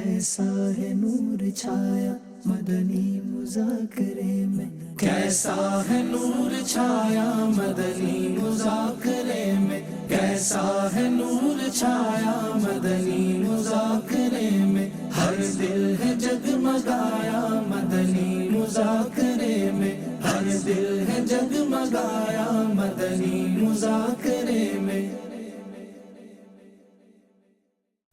کیسا ہے نور چھایا مدنی مذاکرے میں، کیسا ہے نور چھایا مدنی مذاکرے میں، کیسا ہے نور چھایا مدنی مذاکرے میں، ہر دل ہے جگمگایا مدنی مذاکرے میں، ہر دل ہے جگمگایا مدنی مذاکرے میں۔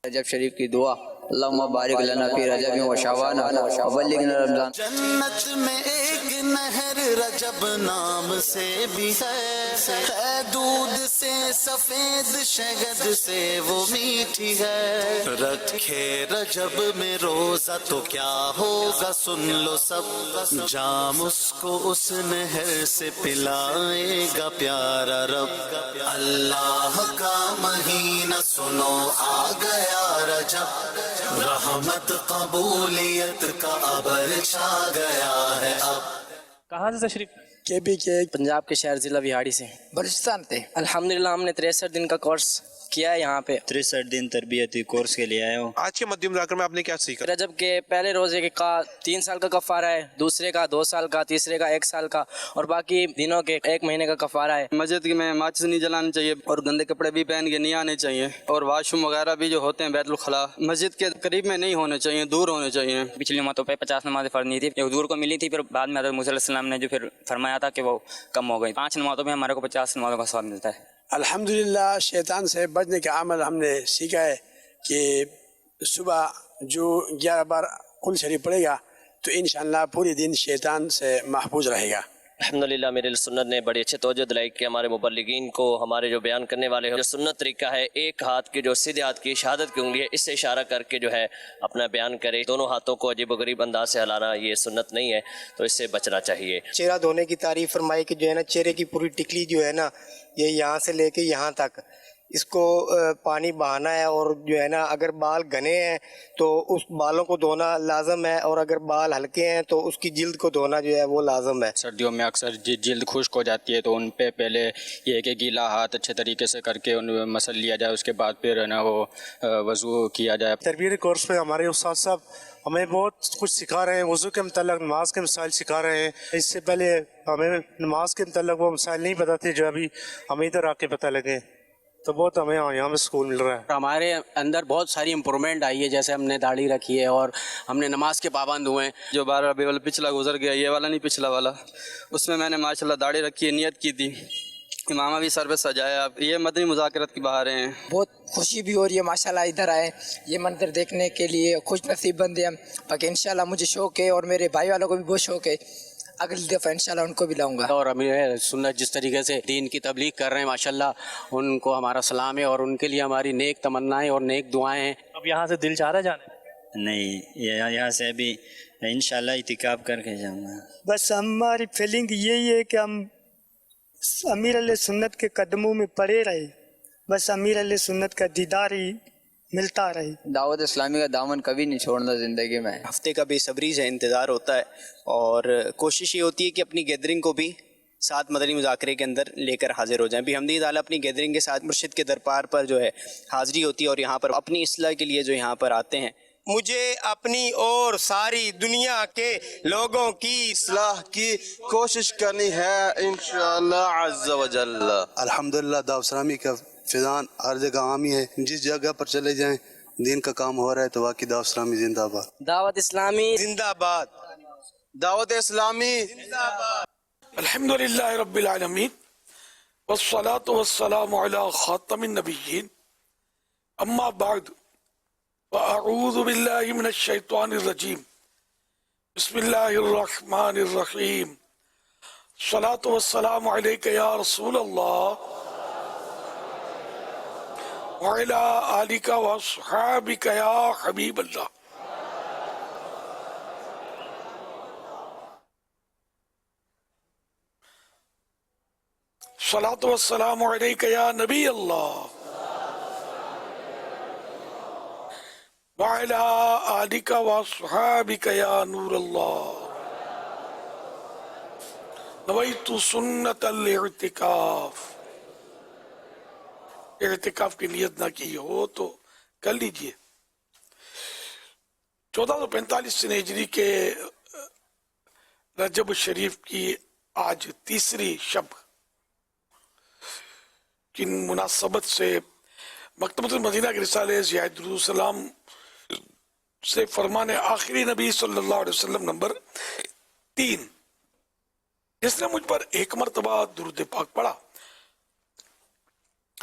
رجب شریف کی دعا، اللہم بارک لنا فی رجب و شعبان وبلغنا رمضان۔ جنت میں ایک نہر رجب نام سے بھی ہے دودھ سے سفید شہد سے وہ میٹھی ہے، رکھے رجب میں روزہ تو کیا ہوگا سن لو سب، جام اس کو اس نہر سے پلائے گا پیارا رب، اللہ کا مہینہ سنو آ گیا رجب، رحمت قبولیت کا ابر چھا گیا ہے اب۔ کہاں سے تشریف؟ کے پی کے پنجاب کے شہر ضلع وہاڑی سے بلوچستان تھے۔ الحمدللہ ہم نے 63 دن کا کورس کیا ہے یہاں پہ، 63 دن تربیتی کورس کے لیے آیا ہوں۔ آج کے مدی مذاکرہ میں آپ نے کیا سیکھا؟ رجب کے پہلے روزے کے کا 3 سال کا کفارہ ہے، دوسرے کا 2 سال کا، تیسرے کا 1 سال کا، اور باقی دنوں کے 1 مہینے کا کفارہ ہے۔ مسجد میں ماچس نہیں جلانا چاہیے اور گندے کپڑے بھی پہن کے نہیں آنے چاہیے، اور واش روم وغیرہ بھی جو ہوتے ہیں بیت الخلاء مسجد کے قریب میں نہیں ہونے چاہیے، دور ہونے چاہیے۔ پچھلی امتوں پہ 50 نمازیں فرض نہیں تھی، یہ حضور کو ملی تھی، پھر بعد میں حضرت موسیٰ علیہ السلام نے جو پھر فرمایا تھا کہ وہ کم ہو گئی۔ 5 نمازوں میں ہمارے کو 50 نمازوں کا ثواب ملتا ہے۔ الحمدللہ شیطان سے بچنے کا عمل ہم نے سیکھا ہے کہ صبح جو 11 بار قل شریف پڑھے گا تو انشاءاللہ پورے دن شیطان سے محفوظ رہے گا۔ الحمدللہ میرے سنت نے بڑی اچھے توجہ دلائی کہ ہمارے مبلغین کو، ہمارے جو بیان کرنے والے ہیں، جو سنت طریقہ ہے ایک ہاتھ کی جو سیدھے ہاتھ کی شہادت کی انگلی ہے اس سے اشارہ کر کے جو ہے اپنا بیان کرے، دونوں ہاتھوں کو عجیب و غریب انداز سے ہلانا یہ سنت نہیں ہے، تو اس سے بچنا چاہیے۔ چہرہ دھونے کی تعریف فرمائی کہ جو ہے نا چہرے کی پوری ٹکلی جو ہے نا یہ یہاں سے لے کے یہاں تک اس کو پانی بہانا ہے، اور جو ہے نا اگر بال گھنے ہیں تو اس بالوں کو دھونا لازم ہے، اور اگر بال ہلکے ہیں تو اس کی جلد کو دھونا جو ہے وہ لازم ہے۔ سردیوں میں اکثر جلد خشک ہو جاتی ہے تو ان پہ پہلے یہ ہے کہ گیلا ہاتھ اچھے طریقے سے کر کے ان مسل لیا جائے، اس کے بعد پھر نا وہ وضو کیا جائے۔ تربیتی کورس میں ہمارے استاد صاحب ہمیں بہت کچھ سکھا رہے ہیں، وضو کے متعلق نماز کے مسائل سکھا رہے ہیں۔ اس سے پہلے ہمیں نماز کے متعلق وہ مسائل نہیں پتہ تھے جو ابھی ہمیں ادھر آ کے پتہ لگے، تو بہت ہمیں یہاں پہ سکول مل رہا ہے۔ ہمارے اندر بہت ساری امپرومنٹ آئی ہے، جیسے ہم نے داڑھی رکھی ہے اور ہم نے نماز کے پابند ہوئے ہیں۔ جو 12 ربیع الاول پچھلا گزر گیا، یہ والا نہیں پچھلا والا، اس میں میں نے ماشاءاللہ داڑھی رکھی ہے، نیت کی تھی، امامہ بھی سر پہ سجایا۔ یہ مدنی مذاکرت کی بہاریں ہیں۔ بہت خوشی بھی ہو رہی ہے ماشاءاللہ ادھر آئے یہ منظر دیکھنے کے لیے، خوش نصیب بندے ہم، باقی انشاءاللہ مجھے شوق ہے اور میرے بھائی والوں کو بھی بہت شوق ہے، اگلی دفعہ انشاءاللہ ان کو بھی لاؤں گا۔ اور ہمیں سنت جس طریقے سے دین کی تبلیغ کر رہے ہیں ماشاءاللہ ان کو ہمارا سلام ہے، اور ان کے لیے ہماری نیک تمنائیں اور نیک دعائیں ہیں۔ اب یہاں سے دل چاہ رہا ہے جانے؟ نہیں، یہاں سے ابھی انشاءاللہ اعتکاف کر کے جاؤں گا۔ بس ہماری فیلنگ یہی ہے کہ ہم امیر علیہ سنت کے قدموں میں پڑے رہے، بس امیر علیہ سنت کا دیدار ہی ملتا رہے۔ دعوت اسلامی کا دامن کبھی نہیں چھوڑنا زندگی میں۔ ہفتے کا بے صبری سے انتظار ہوتا ہے، اور کوشش یہ ہوتی ہے کہ اپنی گیدرنگ کو بھی ساتھ مدنی مذاکرے کے اندر لے کر حاضر ہو جائیں۔ بھی حمدی تعالیٰ اپنی گیدرنگ کے ساتھ مرشد کے دربار پر جو ہے حاضری ہوتی ہے، اور یہاں پر اپنی اصلاح کے لیے جو یہاں پر آتے ہیں۔ مجھے اپنی اور ساری دنیا کے لوگوں کی اصلاح کی کوشش کرنی ہے انشاءاللہ عز و جل۔ الحمدللہ دعوت اسلامی کا فیضان ہر جگہ عامی ہے، جس جگہ پر چلے جائیں دین کا کام ہو رہا ہے تو واقعی دعوت اسلامی زندہ باد۔ دعوت اسلامی زندہ باد، دعوت اسلامی زندہ باد۔ الحمدللہ رب العالمین والصلاة والسلام علی خاتم النبیین، اما بعد فاعوذ باللہ من الشیطان الرجیم، بسم اللہ الرحمن الرحیم، الصلاة والسلام علیک یا رسول اللہ وعلی آلک واصحابک یا حبیب اللہ۔ الصلاة والسلام علیک یا نبی اللہ وعلی آلک واصحابک یا نور اللہ، نویت سنت الاعتکاف۔ اعتکاف کی نیت نہ کی ہو تو کر لیجئے۔ 1445 हिजरी के रजब शरीफ की आज तीसरी शब की मुनासबत से मकतबतुल मदीना के रिसाले ज़ियादुस्सलाम से फरमान आखिरी नबी सल्लल्लाहु अलैहि वसल्लम नंबर 3, जिसने मुझ पर एक मरतबा दुरूद पाक पढ़ा,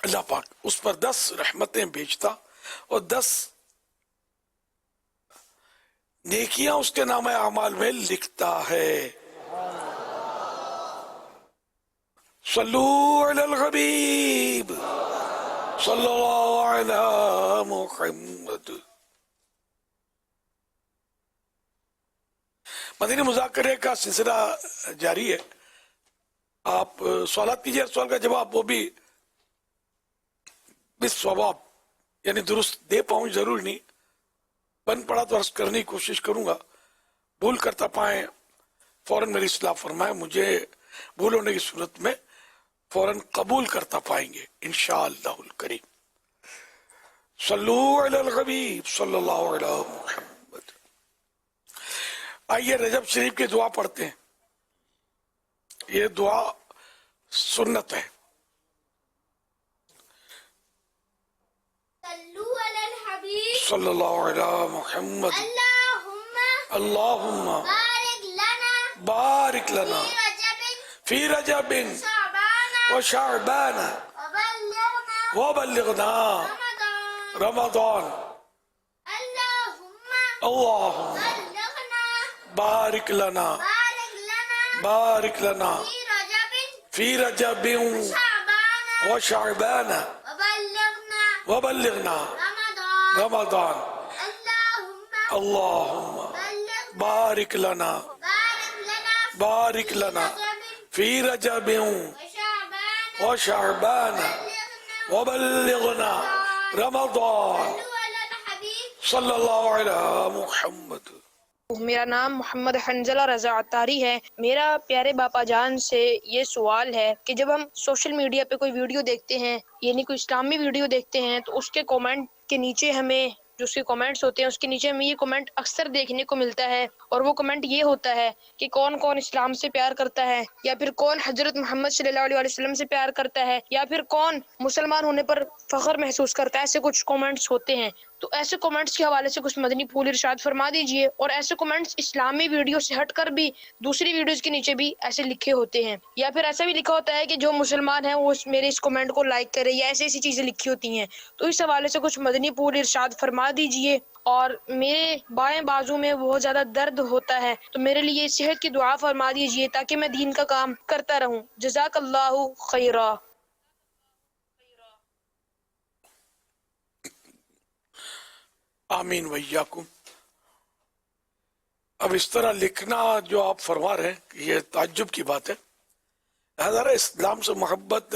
अल्लाह पाक उस पर 10 रहमतें भेजता और 10 नेकियां उसके नाम अमाल में लिखता है। सल्लू अलल हबीब सल्लल्लाहु अलैहि मुहम्मद। मदीना मुज़ाकरे का सिलसिला जारी है। आप सवाल कीजिए, सवाल का जवाब वो भी बिस्सवाब यानी दुरुस्त दे पाऊं, जरूर नहीं, बन पड़ा तो अर्ज करने की कोशिश करूंगा। भूल करता पाए फौरन मेरी इस्लाह फरमाए, मुझे भूल होने की सूरत में फौरन कबूल करता पाएंगे इंशाअल्लाहुल करीम। सल्लू अलल हबीब सल्लल्लाहु अलैहि मुहम्मद। आइए रजब शरीफ की दुआ पढ़ते हैं। ये दुआ सुन्नत है। सल्लल्लाहु अलैहि मुहम्मद। अल्लाहुम्मा बारिक लना फी रजबिन व शअबान व बल्लिगना रमज़ान। अल्लाहुम्मा बारिक लना फी रजबिन व शअबान व बल्लिगना रमज़ान। अल्लाहुम्मा बारिक लना फी रजबिन व शअबान व बल्लिगना रमज़ान। सल्लल्लाहु अलैहि मुहम्मद। मेरा नाम मोहम्मद हंजला रजा अतारी है। मेरा प्यारे बापा जान से ये सवाल है कि जब हम सोशल मीडिया पे कोई वीडियो देखते हैं, यानी कोई इस्लामी वीडियो देखते हैं, तो उसके कमेंट के नीचे हमें जो उसके कमेंट्स होते हैं उसके नीचे हमें ये कमेंट अक्सर देखने को मिलता है, और वो कमेंट ये होता है कि कौन कौन इस्लाम से प्यार करता है, या फिर कौन हजरत मोहम्मद सल्लल्लाहु अलैहि वसल्लम से प्यार करता है, या फिर कौन मुसलमान होने पर फख्र महसूस करता है। ऐसे कुछ कमेंट्स होते हैं। तो ऐसे कमेंट्स के हवाले से कुछ मदनी फूल इरशाद फरमा दीजिए। और ऐसे कमेंट्स इस्लामी वीडियो से हटकर भी दूसरी वीडियोस के नीचे भी ऐसे लिखे होते हैं, या फिर ऐसा भी लिखा होता है कि जो मुसलमान है वो मेरे इस कमेंट को लाइक करे, या ऐसी ऐसी चीजें लिखी होती हैं। तो इस हवाले से कुछ मदनी फूल इरशाद फरमा दीजिए। और मेरे बाएं बाजू में बहुत ज्यादा दर्द होता है, तो मेरे लिए सेहत की दुआ फरमा दीजिए ताकि मैं दीन का काम करता रहूं। जज़ाकल्लाहु खैरा। आमीन वैयाकुम। अब इस तरह लिखना जो आप फरमा रहे हैं, ये ताज्जुब की बात है। हज़ारा इस्लाम से मोहब्बत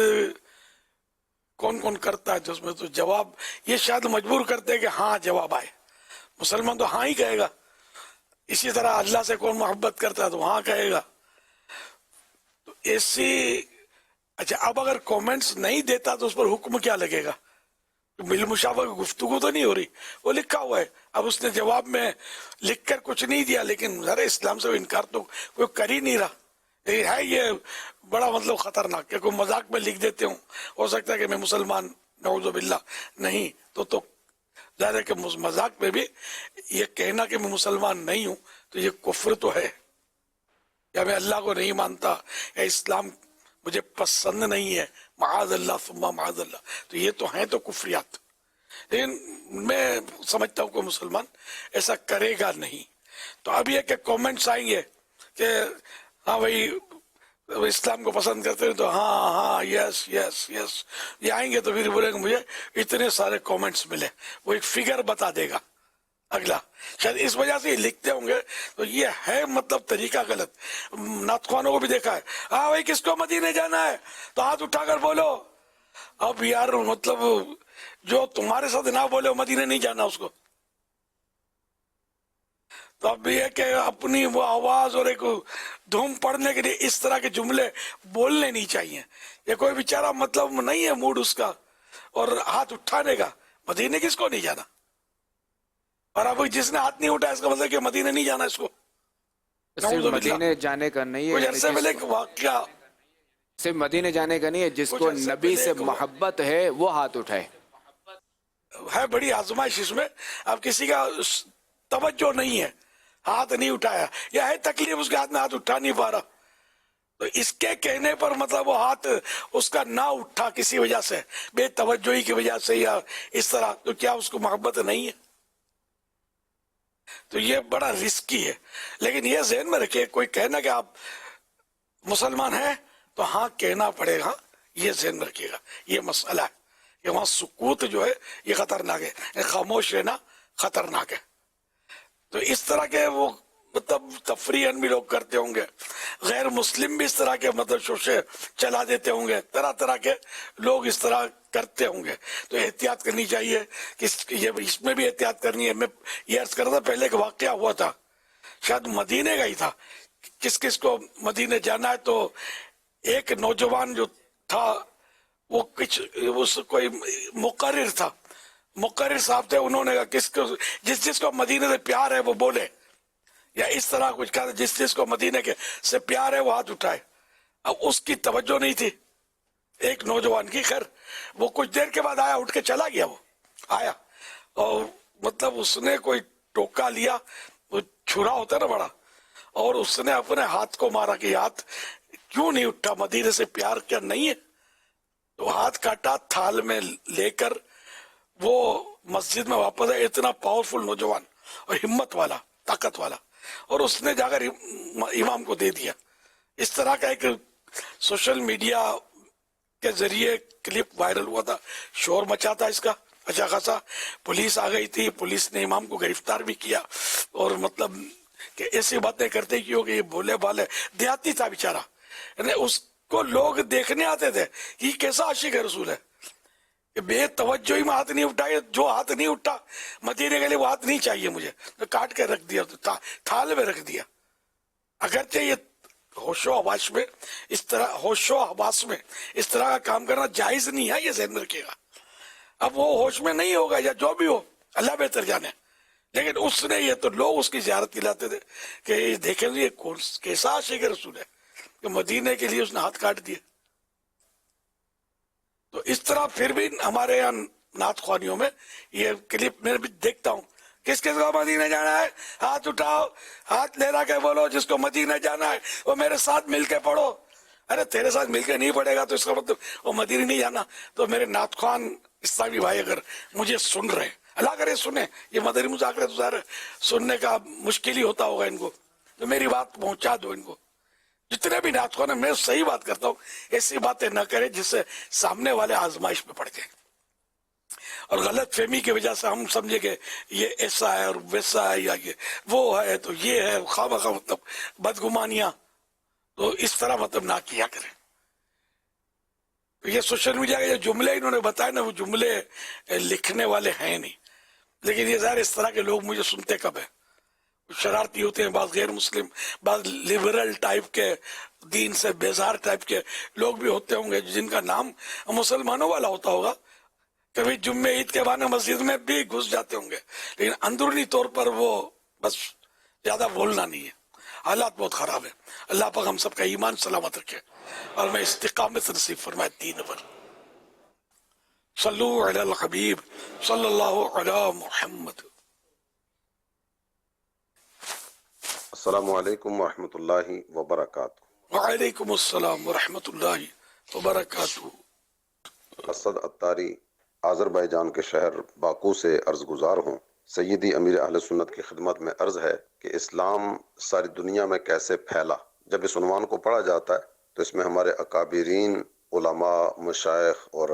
कौन कौन करता है, तो उसमें तो जवाब ये शायद मजबूर करते हैं कि हाँ जवाब आए। मुसलमान तो हाँ ही कहेगा। इसी तरह अल्लाह से कौन मोहब्बत करता है तो हाँ कहेगा। तो ऐसी अच्छा, अब अगर कमेंट्स नहीं देता तो उस पर हुक्म क्या लगेगा? बिलमुशाफा की गुफ्तगू तो नहीं हो रही, वो लिखा हुआ है। अब उसने जवाब में लिखकर कुछ नहीं दिया, लेकिन ज़रा इस्लाम से इनकार तो कोई कर ही नहीं रहा। लेकिन है ये बड़ा मतलब खतरनाक कि कोई मजाक में लिख देते हूँ, हो सकता है कि मैं मुसलमान नऊज़ु बिल्लाह नहीं, तो ज़ाहिर है कि मजाक में भी ये कहना कि मैं मुसलमान नहीं हूँ तो ये कुफ्र तो है, या मैं अल्लाह को नहीं मानता, या इस्लाम मुझे पसंद नहीं है, माअज़ल्लाह सुम्मा माअज़ल्लाह, तो ये तो हैं तो कुफ्रियात। लेकिन मैं समझता हूँ कि मुसलमान ऐसा करेगा नहीं। तो अब ये कि कमेंट्स आएंगे कि हाँ भाई इस्लाम को पसंद करते हैं, तो हाँ हाँ यस यस यस, ये आएंगे तो फिर बोलेंगे मुझे इतने सारे कमेंट्स मिले, वो एक फिगर बता देगा अगला। शायद इस वजह से लिखते होंगे। तो ये है मतलब तरीका गलत। नातखानों को भी देखा है, हाँ भाई किसको मदीने जाना है तो हाथ उठाकर बोलो। अब यार मतलब जो तुम्हारे साथ ना बोले मदीने नहीं जाना उसको। तो अब ये कि अपनी वो आवाज और एक धूम पड़ने के लिए इस तरह के जुमले बोलने नहीं चाहिए। ये कोई बेचारा मतलब नहीं है मूड उसका और हाथ उठाने का, मदीने किसको नहीं जाना। और अब जिसने हाथ नहीं उठाया इसका मतलब कि मदीने नहीं जाना इसको। सिर्फ मदीने जाने का नहीं कुछ है, अरसे पहले एक वाकया, सिर्फ मदीने जाने का नहीं है, जिसको नबी से मोहब्बत है वो हाथ उठाए। है बड़ी आजमाइश इसमें। अब किसी का तवज्जो नहीं है, हाथ नहीं उठाया, या है तकलीफ उसके हाथ में हाथ उठा नहीं पा रहा, तो इसके कहने पर मतलब वो हाथ उसका ना उठा किसी वजह से, बेतवज्जोही की वजह से या इस तरह, तो क्या उसको मोहब्बत नहीं है? तो ये बड़ा रिस्की है। लेकिन ये ज़हन में रखिए, कोई कहना कि आप मुसलमान हैं तो हाँ कहना पड़ेगा, ये ज़हन में रखिएगा, ये मसला है कि वहाँ सुकूत जो है ये खतरनाक है, खामोश रहना खतरनाक है। तो इस तरह के वो मतलब तफरीहन भी लोग करते होंगे, गैर मुस्लिम भी इस तरह के मतलब शोशे चला देते होंगे, तरह तरह के लोग इस तरह करते होंगे। तो एहतियात करनी चाहिए कि ये इसमें भी एहतियात करनी है। मैं ये अर्ज कर रहा था, पहले एक वाकया हुआ था, शायद मदीने का ही था, किस किस को मदीने जाना है, तो एक नौजवान जो था वो कुछ कोई मुकर्रिर था, मुकर्रिर साहब थे, उन्होंने कहा किसको जिस जिसको मदीने से प्यार है वो बोले, या इस तरह कुछ कहा, जिस जिसको मदीने के से प्यार है वो हाथ उठाए। अब उसकी तवज्जो नहीं थी एक नौजवान की। खैर वो कुछ देर के बाद आया, उठ के चला गया, वो आया और मतलब उसने कोई टोका लिया, वो छुरा होता है ना बड़ा, और उसने अपने हाथ को मारा कि हाथ क्यों नहीं उठा, मदीने से प्यार क्या नहीं है? तो हाथ काटा, थाल में लेकर वो मस्जिद में वापस आया। इतना पावरफुल नौजवान और हिम्मत वाला, ताकत वाला, और उसने जाकर इमाम को दे दिया। इस तरह का एक सोशल मीडिया के जरिए क्लिप वायरल हुआ था, शोर मचा था इसका अच्छा खासा। पुलिस आ गई थी, पुलिस ने इमाम को गिरफ्तार भी किया, और मतलब कि ऐसी बातें करते क्यों कि ये भोले भाले देहाती था बेचारा, उसको लोग देखने आते थे कि कैसा आशिक है रसूल है, बेतवज्जोही में हाथ नहीं उठाए। जो हाथ नहीं उठा मदीने के लिए वो हाथ नहीं चाहिए मुझे, तो काट के रख दिया, तो थाल में रख दिया। अगरचे ये होशो हवास में इस तरह इस तरह का काम करना जायज नहीं है, ये ज़हन में रखिएगा। अब वो होश में नहीं होगा या जो भी हो, अल्लाह बेहतर जाने, लेकिन उसने ये तो लोग उसकी ज़ियारत दिलाते थे कि देखें ये कौन कैसा आशिक रसूल है कि मदीने के लिए उसने हाथ काट दिया। तो इस तरह फिर भी हमारे यहाँ नात ख्वानियों में ये क्लिप मैं भी देखता हूँ, किस किस को मदीने जाना है हाथ उठाओ, हाथ लहरा के बोलो, जिसको मदीने जाना है वो मेरे साथ मिलके पढ़ो। अरे तेरे साथ मिलके नहीं पढ़ेगा तो इसका मतलब वो मदीने नहीं जाना। तो मेरे नात ख्वान इस्लामी भाई अगर मुझे सुन रहे, अल्लाह करे सुने, ये मदनी मुज़ाकरा तो सुनने का मुश्किल ही होता होगा इनको, तो मेरी बात पहुंचा दो इनको। जितने भी नात ख्वान, मैं सही बात करता हूँ, ऐसी बातें न करें जिससे सामने वाले आजमाइश में पड़ जाए और गलत फहमी की वजह से हम समझे कि ये ऐसा है और वैसा है, या ये वो है तो ये है, खामखा मतलब बदगुमानियां, तो इस तरह मतलब ना किया करें। तो ये सोशल मीडिया के जो जुमले इन्होंने बताए ना, वो जुमले लिखने वाले हैं नहीं, लेकिन ये ज़ाहिर इस तरह के लोग मुझे सुनते कब है, शरारती होते हैं, बाद गैर मुस्लिम, बाद लिबरल टाइप के, दीन से बेजार टाइप के लोग भी होते होंगे जिनका नाम मुसलमानों वाला होता होगा, कभी जुम्मे ईद के बहाने मस्जिद में भी घुस जाते होंगे, लेकिन अंदरूनी तौर पर वो बस ज्यादा बोलना नहीं है। हालात बहुत खराब है। अल्लाह पाक हम सबका ईमान सलामत रखे और मैं इस्तिकामत नसीब फरमाए दीन पर। सल्लु अलल हबीब सल्लल्लाहु अला मुहम्मद। अस्सलामु अलैकुम व रहमतुल्लाहि व बरकातुहू। वालेकुम अस्सलाम व रहमतुल्लाहि व बरकातुहू। असद अत्तारी आज़रबाईजान के शहर बाकू से अर्ज गुजार हूँ। सैयदी अमीर अहले सुन्नत की खिदमत में अर्ज है कि इस्लाम सारी दुनिया में कैसे फैला। जब इस उन्वान को पढ़ा जाता है तो इसमें हमारे अकाबिरीन, उलमा, मशाइख और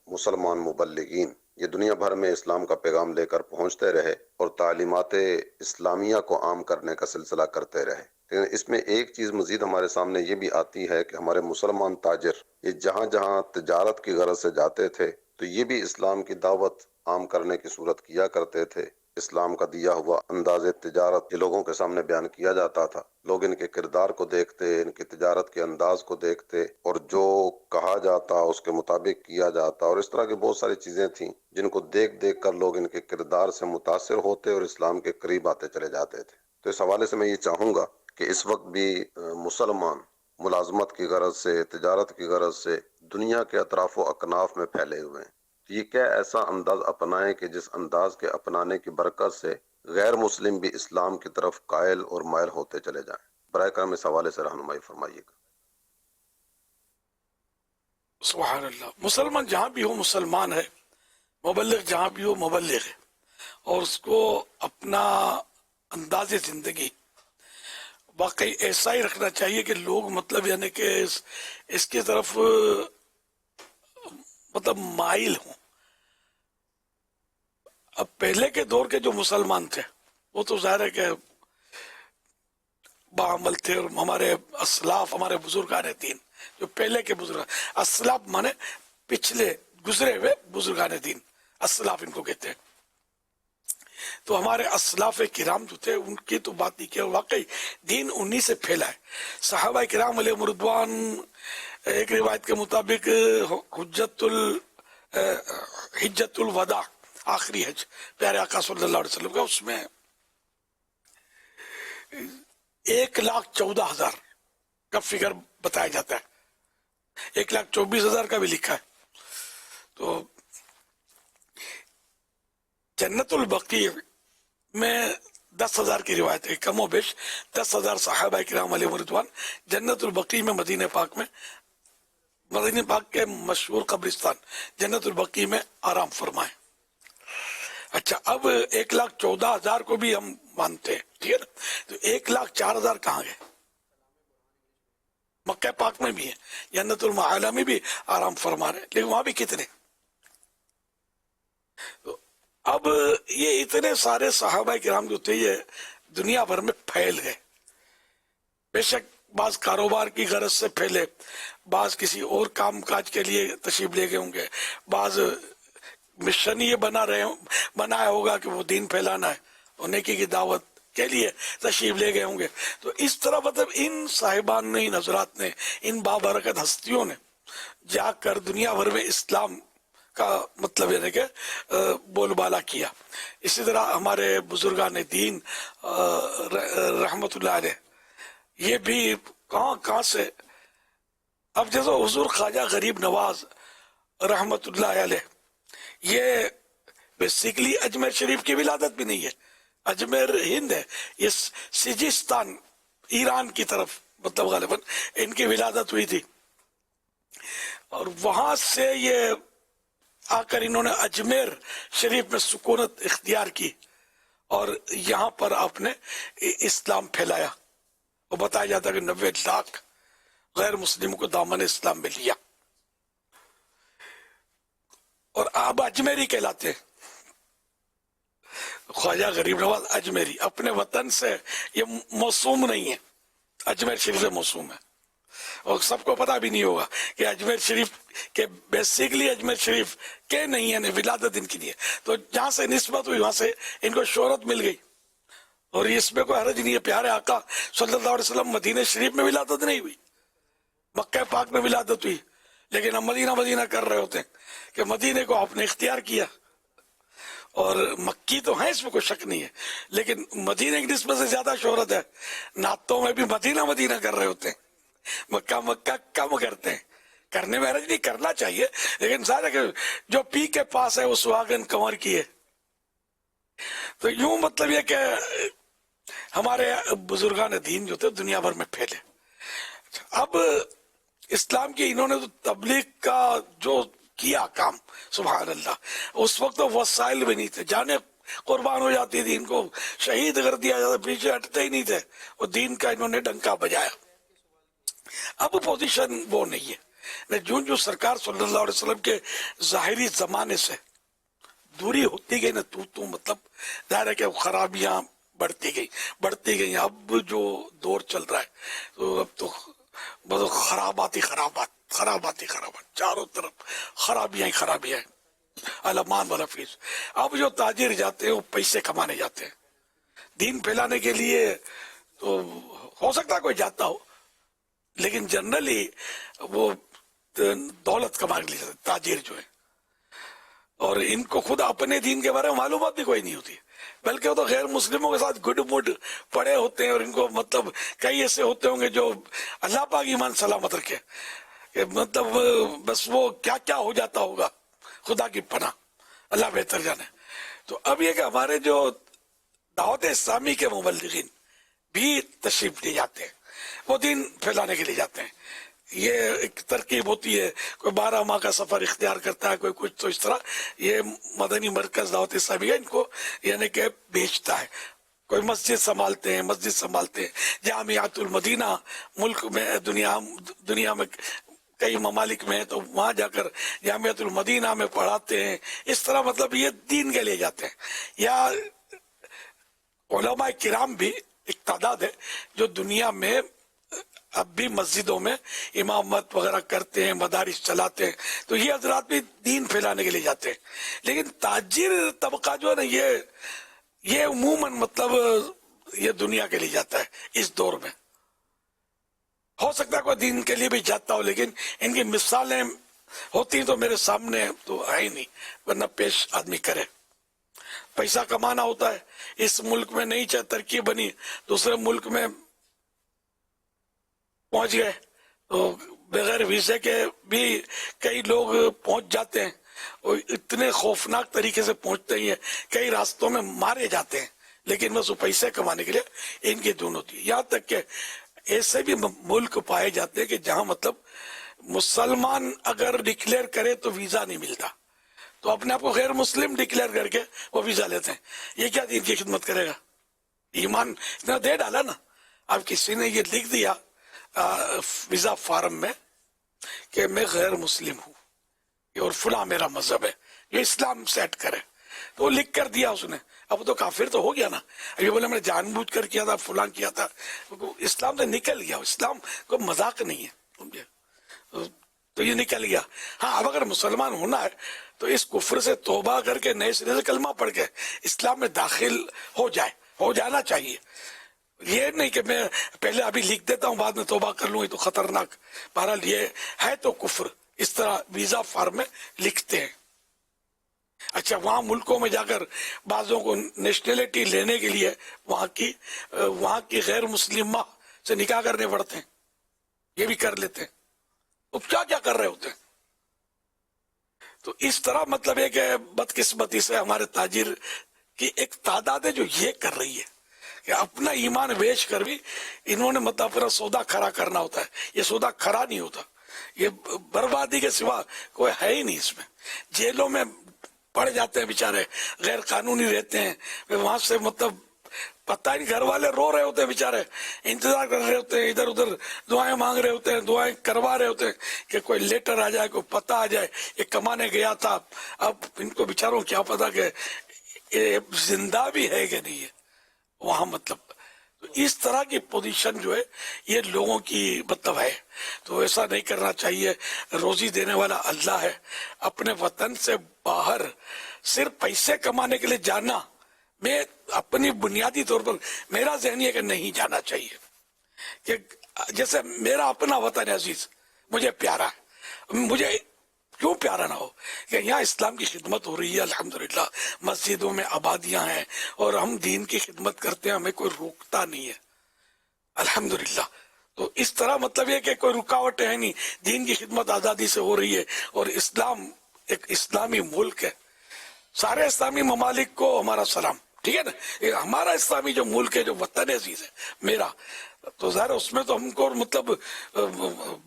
मुसलमान मुबल्लिगीन ये दुनिया भर में इस्लाम का पैगाम लेकर पहुँचते रहे और तालीमात इस्लामिया को आम करने का सिलसिला करते रहे। लेकिन इसमें एक चीज़ मज़ीद हमारे सामने ये भी आती है कि हमारे मुसलमान ताजिर ये जहाँ जहाँ तजारत की गरज से जाते थे तो ये भी इस्लाम की दावत आम करने की सूरत किया करते थे। اسلام کا دیا ہوا انداز تجارت یہ لوگوں کے سامنے بیان کیا جاتا تھا. لوگ ان کے کردار کو دیکھتے، ان کی تجارت کے انداز کو دیکھتے اور جو کہا جاتا اس کے مطابق کیا جاتا، اور اس طرح کی بہت ساری چیزیں تھیں جن کو دیکھ دیکھ کر لوگ ان کے کردار سے متاثر ہوتے اور اسلام کے قریب آتے چلے جاتے تھے. تو اس حوالے سے میں یہ چاہوں گا کہ اس وقت بھی مسلمان ملازمت کی غرض سے، تجارت کی غرض سے دنیا کے اطراف و اکناف میں پھیلے ہوئے ہیں. یہ کیا ایسا انداز اپنائیں کہ جس انداز کے اپنانے کی برکت سے غیر مسلم بھی اسلام کی طرف قائل اور مائل ہوتے چلے جائیں؟ برائے کرم اس حوالے سے رہنمائی فرمائیے گا. سبحان اللہ. مسلمان جہاں بھی ہو مسلمان ہے، مبلغ جہاں بھی ہو مبلغ ہے، اور اس کو اپنا انداز زندگی واقعی ایسا ہی رکھنا چاہیے کہ لوگ مطلب یعنی کہ اس کی طرف مطلب مائل ہوں. اب پہلے کے دور کے جو مسلمان تھے وہ تو ظاہر ہے کہ باعمل تھے، اور ہمارے اسلاف، ہمارے بزرگان دین جو پہلے کے بزرگ، اسلاف مانے پچھلے گزرے ہوئے بزرگان دین، اسلاف ان کو کہتے ہیں. تو ہمارے اسلاف کرام جو تھے ان کی تو بات نہیں کی، اور واقعی دین انہی سے پھیلا ہے. صحابہ کرام علیہ رضوان، ایک روایت کے مطابق حجت الوداع، آخری حج پیارے آقا صلی اللہ علیہ وسلم کا، اس میں 1,14,000 کا فگر بتایا جاتا ہے، 1,24,000 کا بھی لکھا ہے. تو جنت البقیع میں 10,000 کی روایت ہے، کم و بیش 10,000 صحابہ کرام علیہ رضوان جنت البقیع میں، مدینہ پاک میں، مدینہ پاک کے مشہور قبرستان جنت البقیع میں آرام فرمائے. اچھا، اب 1,14,000 کو بھی ہم مانتے ہیں، ٹھیک ہے نا؟ تو 1,04,000 کہاں گئے؟ مکہ پاک میں بھی ہے، جنت المعالی میں بھی آرام فرما رہے، لیکن وہاں بھی کتنے؟ تو اب یہ اتنے سارے صحابہ کرام جو تھے یہ دنیا بھر میں پھیل گئے. بے شک بعض کاروبار کی غرض سے پھیلے، بعض کسی اور کام کاج کے لیے تشریف لے گئے ہوں گے، بعض مشن یہ بنایا ہوگا کہ وہ دین پھیلانا ہے اور نیکی کی دعوت کے لیے تشریف لے گئے ہوں گے. تو اس طرح مطلب ان صاحبان نے، ان حضرات نے، ان بابرکت ہستیوں نے جا کر دنیا بھر میں اسلام کا مطلب ہے کہ بول بالا کیا. اسی طرح ہمارے بزرگان دین رحمت اللہ علیہ یہ بھی کہاں سے، اب جیسے حضور خواجہ غریب نواز رحمت اللہ علیہ، یہ بیسیکلی اجمیر شریف کی ولادت بھی نہیں ہے، اجمیر ہند ہے، یہ سجستان ایران کی طرف مطلب غالباً ان کی ولادت ہوئی تھی، اور وہاں سے یہ آ کر انہوں نے اجمیر شریف میں سکونت اختیار کی اور یہاں پر آپ نے اسلام پھیلایا. وہ بتایا جاتا ہے کہ 90 لاکھ غیر مسلموں کو دامن اسلام میں لیا، اور آپ اجمیری کہلاتے ہیں. خواجہ غریب نواز اجمیری، اپنے وطن سے یہ موسوم نہیں ہے، اجمیر شریف سے موسوم ہے. اور سب کو پتا بھی نہیں ہوگا کہ اجمیر شریف کے بیسیکلی اجمیر شریف کے نہیں ہے، ولادت ان کی نہیں ہے. تو جہاں سے نسبت ہوئی وہاں سے ان کو شہرت مل گئی، اور اس میں کوئی حرج نہیں ہے. پیارے آقا صلی اللہ علیہ وسلم مدینہ شریف میں ولادت نہیں ہوئی، مکہ پاک میں ولادت ہوئی، لیکن ہم مدینہ کر رہے ہوتے ہیں کہ مدینے کو آپ نے اختیار کیا، اور مکی تو ہیں، اس میں کوئی شک نہیں ہے، لیکن مدینے کی نسبت سے زیادہ شہرت ہے. نعتوں میں بھی مدینہ کر رہے ہوتے ہیں، مکہ کم کرتے ہیں. کرنے میں حرج نہیں، کرنا چاہیے، لیکن ظاہر ہے کہ جو پی کے پاس ہے وہ سہاگن کنور کی ہے. تو یوں مطلب یہ کہ ہمارے بزرگان دین جو تھے دنیا بھر میں پھیلے. اب اسلام کی انہوں نے تو تبلیغ کا جو کیا کام، سبحان اللہ، اس وقت تو وسائل بھی نہیں تھے، جانے قربان ہو جاتی تھی، ان کو شہید کر دیا جاتا، پیچھے ہٹتے ہی نہیں تھے، اور دین کا انہوں نے ڈنکا بجایا. اب پوزیشن وہ نہیں ہے. جو سرکار صلی اللہ علیہ وسلم کے ظاہری زمانے سے دوری ہوتی گئی نا، تو مطلب ظاہر ہے کہ خرابیاں بڑھتی گئی. اب جو دور چل رہا ہے تو اب تو خرابات، چاروں طرف خرابیاں ہی خرابیاں ہیں. अलमान वाला फीस। अब जो ताजिर जाते हैं वो पैसे कमाने जाते हैं, दीन फैलाने के लिए तो हो सकता है कोई जाता हो, लेकिन जनरली वो दौलत कमाने के लिए जाते ताजिर जो है। और इनको खुद अपने दीन के बारे में मालूमात भी कोई नहीं होती, बल्कि वो तो गैर मुस्लिमों के साथ गुड मुड पड़े होते हैं। और इनको मतलब कई ऐसे होते होंगे जो अल्लाह पाक ईमान सलामत रखे, मतलब बस वो क्या क्या हो जाता होगा, खुदा की पनाह, अल्लाह बेहतर जाने। तो अब ये कि हमारे जो दावत इस्लामी के मुबल्लिगीन भी तशरीफ ले जाते हैं, वो दीन फैलाने के लिए जाते हैं। ये एक तरकीब होती है, कोई 12 माह का सफर इख्तियार करता है, कोई कुछ, तो इस तरह ये मदनी मरकज दावत इस्लामी है इनको यानी कि भेजता है। कोई मस्जिद संभालते हैं, जामियातुल मदीना मुल्क में दुनिया में कई ममालिक में है, तो वहां जाकर जामियातुल मदीना में पढ़ाते हैं। इस तरह मतलब ये दीन के लिए जाते हैं। या उलमा किराम भी एक तादाद है जो दुनिया में अब भी मस्जिदों में इमामत वगैरह करते हैं, मदारिस चलाते हैं, तो ये हजरात भी दीन फैलाने के लिए जाते हैं। लेकिन ताजिर तबका जो है ना, ये उमूमन मतलब ये दुनिया के लिए जाता है इस दौर में। हो सकता है कोई दीन के लिए भी जाता हो, लेकिन इनकी मिसालें होती तो मेरे सामने तो है ही नहीं, वरना पेश आदमी करे। पैसा कमाना होता है, इस मुल्क में नहीं चाहे तरकीब बनी, दूसरे मुल्क में पहुंच गए तो बगैर वीजे के भी कई लोग पहुंच जाते हैं, और इतने खौफनाक तरीके से पहुंचते ही हैं, कई रास्तों में मारे जाते हैं, लेकिन बस वो पैसे कमाने के लिए इनकी धुन होती है। यहाँ तक के ऐसे भी मुल्क पाए जाते हैं कि जहां मतलब मुसलमान अगर डिक्लेयर करे तो वीजा नहीं मिलता, तो अपने आप को गैर मुस्लिम डिक्लेयर करके वो वीजा लेते हैं। ये क्या दीन की खिदमत करेगा? ईमान इतना दे डाला ना, अब किसी ने ये लिख दिया वीजा फॉर्म में कि मैं गैर मुस्लिम हूँ और फुला मेरा मजहब है, जो इस्लाम सेट करे, तो वो लिख कर दिया उसने। अब तो काफिर तो हो गया ना। ये बोले मैंने जानबूझ कर किया था, फुला किया था, इस्लाम से निकल गया। इस्लाम को मजाक नहीं है, समझे? तो ये निकल गया। हाँ, अब अगर मुसलमान होना है तो इस कुफ्र से तौबा करके नए सिरे से कलमा पढ़ के इस्लाम में दाखिल हो जाना चाहिए। ये नहीं कि मैं पहले अभी लिख देता हूँ बाद में तौबा कर लूँ, ये तो खतरनाक। बहरहाल ये है तो कुफ्र, इस तरह वीजा फॉर्म में लिखते हैं। अच्छा, वहां मुल्कों में जाकर बाजों को नेशनलिटी लेने के लिए वहां की गैर मुस्लिम से निकाह करने पड़ते हैं, ये भी कर लेते हैं। तो क्या क्या कर रहे होते हैं। तो इस तरह मतलब है कि बदकिस्मती से हमारे ताजिर की एक तादाद है जो ये कर रही है कि अपना ईमान बेच कर भी इन्होंने मतलब अपना सौदा खरा करना होता है। ये सौदा खरा नहीं होता, ये बर्बादी के सिवा कोई है ही नहीं इसमें। जेलों में पड़ जाते हैं बेचारे, गैर कानूनी रहते हैं, वहां से मतलब पता नहीं, घर वाले रो रहे होते हैं बेचारे, इंतजार कर रहे होते हैं, इधर उधर दुआएं मांग रहे होते हैं, दुआएं करवा रहे होते हैं कि कोई लेटर आ जाए, कोई पता आ जाए, ये कमाने गया था। अब इनको बेचारों क्या पता कि ये जिंदा भी है कि नहीं है वहां, मतलब तो इस तरह की पोजीशन जो है ये लोगों की मतलब है। तो ऐसा नहीं करना चाहिए। रोजी देने वाला अल्लाह है। अपने वतन से बाहर सिर्फ पैसे कमाने के लिए जाना, मैं अपनी बुनियादी तौर पर मेरा ज़हनी है कि नहीं जाना चाहिए। कि जैसे मेरा अपना वतन अजीज मुझे प्यारा है, मुझे क्यों प्यारा ना हो कि यहाँ इस्लाम की खिदमत हो रही है, अल्हम्दुलिल्लाह मस्जिदों में आबादियां हैं और हम दीन की खिदमत करते हैं, हमें कोई रोकता नहीं है, अल्हम्दुलिल्लाह। तो इस तरह मतलब ये कि कोई रुकावट है नहीं, दीन की खिदमत आज़ादी से हो रही है। और इस्लाम एक इस्लामी मुल्क है। सारे इस्लामी ममालिक को हमारा सलाम, ठीक है ना। ये हमारा इस्लामी जो मुल्क है, जो वतन अजीज है मेरा, तो ज़ाहिर उसमें तो हमको मतलब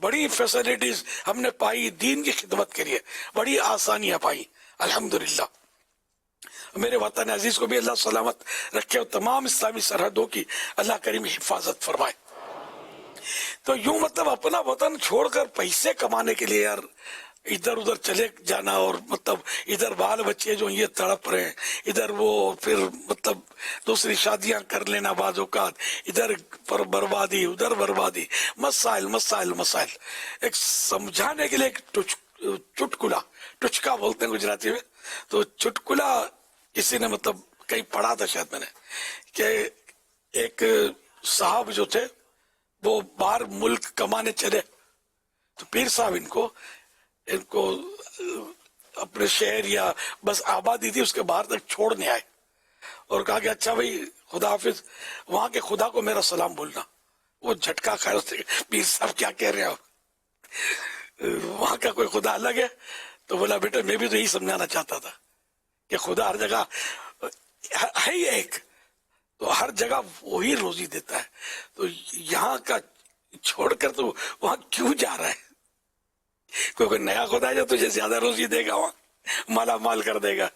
बड़ी फैसिलिटीज हमने पाई दीन की खिदमत के लिए, बड़ी आसानियां पाई, अल्हम्दुलिल्लाह। मेरे वतन अजीज को भी अल्लाह सलामत रखे और तमाम इस्लामी सरहदों की अल्लाह करीम हिफाजत फरमाए। तो यूं मतलब अपना वतन छोड़कर पैसे कमाने के लिए यार इधर उधर चले जाना, और मतलब इधर बाल बच्चे जो ये तड़प रहे हैं, इधर वो फिर मतलब दूसरी शादियां कर लेना, बाज़ औक़ात इधर पर बर्बादी उधर बर्बादी, मसाइल मसाइल मसाइल। एक समझाने के लिए एक चुटकुला, टुचका बोलते हैं गुजराती में, تو چٹکلا کسی نے مطلب کہیں پڑھا تھا شاید میں نے کہ ایک صاحب جو تھے وہ باہر ملک کمانے چلے تو پیر صاحب ان کو اپنے شہر یا بس آبادی تھی اس کے باہر تک چھوڑنے آئے اور کہا کہ اچھا بھائی خدا حافظ، وہاں کے خدا کو میرا سلام بولنا. وہ جھٹکا کھایا اس نے، پیر صاحب کیا کہہ رہے ہیں آپ، وہاں کا کوئی خدا الگ ہے؟ تو بولا بیٹا میں بھی تو یہی سمجھانا چاہتا تھا کہ خدا ہر جگہ ہے ہی ایک، تو ہر جگہ وہی روزی دیتا ہے، تو یہاں کا چھوڑ کر تو وہاں کیوں جا رہا ہے؟ کوئی نیا خدا ہے جو تجھے زیادہ روزی دے گا، وہاں مالا مال کر دے گا.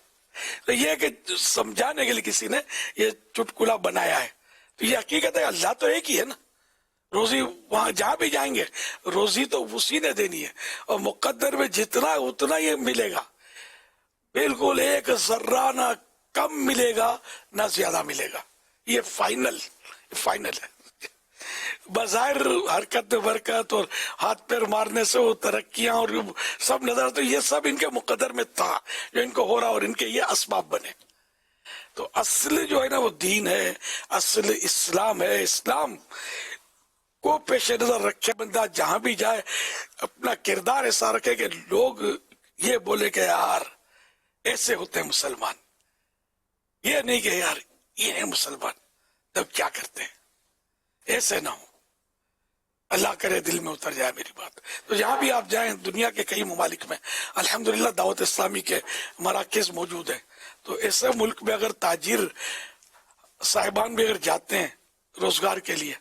تو یہ کہ سمجھانے کے لیے کسی نے یہ چٹکلا بنایا ہے. تو یہ حقیقت ہے اللہ تو ایک ہی ہے نا، روزی وہاں جہاں بھی جائیں گے روزی تو اسی نے دینی ہے، اور مقدر میں جتنا اتنا یہ ملے گا، بالکل ایک ذرہ نہ کم ملے گا نہ زیادہ ملے گا. یہ فائنل ہے. بظاہر حرکت میں برکت اور ہاتھ پیر مارنے سے وہ ترقیاں اور سب نظر، تو یہ سب ان کے مقدر میں تھا جو ان کو ہو رہا، اور ان کے یہ اسباب بنے. تو اصل جو ہے نا وہ دین ہے، اصل اسلام ہے. اسلام کو پیش نظر رکھے بندہ جہاں بھی جائے اپنا کردار ایسا رکھے کہ لوگ یہ بولے کہ یار ایسے ہوتے ہیں مسلمان، یہ نہیں کہ یار یہ ہے مسلمان تب کیا کرتے ہیں، ایسے نہ ہو. اللہ کرے دل میں اتر جائے میری بات. تو جہاں بھی آپ جائیں دنیا کے کئی ممالک میں الحمدللہ دعوت اسلامی کے مراکز موجود ہیں. تو ایسے ملک میں اگر تاجر صاحبان بھی اگر جاتے ہیں روزگار کے لیے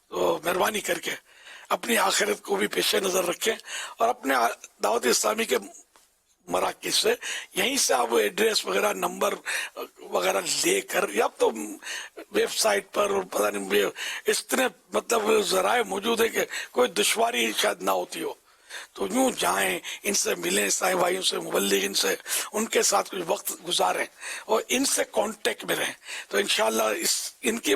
تو مہربانی کر کے اپنی آخرت کو بھی پیش نظر رکھیں اور اپنے دعوت اسلامی کے مراکز سے یہیں سے آپ ایڈریس وغیرہ نمبر وغیرہ لے کر، یا اب تو ویب سائٹ پر اور پتہ نہیں اتنے مطلب ذرائع موجود ہے کہ کوئی دشواری شاید نہ ہوتی ہو، تو یوں جائیں، ان سے ملیں، عیسائی بھائیوں سے، مبلغین سے، ان کے ساتھ کچھ وقت گزاریں اور ان سے کانٹیکٹ میں رہیں. تو انشاءاللہ ان کی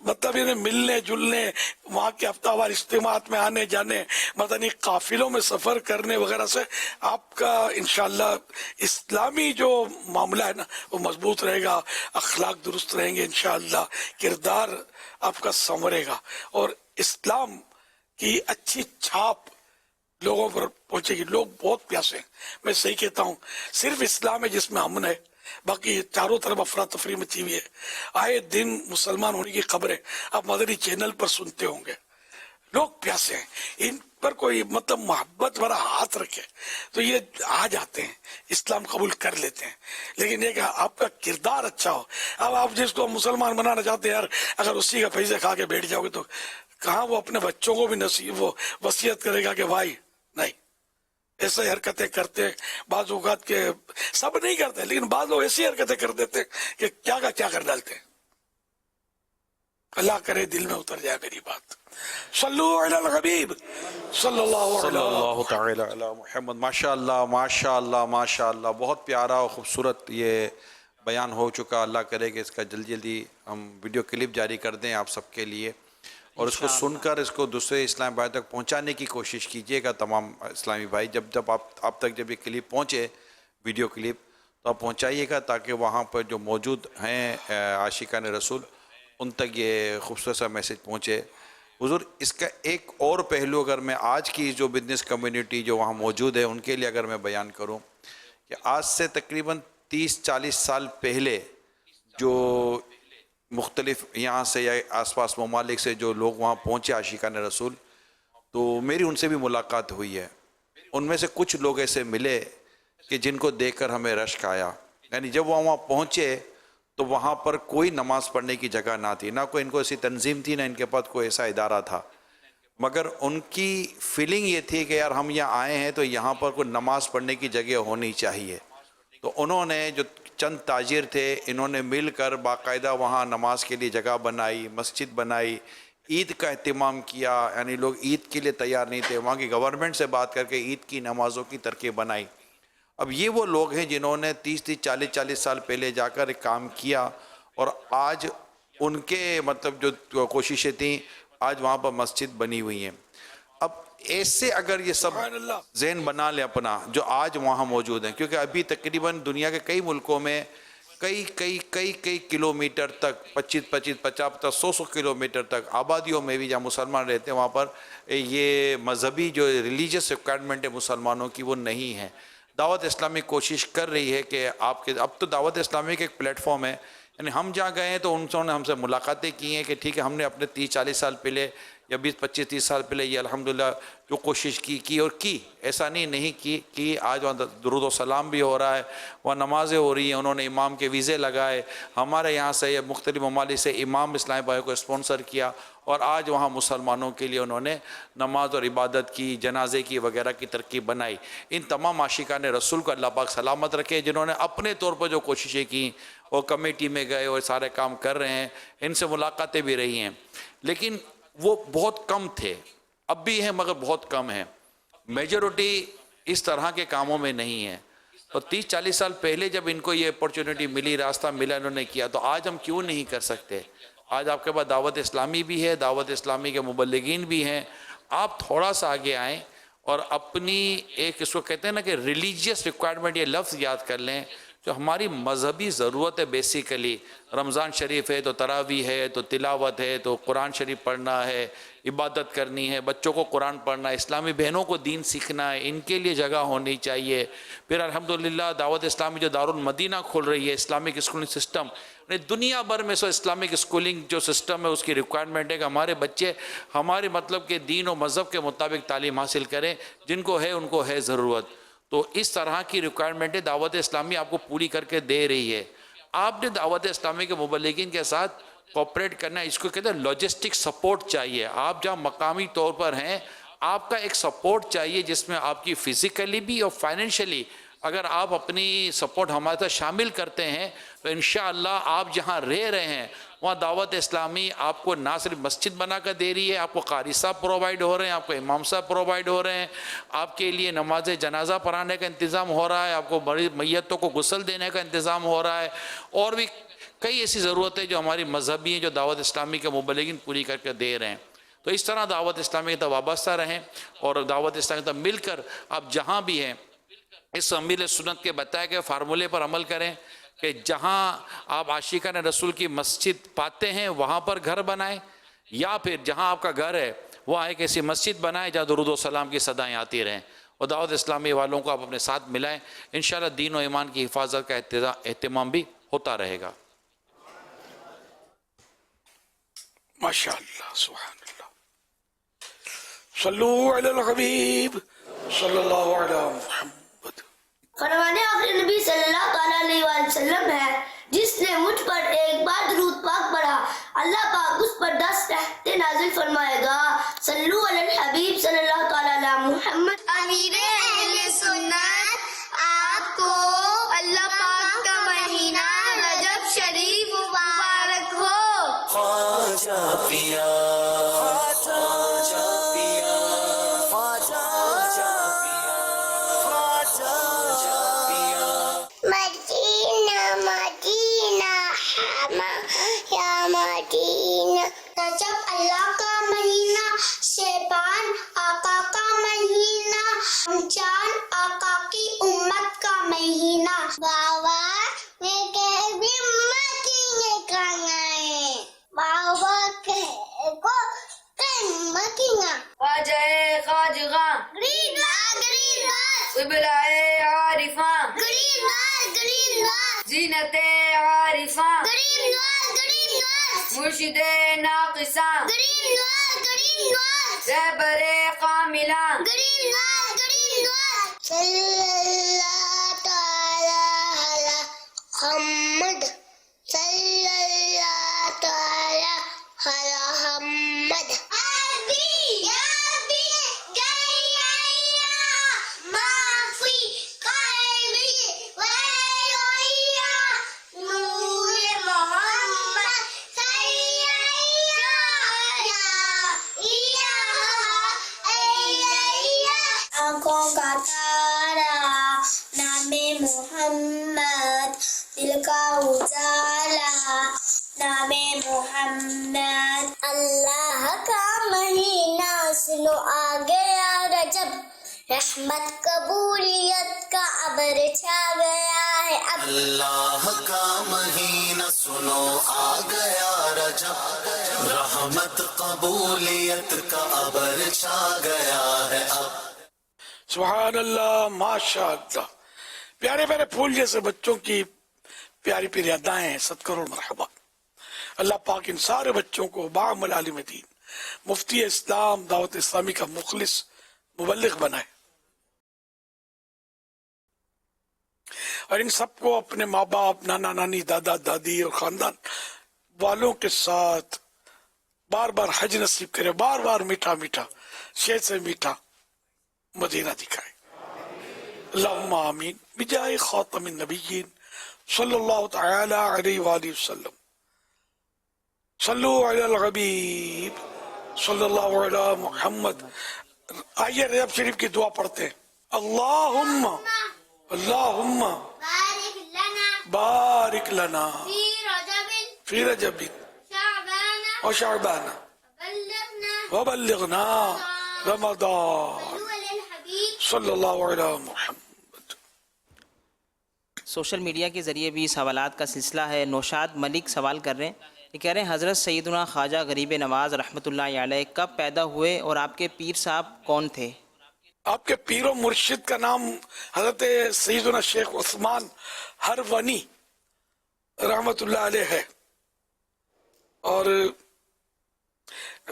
مطلب انہیں ملنے جلنے، وہاں کے ہفتہ وار اجتماعات میں آنے جانے، مدنی قافلوں میں سفر کرنے وغیرہ سے آپ کا انشاءاللہ اسلامی جو معاملہ ہے نا وہ مضبوط رہے گا، اخلاق درست رہیں گے انشاءاللہ، کردار آپ کا سنورے گا اور اسلام کی اچھی چھاپ لوگوں پر پہنچے گی. لوگ بہت پیاسے ہیں، میں صحیح کہتا ہوں. صرف اسلام ہے جس میں امن ہے، باقی چاروں طرف افراتفری مچی ہوئی ہے. آئے دن مسلمان ہونے کی خبریں آپ مدنی چینل پر سنتے ہوں گے. لوگ پیاسے ہیں، ان پر کوئی مطلب محبت بھرا ہاتھ رکھے تو یہ آ جاتے ہیں، اسلام قبول کر لیتے ہیں. لیکن یہ کہ آپ کا کردار اچھا ہو. اب آپ جس کو مسلمان بنانا چاہتے ہیں یار، اگر اسی کا پیسے کھا کے بیٹھ جاؤ گے تو کہاں وہ اپنے بچوں کو بھی نصیب وہ وصیت کرے گا کہ بھائی نہیں ایسے حرکتیں کرتے. بعض اوقات کے سب نہیں کرتے لیکن بعض لوگ ایسی حرکتیں کر دیتے کہ کیا کا کیا کر ڈالتے ہیں. اللہ کرے دل میں اتر جائے میری بات. صلو علی الحبیب صلی اللہ تعالی علی محمد. ماشاءاللہ ماشاءاللہ ماشاءاللہ، بہت پیارا اور خوبصورت یہ بیان ہو چکا. اللہ کرے کہ اس کا جلدی جلدی ہم ویڈیو کلپ جاری کر دیں آپ سب کے لیے، اور اس کو سن کر اس کو دوسرے اسلام بھائی تک پہنچانے کی کوشش کیجیے گا. تمام اسلامی بھائی جب آپ تک جب یہ کلپ پہنچے، ویڈیو کلپ، تو آپ پہنچائیے گا تاکہ وہاں پر جو موجود ہیں عاشقان رسول ان تک یہ خوبصورت سا میسج پہنچے. حضور، اس کا ایک اور پہلو اگر میں آج کی جو بزنس کمیونٹی جو وہاں موجود ہے ان کے لیے اگر میں بیان کروں کہ آج سے تقریباً 30-40 سال پہلے جو مختلف یہاں سے یا آس پاس ممالک سے جو لوگ وہاں پہنچے عاشقان رسول، تو میری ان سے بھی ملاقات ہوئی ہے. ان میں سے کچھ لوگ ایسے ملے کہ جن کو دیکھ کر ہمیں رشک آیا. یعنی جب وہ وہاں پہنچے تو وہاں پر کوئی نماز پڑھنے کی جگہ نہ تھی، نہ کوئی ان کو ایسی تنظیم تھی، نہ ان کے پاس کوئی ایسا ادارہ تھا، مگر ان کی فیلنگ یہ تھی کہ یار ہم یہاں آئے ہیں تو یہاں پر کوئی نماز پڑھنے کی جگہ ہونی چاہیے. تو انہوں نے جو چند تاجر تھے انہوں نے مل کر باقاعدہ وہاں نماز کے لیے جگہ بنائی، مسجد بنائی، عید کا اہتمام کیا. یعنی لوگ عید کے لیے تیار نہیں تھے، وہاں کی گورنمنٹ سے بات کر کے عید کی نمازوں کی ترکیب بنائی. اب یہ وہ لوگ ہیں جنہوں نے 30-40 سال پہلے جا کر ایک کام کیا، اور آج ان کے مطلب جو کوششیں تھیں آج وہاں پر مسجد بنی ہوئی ہیں. اب ایسے اگر یہ سب ذہن بنا لیں اپنا جو آج وہاں موجود ہیں، کیونکہ ابھی تقریباً دنیا کے کئی ملکوں میں کئی کلومیٹر تک 25 50 100 کلومیٹر تک آبادیوں میں بھی جہاں مسلمان رہتے ہیں وہاں پر یہ مذہبی جو ریلیجس ریکوائرمنٹ ہے مسلمانوں کی وہ نہیں ہے۔ دعوت اسلامی کوشش کر رہی ہے کہ اب تو دعوت اسلامی کا ایک پلیٹ فارم ہے، یعنی ہم جہاں گئے ہیں تو انہوں نے ہم سے ملاقاتیں کی ہیں کہ ٹھیک ہے ہم نے اپنے 30-40 سال پہلے یا 20-25-30 سال پہلے یہ الحمدللہ جو کوشش کی اور ایسا نہیں کی آج وہاں درود و سلام بھی ہو رہا ہے، وہاں نمازیں ہو رہی ہیں، انہوں نے امام کے ویزے لگائے، ہمارے یہاں سے مختلف ممالک سے امام اسلامی بھائی کو اسپانسر کیا، اور آج وہاں مسلمانوں کے لیے انہوں نے نماز اور عبادت کی، جنازے کی وغیرہ کی ترکیب بنائی۔ ان تمام عاشقان رسول کو اللہ پاک سلامت رکھے جنہوں نے اپنے طور پر جو کوششیں کی، وہ کمیٹی میں گئے اور سارے کام کر رہے ہیں، ان سے ملاقاتیں بھی رہی ہیں، لیکن وہ بہت کم تھے، اب بھی ہیں مگر بہت کم ہیں، میجورٹی اس طرح کے کاموں میں نہیں ہے۔ تو 30-40 سال پہلے جب ان کو یہ اپورچونٹی ملی، راستہ ملا، انہوں نے کیا، تو آج ہم کیوں نہیں کر سکتے؟ آج آپ کے پاس دعوت اسلامی بھی ہے، دعوت اسلامی کے مبلغین بھی ہیں، آپ تھوڑا سا آگے آئیں اور اپنی ایک اس کو کہتے ہیں نا کہ ریلیجیس ریکوائرمنٹ، یہ لفظ یاد کر لیں، جو ہماری مذہبی ضرورت ہے بیسیکلی، رمضان شریف ہے تو تراویح ہے تو تلاوت ہے تو قرآن شریف پڑھنا ہے، عبادت کرنی ہے، بچوں کو قرآن پڑھنا ہے، اسلامی بہنوں کو دین سیکھنا ہے، ان کے لیے جگہ ہونی چاہیے۔ پھر الحمدللہ دعوت اسلامی جو دارالمدینہ کھل رہی ہے، اسلامک اسکولنگ سسٹم، دنیا بھر میں اسلامک اسکولنگ جو سسٹم ہے اس کی ریکوائرمنٹ ہے کہ ہمارے بچے ہمارے مطلب کہ دین و مذہب کے مطابق تعلیم حاصل کریں، جن کو ہے ان کو ہے ضرورت۔ تو اس طرح کی ریکوائرمنٹ دعوت اسلامی آپ کو پوری کر کے دے رہی ہے۔ آپ نے دعوت اسلامی کے مبلغین کے ساتھ کوپریٹ کرنا ہے، اس کو کہتے ہیں لاجسٹک سپورٹ چاہیے۔ آپ جہاں مقامی طور پر ہیں، آپ کا ایک سپورٹ چاہیے جس میں آپ کی فزیکلی بھی اور فائنینشلی اگر آپ اپنی سپورٹ ہمارے ساتھ شامل کرتے ہیں تو انشاءاللہ آپ جہاں رہ رہے ہیں وہاں دعوت اسلامی آپ کو نہ صرف مسجد بنا کر دے رہی ہے، آپ کو قاری صاحب پرووائڈ ہو رہے ہیں، آپ کو امام صاحب پرووائڈ ہو رہے ہیں، آپ کے لیے نماز جنازہ پڑھانے کا انتظام ہو رہا ہے، آپ کو میتوں کو غسل دینے کا انتظام ہو رہا ہے، اور بھی کئی ایسی ضرورتیں جو ہماری مذہبی ہیں جو دعوت اسلامی کے مبلغین پوری کر کے دے رہے ہیں۔ تو اس طرح دعوت اسلامی کے تک وابستہ رہیں اور دعوت اسلامی کے تک مل کر آپ جہاں بھی ہیں اس امیر سنت کے بتائے گئے فارمولے پر عمل کریں کہ جہاں آپ عاشقان رسول کی مسجد پاتے ہیں وہاں پر گھر بنائیں، یا پھر جہاں آپ کا گھر ہے وہاں ایک ایسی مسجد بنائیں جہاں درود و سلام کی صدائیں آتی رہیں، اور دعوت اسلامی والوں کو آپ اپنے ساتھ ملائیں، انشاءاللہ دین و ایمان کی حفاظت کا اہتمام بھی ہوتا رہے گا۔ ماشاءاللہ، سبحان اللہ، صلو علی الحبیب صلی اللہ علیہ محمد۔ فرمانے آخر نبی صلی اللہ علیہ وآلہ وسلم ہے، جس نے مجھ پر ایک بار درود پاک پڑھا اللہ پاک اس پر 10 رحمتیں نازل فرمائے گا۔ صلو علی الحبیب صلی اللہ علیہ محمد۔ امیر اہل سنت، آپ کو اللہ پاک کا مہینہ رجب شریف مبارک ہو۔ خواجہ پیا، خواجہ پیا، خواجہ پیا، خواجہ پیا۔ مدینہ مدینہ ہما یا مدینہ، رجب اللہ کا مہینہ، شعبان آقا کا مہینہ، رمضان آقا کی امت کا مہینہ۔ بابا میں کہہ بھی مکینہ کھانا ہے، بابا کو مکینہ۔ خواجہ خواجگاں، گرین باز گرین باز، قبلہ عارفاں، گرین باز گرین باز، زینت عارفاں، گرین باز گرین باز، مرشد ناقصاں، گرین باز گرین باز، رہبر کاملاں، گرین باز گرین باز۔ صلی اللہ تعالی علی محمد، صلی اللہ تعالی علی محمد۔ آنکھوں کا تارا نام محمد، دل کا اجالا نام محمد۔ اللہ کا مہینہ سنو آگے رحمت قبولیت کا ابر چھا گیا ہے اب اللہ کا مہینہ سنو آ گیا رجب رحمت قبولیت کا ابر چھا گیا ہے اب سبحان اللہ ماشاء اللہ. پیارے پیارے پھول جیسے بچوں کی پیاری پیاری ادائیں ہیں. 7 کروڑ مرحبا. اللہ پاک ان سارے بچوں کو بعمل عالم دین مفتی اسلام دعوت اسلامی کا مخلص مبلغ بنائے اور ان سب کو اپنے ماں باپ نانا نانی دادا دادی اور خاندان والوں کے ساتھ بار بار حج نصیب کرے. بار بار میٹھا میٹھا شہد سے میٹھا مدینہ دکھائے. اللہم آمین بجائے خاتم النبیین صلی اللہ تعالی علیہ وآلہ وسلم. صلو علی الحبیب صلی اللہ علی محمد. آئیے رجب شریف کی دعا پڑھتے ہیں. اللہم اللہم بارک لنا فی رجب و شعبان وبلغنا رمضان صلی اللہ علی محمد. سوشل میڈیا کے ذریعے بھی سوالات کا سلسلہ ہے. نوشاد ملک سوال کر رہے ہیں. یہ کہہ رہے ہیں حضرت سیدنا خواجہ غریب نواز رحمۃ اللہ علیہ کب پیدا ہوئے اور آپ کے پیر صاحب کون تھے؟ آپ کے پیر و مرشد کا نام حضرت سیدنا شیخ عثمان ہرونی رحمۃ اللہ علیہ ہے. اور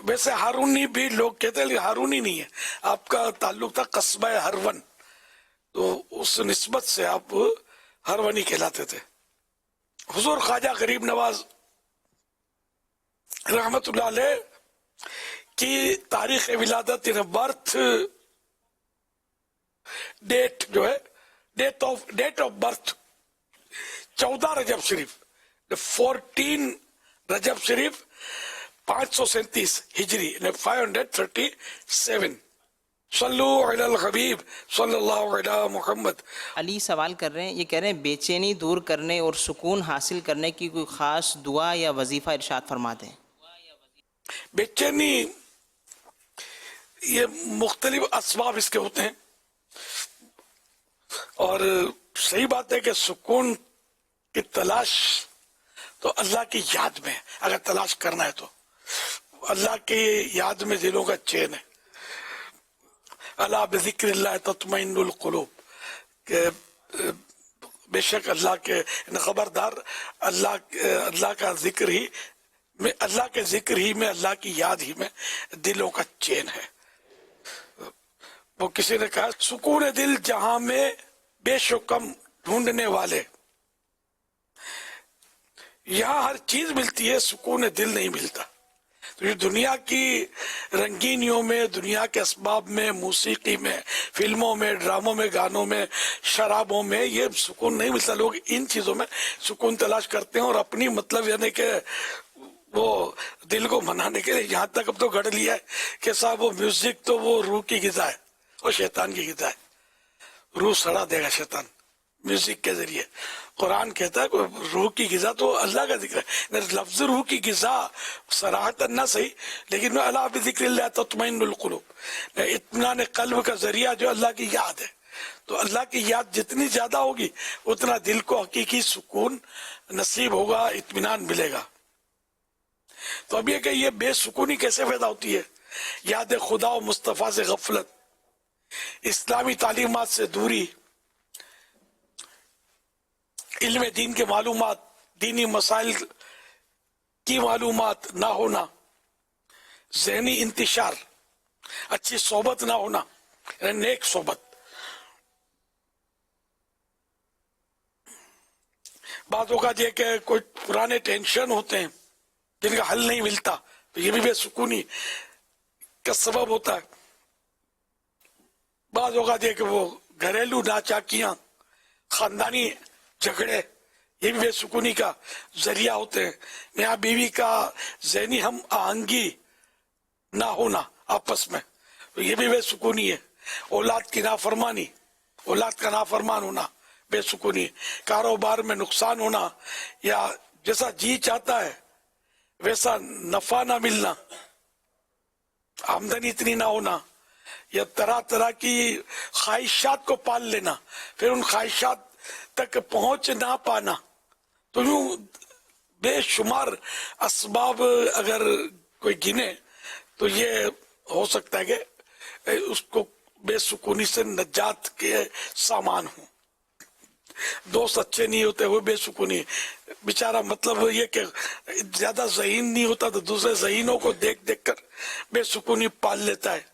ویسے ہارونی بھی لوگ کہتے ہیں لیکن ہارونی نہیں ہے. آپ کا تعلق تھا قصبہ ہرون تو اس نسبت سے آپ ہرونی کہلاتے تھے. حضور خواجہ غریب نواز رحمت اللہ علیہ کی تاریخ ولادت برتھ ڈیٹ جو ہے ڈیٹ آف برتھ 14 رجب شریف 14 رجب شریف 537 ہجری 537. صلو علی الحبیب صلی اللہ علی محمد. علی سوال کر رہے ہیں. یہ کہہ رہے ہیں بے چینی دور کرنے اور سکون حاصل کرنے کی کوئی خاص دعا یا وظیفہ ارشاد فرماتے ہیں. بے چینی یہ مختلف اسباب اس کے ہوتے ہیں اور صحیح بات ہے کہ سکون کی تلاش تو اللہ کی یاد میں اگر تلاش کرنا ہے تو اللہ کی یاد میں دلوں کا چین ہے. اللہ بذکر اللہ تطمئن القلوب کہ بے شک اللہ کے خبردار اللہ کا ذکر ہی میں اللہ کے ذکر ہی میں اللہ کی یاد ہی میں دلوں کا چین ہے. وہ کسی نے کہا سکون دل جہاں میں بے شکم ڈھونڈنے والے یہاں ہر چیز ملتی ہے سکون دل نہیں ملتا. تو یہ دنیا کی رنگینیوں میں دنیا کے اسباب میں موسیقی میں فلموں میں ڈراموں میں گانوں میں شرابوں میں یہ سکون نہیں ملتا. لوگ ان چیزوں میں سکون تلاش کرتے ہیں اور اپنی مطلب یعنی کہ وہ دل کو منانے کے لیے یہاں تک اب تو گھڑ لیا ہے کہ صاحب وہ میوزک تو وہ روح کی غذا ہے اور شیطان کی غذا ہے. روح سڑا دے گا شیطان میوزک کے ذریعے. قرآن کہتا ہے روح کی غذا تو اللہ کا ذکر ہے. لفظ روح کی غذا صراحتاً نہ صحیح لیکن اللہ بذکر اللہ تطمئن القلوب. اطمینان قلب کا ذریعہ جو اللہ کی یاد ہے تو اللہ کی یاد جتنی زیادہ ہوگی اتنا دل کو حقیقی سکون نصیب ہوگا اطمینان ملے گا. تو اب یہ کہ یہ بے سکونی کیسے پیدا ہوتی ہے؟ یاد خدا و مصطفیٰ سے غفلت اسلامی تعلیمات سے دوری علم دین کے معلومات دینی مسائل کی معلومات نہ ہونا ذہنی انتشار اچھی صحبت نہ ہونا یعنی نیک صحبت. بعض اوقات یہ کہ کوئی پرانے ٹینشن ہوتے ہیں جن کا حل نہیں ملتا تو یہ بھی بے سکونی کا سبب ہوتا ہے. بعض اوقات یہ کہ وہ گھریلو ناچاکیاں خاندانی جھگڑے یہ بھی بے سکونی کا ذریعہ ہوتے ہیں. میاں بیوی کا ذہنی ہم آہنگی نہ ہونا آپس میں تو یہ بھی بے سکونی ہے. اولاد کی نافرمانی اولاد کا نافرمان ہونا بے سکونی. کاروبار میں نقصان ہونا یا جیسا جی چاہتا ہے ویسا نفع نہ ملنا آمدنی اتنی نہ ہونا या तरह तरह की ख्वाहिशात को पाल लेना, फिर उन ख्वाहिशात तक पहुंच ना पाना, तो यूं बेशुमार असबाब अगर कोई गिने तो ये हो सकता है कि उसको बेसुकूनी से नजात के सामान हो। दोस्त अच्छे नहीं होते वो बेसुकूनी बेचारा, मतलब ये कि ज्यादा ज़हीन नहीं होता तो दूसरे ज़हीनों को देख देख कर बेसुकूनी पाल लेता है।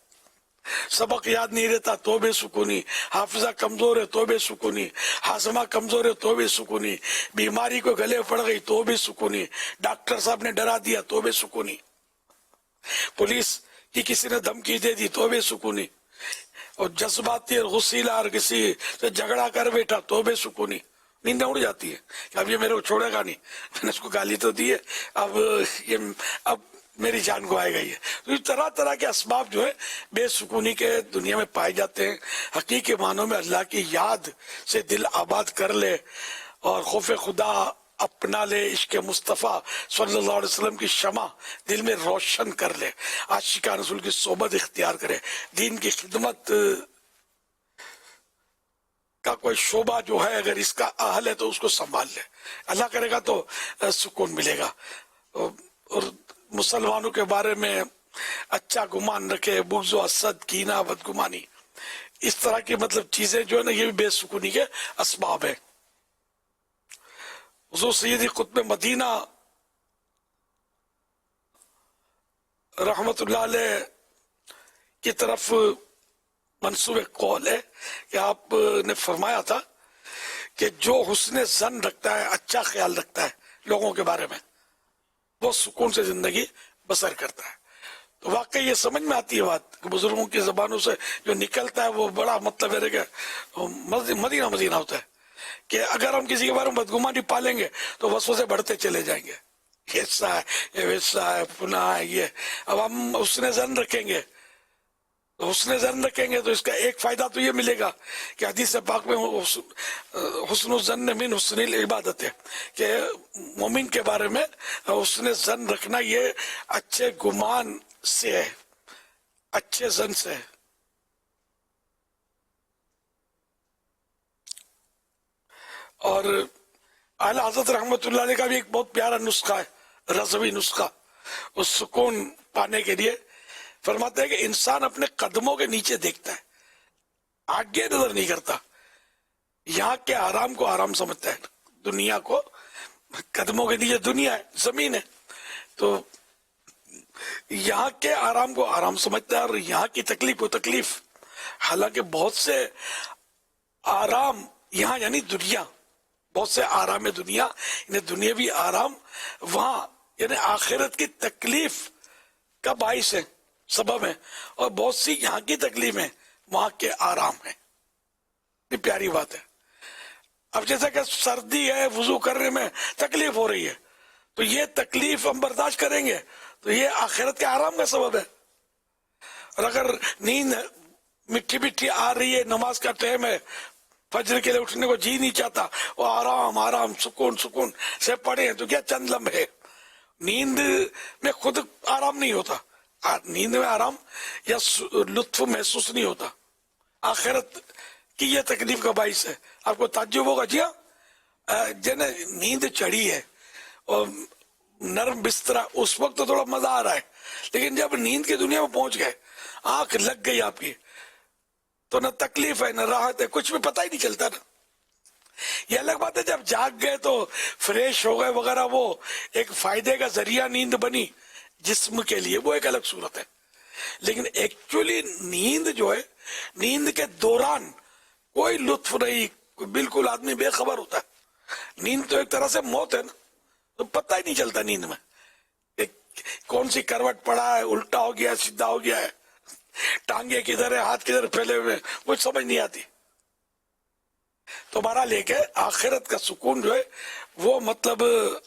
सबक याद नहीं रहता तो बेसुकूनी, हाफिजा कमजोर है तो बेसुकूनी, हाजमा कमजोर है तो बेसुकूनी, बीमारी को गले पड़ गई तो बेसुकूनी, डॉक्टर साहब ने डरा दिया तो बेसुकूनी, पुलिस की किसी ने धमकी दे दी तो बेसुकूनी, और जज्बाती और गुस्सीला और किसी से झगड़ा कर बैठा तो बेसुकूनी, नींद उड़ जाती है कि अब ये मेरे को छोड़ेगा नहीं, मैंने उसको गाली तो दी है, अब मेरी जान को आएगा ये। तो इस तरह तरह के असबाब जो है बेसुकूनी के दुनिया में पाए जाते हैं। हकीकी मानों में अल्लाह की याद से दिल आबाद कर ले और खौफ खुदा अपना ले, इश्क मुस्तफ़ा सल्लल्लाहु अलैहि वसल्लम की शमा दिल में रोशन कर ले, आशिका रसूल की सोबत इख्तियार करे, दीन की खिदमत का कोई शोबा जो है अगर इसका अहल है तो उसको संभाल ले, अल्लाह करेगा तो सुकून मिलेगा। और मुसलमानों के बारे में अच्छा गुमान रखे, बुग़्ज़ व हसद, कीना, बदगुमानी, इस तरह की मतलब चीजें जो है ना ये भी बेसुकूनी के असबाब है। हुज़ूर सैयदी कुतुब मदीना रहमतुल्लाह अलैह की तरफ मंसूब कौल है कि आपने फरमाया था कि जो हुस्न ज़न रखता है, अच्छा ख्याल रखता है लोगों के बारे में, वो सुकून से जिंदगी बसर करता है। तो वाकई ये समझ में आती है बात कि बुजुर्गों की जबानों से जो निकलता है वो बड़ा मतलब है कि मदीना मदीना होता है कि अगर हम किसी के बारे में बदगुमानी पालेंगे तो वसवसे बढ़ते चले जाएंगे, ये ऐसा है, ये वैसा है, पुनः है ये। अब हम हुस्न ज़न रखेंगे तो हुस्न ज़न रखेंगे तो इसका एक फायदा तो ये मिलेगा कि हदीस पाक में हुस्न ज़न मिन हुस्निल इबादत है कि मोमिन के बारे में हुस्न ज़न रखना ये अच्छे गुमान से है, अच्छे ज़न से है। और आला हज़रत रहमतुल्लाह अलैह का भी एक बहुत प्यारा नुस्खा है, रज़वी नुस्खा, उस सुकून पाने के लिए फरमाते हैं कि इंसान अपने कदमों के नीचे देखता है, आगे नजर नहीं करता, यहाँ के आराम को आराम समझता है, दुनिया को कदमों के नीचे दुनिया है, जमीन है, तो यहाँ के आराम को आराम समझता है और यहाँ की तकलीफ को तकलीफ। हालांकि बहुत से आराम यहाँ यानी दुनिया, बहुत से आराम है दुनिया, इन्हें दुनियावी आराम वहाँ यानी आखिरत की तकलीफ का बाइस है, सबब है, और बहुत सी यहाँ की तकलीफ है वहां के आराम है। ये प्यारी बात है। अब जैसा कि सर्दी है, वुजू करने में तकलीफ हो रही है, तो ये तकलीफ हम बर्दाश्त करेंगे तो ये आखिरत के आराम का सबब है। और अगर नींद मिट्टी मिट्टी आ रही है, नमाज का टाइम है, फजर के लिए उठने को जी नहीं चाहता, वो आराम आराम सुकून सुकून से पड़े हैं तो क्या चंद लम्हे, नींद में खुद आराम नहीं होता, नींद में आराम या लुत्फ महसूस नहीं होता, आखिरत की ये तकलीफ का बाइस है। आपको ताज्जुब होगा, जी हाँ, जने नींद चढ़ी है और नरम बिस्तरा, उस वक्त तो थोड़ा मजा आ रहा है, लेकिन जब नींद की दुनिया में पहुंच गए, आंख लग गई आपकी, तो न तकलीफ है न राहत है, कुछ भी पता ही नहीं चलता ना। ये अलग बात है जब जाग गए तो फ्रेश हो गए वगैरह, वो एक फायदे का जरिया नींद बनी जिस्म के लिए, वो एक अलग सूरत है। लेकिन एक्चुअली नींद जो है, नींद के दौरान कोई लुत्फ नहीं, बिल्कुल आदमी बेखबर होता है। नींद तो एक तरह से मौत है ना, तो पता ही नहीं चलता नींद में कौन सी करवट पड़ा है, उल्टा हो गया, सीधा हो गया है, टांगे किधर है, हाथ किधर फैले हुए, कुछ समझ नहीं आती। तो बहरहाल लेके आखिरत का सुकून जो है वो मतलब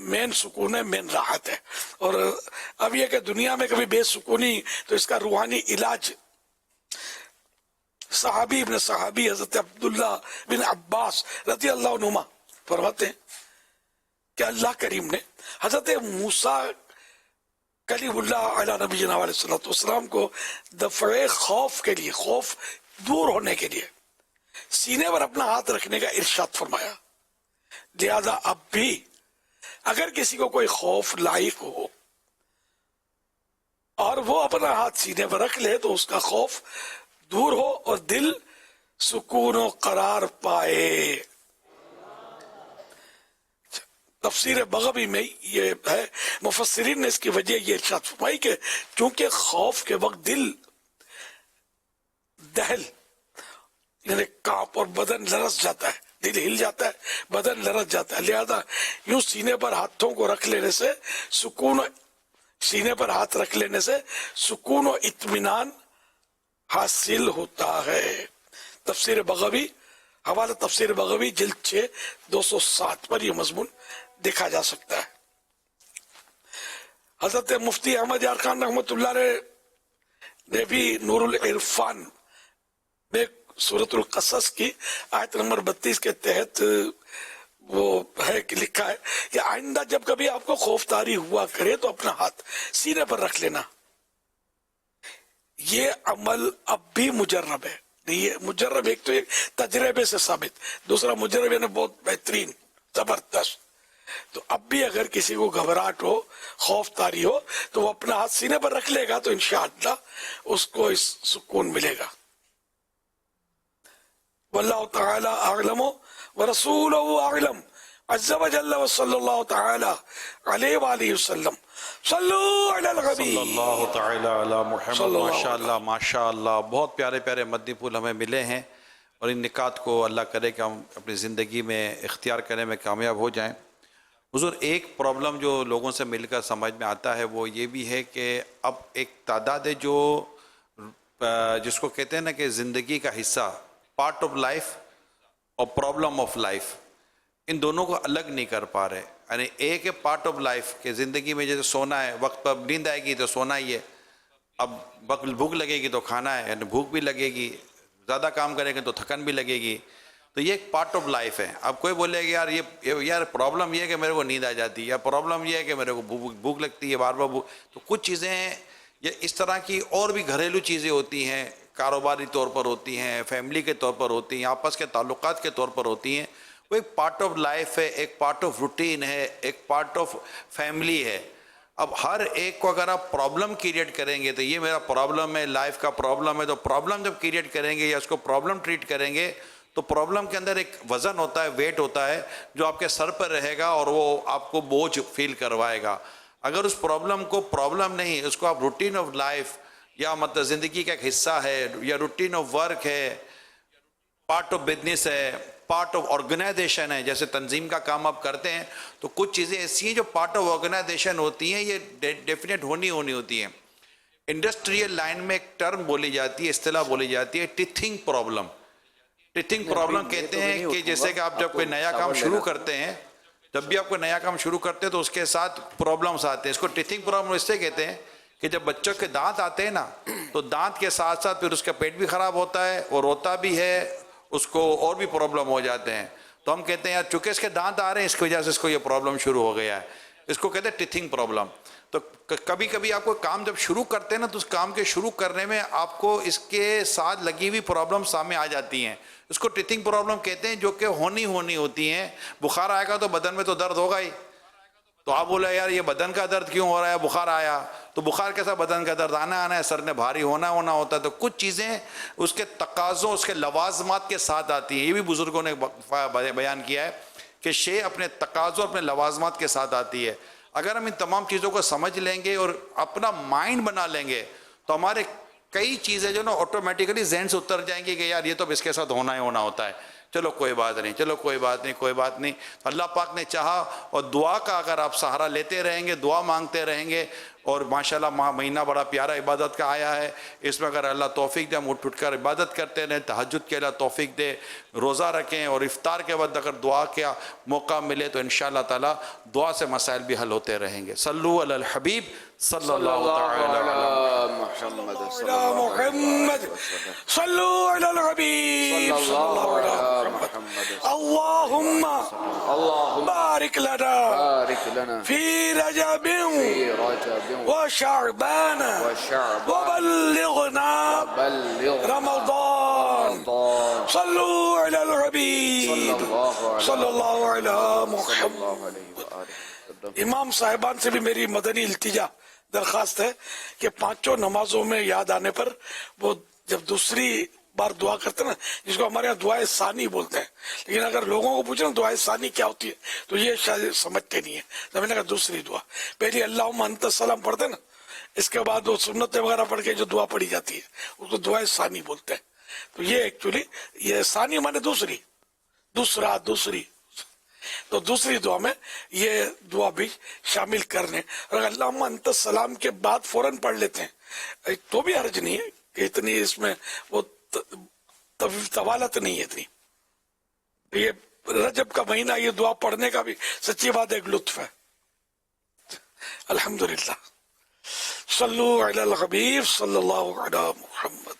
मेन सुकून है, मेन राहत है। और अब यह कि दुनिया में कभी बेसुकूनी, तो इसका रूहानी इलाज सहाबी इब्न सहाबी हजरत अब्दुल्लाह बिन अब्बास रज़ी अल्लाह अन्हुमा फरमाते हैं कि अल्लाह करीम ने हजरत मूसा कलीमुल्लाह अला नबीना अलैहिस्सलाम को दफ़े खौफ के लिए, खौफ दूर होने के लिए सीने पर अपना हाथ रखने का इरशाद फरमाया। लिहाजा अब भी अगर किसी को कोई खौफ लायक हो और वो अपना हाथ सीने पर रख ले तो उसका खौफ दूर हो और दिल सुकून और करार पाए। तफसीर बग़वी में ये है, मुफस्सिरीन ने इसकी वजह ये इरशाद फरमाई कि चूंकि खौफ के वक्त दिल दहल यानी कांप और बदन लरस जाता है, दिल हिल जाता है, बदन लरस जाता है, लिहाजा यूं सीने पर हाथों को रख लेने से सुकून, सीने पर हाथ रख लेने से सुकून और इत्मीनान हासिल होता है। तफसीर बग़वी, हवाला तफसीर बग़वी जिल्द 6 207 पर यह मजमून देखा जा सकता है। हजरत मुफ्ती अहमद यार खान रहमतुल्लाह ने भी नूरुल इरफान में सूरतुल क़सस की आयत नंबर 32 के तहत वो है कि लिखा है कि आइंदा जब कभी आपको खौफतारी हुआ करे तो अपना हाथ सीने पर रख लेना। ये अमल अब भी मुजर्रब है। ये मुजर्रब, एक तो एक तजर्बे से साबित, दूसरा मुजर्रब यानी बहुत बेहतरीन, जबरदस्त। तो अब भी अगर किसी को घबराहट हो, खौफतारी हो तो वो अपना हाथ सीने पर रख लेगा तो इंशाअल्लाह उसको इस सुकून मिलेगा। वल्लाहु तआला अअलम व रसूलुहु अअलम अज़्ज़ा व जल्ल व सल्लल्लाहु तआला अलैहि व आलिहि वसल्लम सल्लू अलल हबीब सल्लल्लाहु तआला अला मुहम्मद। माशाअल्लाह माशाअल्लाह, बहुत प्यारे प्यारे मदनी फूल हमें मिले हैं और इन निकात को अल्लाह करे कि हम अपनी ज़िंदगी में इख्तियार करने में कामयाब हो जाएं। हुज़ूर, एक प्रॉब्लम जो लोगों से मिलकर समझ में आता है वो ये भी है कि अब एक तादाद है जो जिसको कहते हैं ना कि ज़िंदगी का हिस्सा, पार्ट ऑफ लाइफ और प्रॉब्लम ऑफ लाइफ, इन दोनों को अलग नहीं कर पा रहे। यानी एक है पार्ट ऑफ लाइफ के ज़िंदगी में जैसे सोना है, वक्त पर नींद आएगी तो सोना ही है, अब वक्त भूख लगेगी तो खाना है, यानी भूख भी लगेगी, ज़्यादा काम करेंगे तो थकन भी लगेगी, तो ये एक पार्ट ऑफ लाइफ है। अब कोई बोलेगा यार यार प्रॉब्लम ये है कि मेरे को नींद आ जाती है, या प्रॉब्लम ये है कि मेरे को भूख लगती है बार बार भूख। तो कुछ चीज़ें ये इस तरह की और भी घरेलू चीज़ें होती हैं, कारोबारी तौर पर होती हैं, फैमिली के तौर पर होती हैं, आपस के ताल्लुकात के तौर पर होती हैं। वो एक पार्ट ऑफ लाइफ है, एक पार्ट ऑफ रूटीन है, एक पार्ट ऑफ फैमिली है। अब हर एक को अगर आप प्रॉब्लम क्रिएट करेंगे तो ये मेरा प्रॉब्लम है, लाइफ का प्रॉब्लम है, तो प्रॉब्लम जब क्रिएट करेंगे या उसको प्रॉब्लम ट्रीट करेंगे तो प्रॉब्लम के अंदर एक वज़न होता है, वेट होता है जो आपके सर पर रहेगा और वो आपको बोझ फील करवाएगा। अगर उस प्रॉब्लम को प्रॉब्लम नहीं, उसको आप रूटीन ऑफ लाइफ या मतलब ज़िंदगी का एक हिस्सा है, या रूटीन ऑफ वर्क है, पार्ट ऑफ बिजनेस है, पार्ट ऑफ ऑर्गेनाइजेशन है, जैसे तंजीम का काम आप करते हैं तो कुछ चीज़ें ऐसी हैं जो पार्ट ऑफ ऑर्गेनाइजेशन होती हैं, ये डेफिनेट होनी होती हैं। इंडस्ट्रियल लाइन में एक टर्म बोली जाती है, इस्तिलाह बोली जाती है, टिथिंग प्रॉब्लम। टिथिंग प्रॉब्लम कहते हैं कि जैसे कि आप जब कोई नया काम शुरू करते हैं, जब भी आप कोई नया काम शुरू करते हैं तो उसके साथ प्रॉब्लम्स आते हैं। इसको टिथिंग प्रॉब्लम इससे कहते हैं कि जब बच्चों के दांत आते हैं ना, तो दांत के साथ साथ फिर उसका पेट भी खराब होता है और रोता भी है, उसको और भी प्रॉब्लम हो जाते हैं। तो हम कहते हैं यार चूंकि इसके दांत आ रहे हैं इसकी वजह से इसको ये प्रॉब्लम शुरू हो गया है, इसको कहते हैं टिथिंग प्रॉब्लम। तो कभी कभी आपको काम जब शुरू करते हैं ना तो उस काम के शुरू करने में आपको इसके साथ लगी हुई प्रॉब्लम सामने आ जाती हैं, इसको टिथिंग प्रॉब्लम कहते हैं, जो कि होनी होती हैं। बुखार आएगा तो बदन में तो दर्द होगा ही, तो आप बोले यार ये बदन का दर्द क्यों हो रहा है, बुखार आया तो बुखार कैसा बदन का दर्द आना है, सर ने भारी होना होता है। तो कुछ चीज़ें उसके तकाज़ों, उसके लवाजमात के साथ आती हैं। ये भी बुजुर्गों ने बयान किया है कि शे अपने तकाज़ों, अपने लवाजमात के साथ आती है। अगर हम इन तमाम चीज़ों को समझ लेंगे और अपना माइंड बना लेंगे तो हमारे कई चीज़ें जो ना ऑटोमेटिकली ज़हन से उतर जाएंगी कि यार ये तो इसके साथ होना होता है, चलो कोई बात नहीं, चलो कोई बात नहीं। अल्लाह पाक ने चाहा और दुआ का अगर आप सहारा लेते रहेंगे, दुआ मांगते रहेंगे, और माशाल्लाह महीना बड़ा प्यारा इबादत का आया है, इसमें अगर अल्लाह तौफीक दे हम उठ कर इबादत करते रहें, तहज्जुद के अल्लाह तौफीक दे, रोज़ा रखें और इफ्तार के वक्त अगर दुआ का मौका मिले तो इंशाअल्लाह ताला दुआ से मसाइल भी हल होते रहेंगे। सल्लू अलल हबीब صلی اللہ تعالی محمد صلوا على الحبيب صلى الله على محمد اللهم بارك لنا في رجب وشعبان وبلغنا رمضان صلوا على الحبيب صلى الله على محمد. امام صاحبان سے بھی میری مدنی التجا درخواست ہے کہ پانچوں نمازوں میں یاد آنے پر وہ جب دوسری بار دعا کرتے ہیں نا، جس کو ہمارے یہاں دعائے ثانی بولتے ہیں، لیکن اگر لوگوں کو پوچھیں دعائے ثانی کیا ہوتی ہے تو یہ شاید سمجھتے نہیں ہیں. تو میں نے کہا دوسری دعا پہلی اللہم انت السلام پڑھتے ہیں نا، اس کے بعد وہ سنتیں وغیرہ پڑھ کے جو دعا پڑھی جاتی ہے اس کو دعائے ثانی بولتے ہیں. تو یہ ایکچولی یہ ثانی مانے دوسری تو دوسری دعا میں یہ دعا بھی شامل کرنے، اور اللہم انت السلام کے بعد فوراً پڑھ لیتے ہیں تو بھی حرج نہیں ہے کہ اتنی اس میں وہ طوالت نہیں ہے اتنی. یہ رجب کا مہینہ یہ دعا پڑھنے کا بھی سچی بات ایک لطف ہے. الحمدللہ صلو علی الحبیب صلی اللہ علی محمد.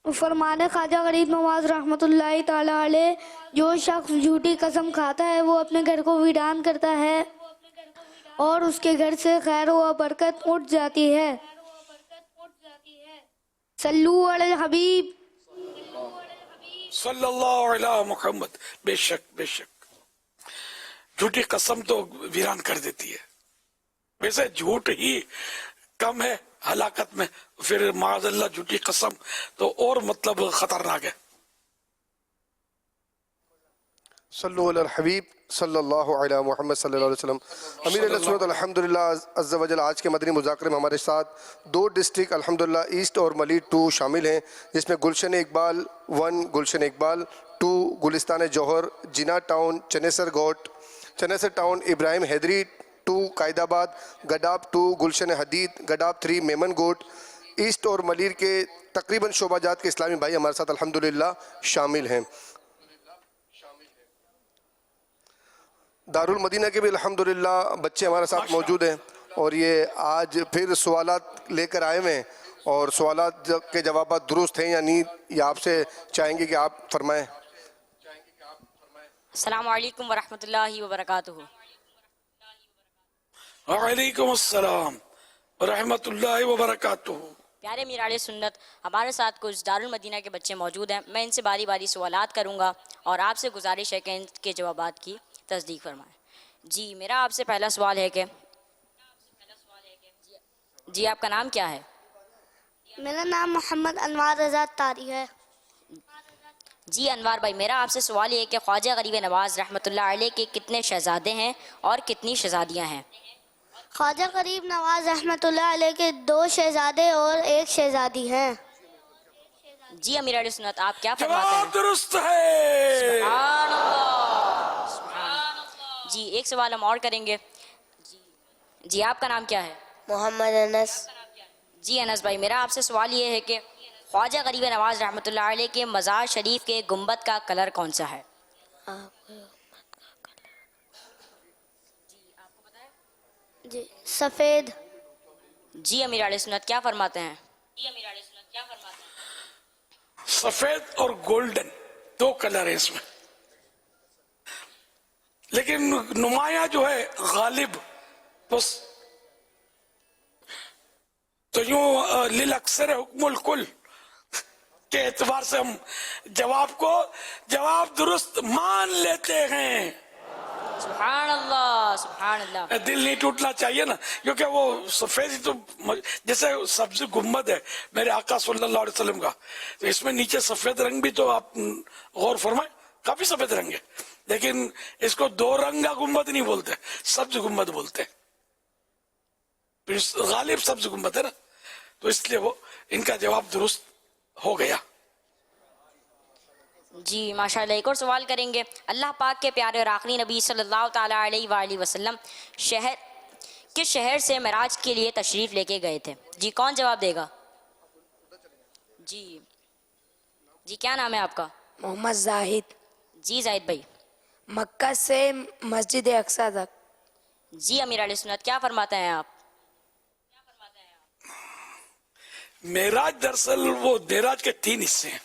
فرمانے خواجہ غریب نواز رحمۃ اللہ تعالی علیہ، جو شخص جھوٹی قسم کھاتا ہے وہ اپنے گھر کو ویران کرتا ہے اور اس کے گھر سے خیر و برکت اٹھ جاتی ہے. صلو علی الحبیب صلی اللہ علی محمد. بے شک جھوٹی قسم تو ویران کر دیتی ہے. ویسے جھوٹ ہی کم ہے ہلاکت میں، پھر معاذ اللہ جھوٹی قسم تو اور مطلب خطرناک ہے. صلو علی الحبیب صلی اللہ علیہ محمد صلی اللہ علیہ وسلم. امیر علیہ سنت الحمدللہ عز و جل آج کے مدنی مذاکرے میں ہمارے ساتھ 2 ڈسٹرکٹ الحمدللہ ایسٹ اور ملیٹ 2 شامل ہیں، جس میں گلشن اقبال 1 گلشن اقبال 2 گلستان جوہر جنا ٹاؤن چنیسر ٹاؤن ابراہیم حیدری 2 قائد آباد گڈاب 2 گلشن حدید گڈاب 3 میمن گوٹ. ایسٹ اور ملیر کے تقریباً شعبہ جات کے اسلامی بھائی ہمارے ساتھ الحمدللہ شامل ہیں. دارالمدینہ کے بھی الحمدللہ بچے ہمارے ساتھ موجود ہیں اور یہ آج پھر سوالات لے کر آئے ہوئے ہیں، اور سوالات کے جوابات درست ہیں یا نہیں یہ آپ سے چاہیں گے کہ آپ فرمائیں. السلام علیکم ورحمۃ اللہ وبرکاتہ. وعلیکم السلام ورحمۃ اللہ وبرکاتہ. پیارے میر علیہ سنت، ہمارے ساتھ کچھ دارالمدینہ کے بچے موجود ہیں. میں ان سے باری باری سوالات کروں گا اور آپ سے گزارش ہے کہ ان کے جوابات کی تصدیق فرمائیں. جی میرا آپ سے پہلا سوال ہے کہ جی آپ کا نام کیا ہے؟ میرا نام محمد انوار رضا تاری ہے. جی انوار بھائی، میرا آپ سے سوال یہ ہے کہ خواجہ غریب نواز رحمۃ اللہ علیہ کے کتنے شہزادے ہیں اور کتنی شہزادیاں ہیں؟ خواجہ غریب نواز رحمۃ اللہ علیہ کے 2 شہزادے اور 1 شہزادی ہیں. جی امیر علیہ سنت آپ کیا فرماتے ہیں؟ درست ہے. سبحان اللہ. جی ایک سوال ہم اور کریں گے. جی آپ کا نام کیا ہے؟ محمد انس. جی انس بھائی، میرا آپ سے سوال یہ ہے کہ خواجہ غریب نواز رحمۃ اللہ علیہ کے مزار شریف کے گنبد کا کلر کون سا ہے؟ جی سفید. جی امیر علیہ سنت کیا فرماتے ہیں؟ سفید اور گولڈن 2 کلر ہیں اس میں، لیکن نمایاں جو ہے غالب بس تو یوں للاکثر حکم الکل کے اعتبار سے ہم جواب درست مان لیتے ہیں. سبحان اللہ سبحان اللہ. دل نہیں ٹوٹنا چاہیے نا، کیونکہ وہ سفید ہی تو جیسے سبز گنبد ہے میرے آقا صلی اللہ علیہ وسلم کا، تو اس میں نیچے سفید رنگ بھی تو آپ غور فرمائیں، کافی سفید رنگ ہے، لیکن اس کو 2 رنگ کا گنبد نہیں بولتے، سبز گنبد بولتے ہیں. غالب سبز گنبد ہے نا، تو اس لیے وہ ان کا جواب درست ہو گیا. جی ماشاءاللہ ایک اور سوال کریں گے. اللہ پاک کے پیارے اور آخری نبی صلی اللہ تعالیٰ علیہ وآلہ وسلم کس شہر سے معراج کے لیے تشریف لے کے گئے تھے؟ جی کون جواب دے گا؟ جی کیا نام ہے آپ کا؟ محمد زاہد. جی زاہد بھائی. مکہ سے مسجد اقصی تک. جی امیر علیہ سنت کیا فرماتے ہیں آپ؟ मेराज दरअसल वो मेराज के 3 हिस्से हैं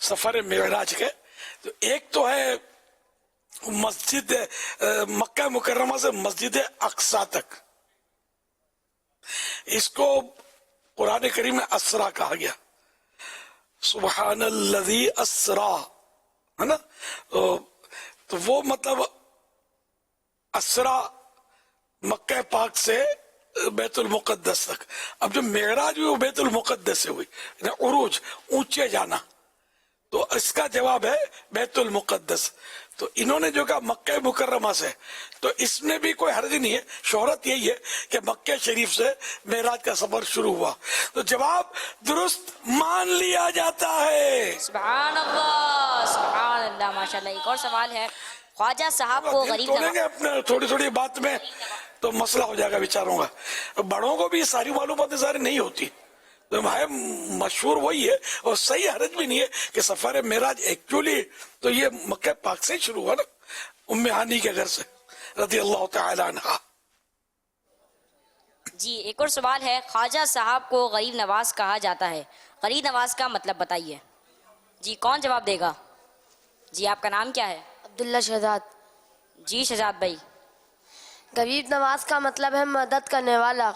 सफर मेराज के। तो एक तो है मस्जिद मक्का मुकर्रमा से मस्जिद अक्सा तक, इसको कुरान करीम में असरा कहा गया, सुबहानल्लज़ी असरा, है ना। तो वो मतलब असरा मक्का पाक से बैतुल मुक़द्दस तक। अब जो मेराज हुई वो बैतुल मुक़द्दस से हुई, उरूज ऊंचे जाना, तो इसका जवाब है बैतुल मुक़द्दस। तो इन्होंने जो कहा मक्का मुकर्रमा से, तो इसमें भी कोई हर्ज नहीं है, शोहरत यही है कि मक्का शरीफ से मेराज का सफर शुरू हुआ, तो जवाब दुरुस्त मान लिया जाता है। सुभान अल्लाह माशाल्लाह। एक और सवाल है, ख्वाजा साहब को गरीब तोड़ेंगे अपने थोड़ी थोड़ी बात में तो मसला हो जाएगा विचारों का। बड़ों को भी सारी मालूमातें सारी नहीं होती, तो भाई मशहूर वही है और सही हरज भी नहीं है कि सफर मेराज एक्चुअली तो ये मक्का पाक से शुरू हुआ ना, उम्मे हानी के घर से रज़ी अल्लाह तआला अन्हा। जी एक और सवाल है, ख्वाजा साहब को गरीब नवाज कहा जाता है, गरीब नवाज का मतलब बताइए। जी कौन जवाब देगा? जी आपका नाम क्या है? अब्दुल्ला शहजाद। जी शहजाद भाई। गरीब नवाज का मतलब है मदद करने वाला।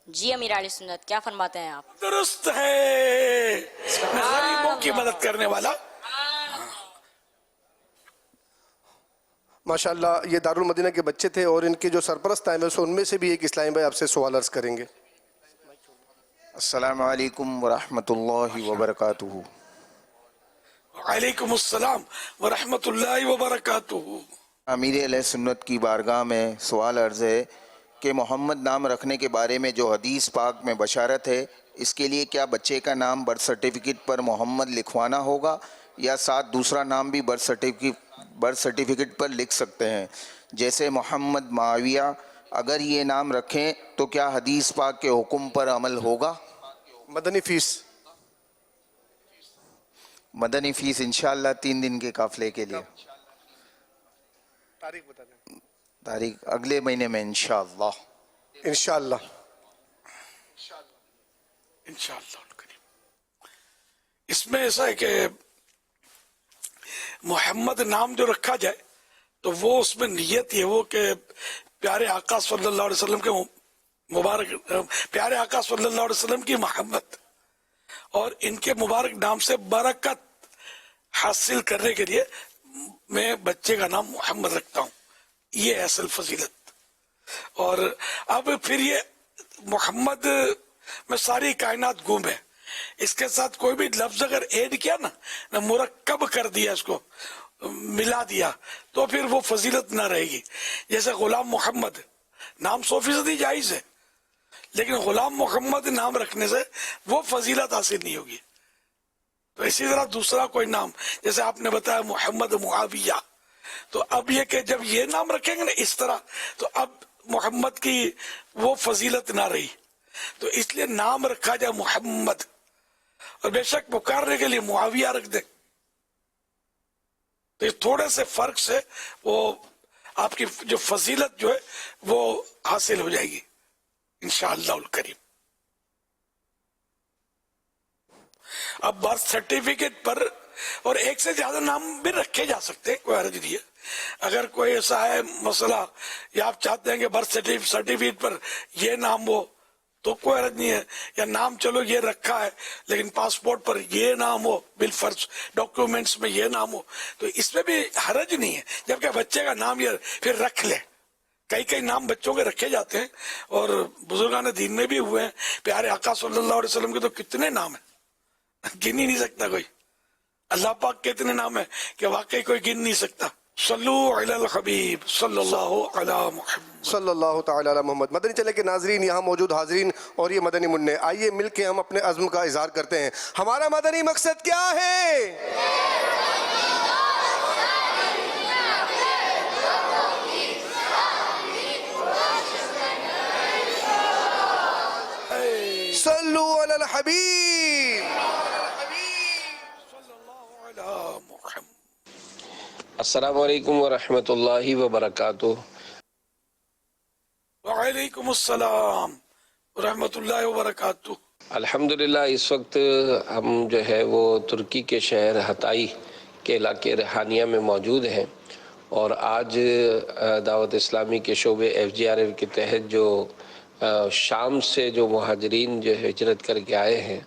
जी अमीर आले सुन्नत क्या फरमाते हैं आप? दुरुस्त है, गरीबों की मदद करने वाला। माशाल्लाह ये दारुल मदीना के बच्चे थे और इनके जो सरपरस्त आए हैं उनमें से भी एक इस्लामी भाई आपसे सवाल अर्ज करेंगे। अस्सलामु अलैकुम वरहमतुल्लाहि वबरकातुहू। वालेकुम अस्सलाम वरहमतुल्लाहि वबरकातुहू। अमीर अहले सुन्नत की बारगाह में सवाल अर्ज़ है कि मोहम्मद नाम रखने के बारे में जो हदीस पाक में बशारत है, इसके लिए क्या बच्चे का नाम बर्थ सर्टिफिकेट पर मोहम्मद लिखवाना होगा या साथ दूसरा नाम भी बर्थ सर्टिफिकेट पर लिख सकते हैं, जैसे मोहम्मद माविया? अगर ये नाम रखें तो क्या हदीस पाक के हुक्म पर अमल होगा? मदनी फ़ीस इंशाअल्लाह 3 दिन के काफ़िले के लिए। तारीख बता दें। तारीख अगले महीने में इंशाअल्लाह। इंशाअल्लाह। इसमें ऐसा है कि मोहम्मद नाम जो रखा जाए तो वो उसमें नियत ये हो कि प्यारे आका सल्लल्लाहु अलैहि वसल्लम के मुबारक, प्यारे आका सल्लल्लाहु अलैहि वसल्लम की मोहब्बत और इनके मुबारक नाम से बरकत हासिल करने के लिए मैं बच्चे का नाम मोहम्मद रखता हूँ, ये असल फजीलत। और अब फिर ये मोहम्मद में सारी कायनात गुम है, इसके साथ कोई भी लफ्ज अगर ऐड किया ना मुरक्कब कर दिया, इसको मिला दिया, तो फिर वो फजीलत ना रहेगी। जैसे गुलाम मोहम्मद नाम 100% जायज है, लेकिन गुलाम मोहम्मद नाम रखने से वो फजीलत हासिल नहीं होगी। तो इसी तरह दूसरा कोई नाम, जैसे आपने बताया मोहम्मद मुआविया, तो अब ये कि जब ये नाम रखेंगे ना इस तरह, तो अब मोहम्मद की वो फजीलत ना रही, तो इसलिए नाम रखा जाए मोहम्मद, और बेशक पुकारने के लिए मुआविया रख दे। तो थोड़े से फर्क से वो आपकी जो फजीलत जो है वो हासिल हो जाएगी इंशाअल्लाहुल करीम। अब बर्थ सर्टिफिकेट पर और एक से ज्यादा नाम भी रखे जा सकते हैं, कोई हर्ज नहीं है। अगर कोई ऐसा है मसला या आप चाहते हैं कि बर्थ सर्टिफिकेट पर ये नाम हो, तो कोई हर्ज नहीं है। या नाम चलो ये रखा है लेकिन पासपोर्ट पर ये नाम हो, बिलफर्ज डॉक्यूमेंट्स में ये नाम हो, तो इसमें भी हर्ज नहीं है। जबकि बच्चे का नाम ये फिर रख ले, कई नाम बच्चों के रखे जाते हैं और बुजुर्गान दीन में भी हुए हैं। प्यारे आका सल्लल्लाहु अलैहि वसल्लम के तो कितने नाम है, गिन ही नहीं सकता कोई। अल्लाह पाक के इतने नाम है कि वाकई कोई गिन नहीं सकता। सल्लु अलल हबीब सल्लल्लाहु अला मुहम्मद सल्लल्लाहु तआला अला मोहम्मद। मदनी चले के नाजरीन, यहाँ मौजूद हाजरीन और ये मदनी मुन्ने, आइए मिल के हम अपने अज़्म का इजहार करते हैं। हमारा मदनी मकसद क्या है? सल्लु अलल हबीब। अस्सलामु अलैकुम वरहमतुल्लाहि वबरकातुह। वालेकुम अस्सलाम वरहमतुल्लाहि वबरकातुह। अल्हम्दुलिल्लाह इस वक्त हम जो है वो तुर्की के शहर हताई के इलाके रिहानिया में मौजूद हैं और आज दावत इस्लामी के शोबे FGRF के तहत जो शाम से जो मुहाजिरीन जो हिजरत करके आए हैं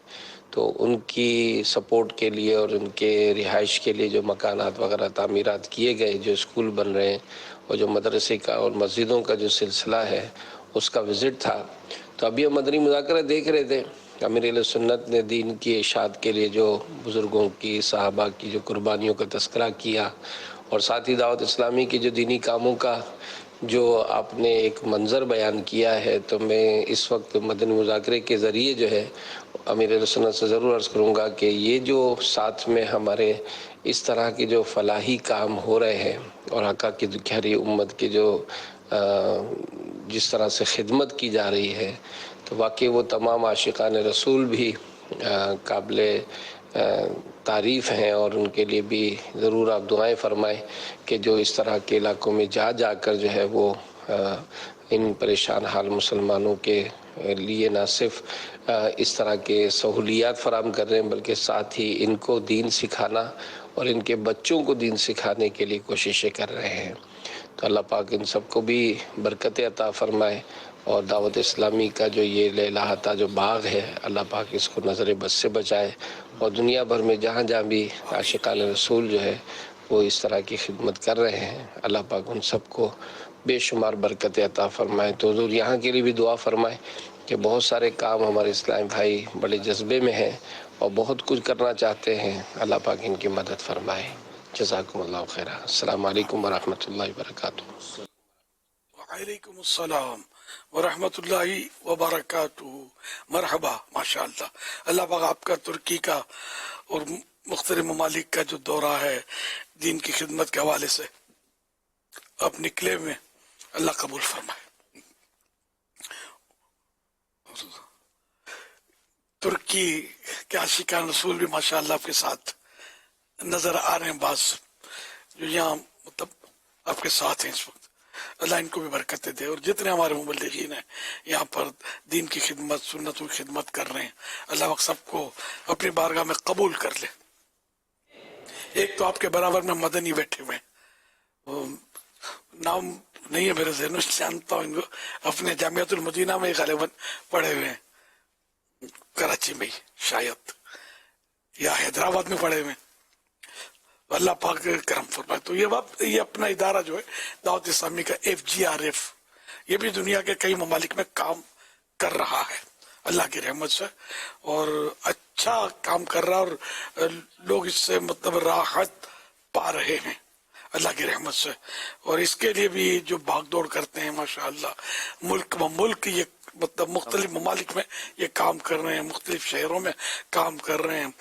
तो उनकी सपोर्ट के लिए और उनके रिहाइश के लिए जो मकानात वगैरह तामीरात किए गए, जो स्कूल बन रहे हैं और जो मदरसे का और मस्जिदों का जो सिलसिला है उसका विज़िट था। तो अभी हम मदनी मुज़ाकरा देख रहे थे। अमीर सुन्नत ने दीन की इशाअत के लिए जो बुज़ुर्गों की, सहाबा की जो कुर्बानियों का तस्करा किया और साथ ही दावत इस्लामी के जो दीनी कामों का जो आपने एक मंज़र बयान किया है, तो मैं इस वक्त मदनी मुज़ाकरे के ज़रिए जो है अमीर सुन्नत से ज़रूर अर्ज़ करूँगा कि ये जो साथ में हमारे इस तरह के जो फलाही काम हो रहे हैं और हक़ा की दुखियारी उम्मत के जो जिस तरह से खिदमत की जा रही है, तो वाकई वो तमाम आशिकान रसूल भी काबिल तारीफ़ हैं और उनके लिए भी ज़रूर आप दुआएं फरमाएं कि जो इस तरह के इलाकों में जा कर जो है वो इन परेशान हाल मुसलमानों के लिए न सिर्फ इस तरह के सहूलियात फराम कर रहे हैं बल्कि साथ ही इनको दीन सिखाना और इनके बच्चों को दीन सिखाने के लिए कोशिशें कर रहे हैं। तो अल्लाह पाक इन सबको भी बरकत अता फरमाए और दावत इस्लामी का जो ये लहलाता जो बाग है, अल्लाह पाक इसको नज़र बस से बचाए और दुनिया भर में जहाँ जहाँ भी आशिकान रसूल जो है वो इस तरह की खिदमत कर रहे हैं, अल्लाह पाक उन सबको बेशुमार बरकत अता फरमाए। तो हुज़ूर यहाँ के लिए भी दुआ फरमाए कि बहुत सारे काम हमारे इस्लामी भाई बड़े जज्बे में हैं और बहुत कुछ करना चाहते हैं, अल्लाह पाक इनकी मदद फरमाए। जज़ाकुमुल्लाह खैरा। अस्सलामु अलैकुम व रहमतुल्लाहि व बरकातुहू। वालेकुम अस्सलाम व रहमतुल्लाहि व बरकातुहू। मरहबा, माशाअल्लाह। अल्लाह पाक आपका तुर्की का और मुख्तलिफ ममालिक का जो दौरा है दीन की खिदमत के हवाले से अब निकले में, अल्लाह कबूल फरमाए। तुर्की के आशिकान रसूल भी माशाअल्लाह आपके साथ नजर आ रहे हैं, बाज जो यहाँ मतलब आपके साथ हैं इस वक्त। अल्लाह इनको भी बरकतें दे और जितने हमारे मुबल्लिगीन हैं यहाँ पर दीन की खिदमत, सुन्नतों की खिदमत कर रहे हैं, अल्लाह वक्त सबको अपनी बारगाह में कबूल कर ले। एक तो आपके बराबर में मदनी बैठे हुए हैं, नाम नहीं है मेरे ज़हन में, जानता हूँ इनको, अपने जामियातुल मदीना में गालिबन पढ़े हुए हैं, कराची में शायद या हैदराबाद में पढ़े हुए हैं। अल्लाह पाक करम फरमाए। तो ये अपना इदारा जो है दावत इस्लामी का FGRF, ये भी दुनिया के कई ममालिक में काम कर रहा है अल्लाह की रहमत से और अच्छा काम कर रहा है और लोग इससे मतलब राहत पा रहे हैं अल्लाह की रहमत से। और इसके लिए भी जो भाग दौड़ करते हैं माशाअल्लाह, मुल्क ब मुल्क ये मतलब मुख्तलिफ ममालिक में ये काम कर रहे हैं, मुख्तलिफ शहरों में काम कर रहे हैं।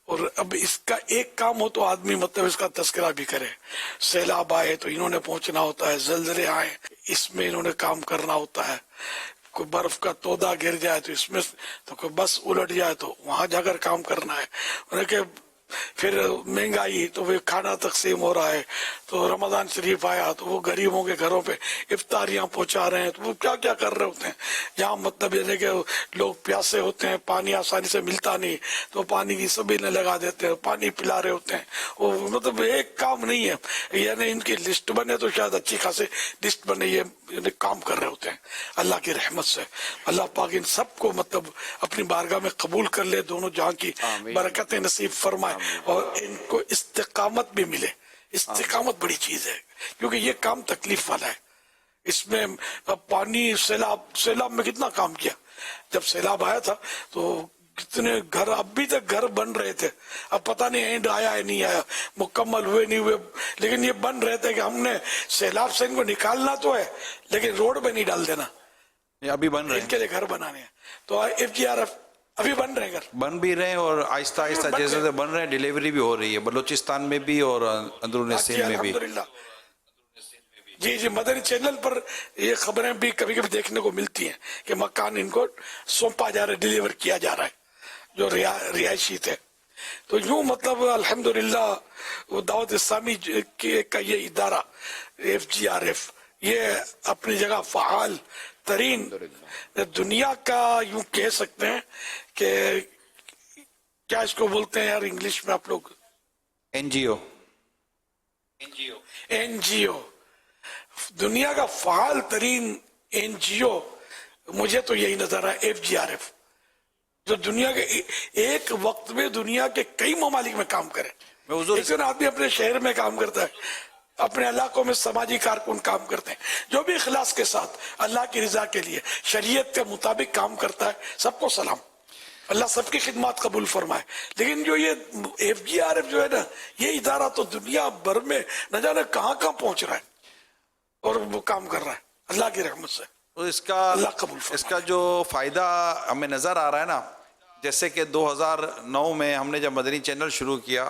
और अब इसका एक काम हो तो आदमी मतलब इसका तस्करा भी करे। सैलाब आए तो इन्होंने पहुंचना होता है, जलजले आए इसमें इन्होंने काम करना होता है, कोई बर्फ का तोदा गिर जाए तो इसमें, तो कोई बस उलट जाए तो वहां जाकर काम करना है। उन्हें फिर महंगाई तो वे खाना तकसीम हो रहा है, तो रमजान शरीफ आया तो वो गरीबों के घरों पे इफ्तारियां पहुंचा रहे हैं, तो वो क्या क्या कर रहे होते हैं। जहाँ मतलब जैसे कि लोग प्यासे होते हैं, पानी आसानी से मिलता नहीं, तो पानी की सबीलें लगा देते हैं, पानी पिला रहे होते हैं। वो मतलब एक काम नहीं है, यानी इनकी लिस्ट बने तो शायद अच्छी खासी लिस्ट बने, ये काम कर रहे होते हैं अल्लाह की रहमत से। अल्लाह पाक इन सबको मतलब अपनी बारगाह में कबूल कर ले, दोनों जहां की बरकतें नसीब फरमाए और इनको इस्तिकामत भी मिले। इस्तिकामत बड़ी चीज है क्योंकि ये काम तकलीफ वाला है। इसमें पानी सैलाब में कितना काम किया, जब सैलाब आया था तो कितने घर अभी तक घर बन रहे थे, अब पता नहीं एंड आया है नहीं आया, मुकम्मल हुए नहीं हुए, लेकिन ये बन रहे थे कि हमने सैलाब से इनको निकालना तो है लेकिन रोड पे नहीं डाल देना, ये अभी बन रहे हैं, इनके लिए घर बनाने हैं। तो FGRF अभी बन रहे हैं, घर बन भी रहे हैं और आहिस्ता आहिस्ता जैसे जैसे बन रहे हैं डिलीवरी भी हो रही है, बलूचिस्तान में भी और अंदरून सिंध में भी। जी जी, मदनी चैनल पर ये खबरें भी कभी कभी देखने को मिलती हैं कि मकान इनको सौंपा जा रहा है, डिलीवर किया जा रहा है जो रिहायशी थे। तो यूं मतलब अल्हम्दुलिल्लाह वो दावत इस्लामी का ये इदारा FGRF ये अपनी जगह फ़आल तरीन दुनिया का यूं कह सकते हैं कि क्या इसको बोलते हैं यार इंग्लिश में आप लोग, एनजीओ, दुनिया का फाल तरीन एनजीओ मुझे तो यही नजर आया, एफजीआरएफ, जो दुनिया के एक वक्त में दुनिया के कई ममालिक में काम करे। एक आदमी अपने शहर में काम करता है, अपने इलाकों में समाजी कारकुन काम करते हैं, जो भी इखलास के साथ अल्लाह की रजा के लिए शरीयत के मुताबिक काम करता है, सबको सलाम, अल्लाह सबकी खिदमत कबूल फरमाए। लेकिन जो ये एफजीआरएफ जो है ना, ये इदारा तो दुनिया भर में न जाने कहाँ कहाँ पहुंच रहा है और वो काम कर रहा है अल्लाह की रहमत से। तो इसका जो फ़ायदा हमें नज़र आ रहा है ना, जैसे कि 2009 में हमने जब मदनी चैनल शुरू किया,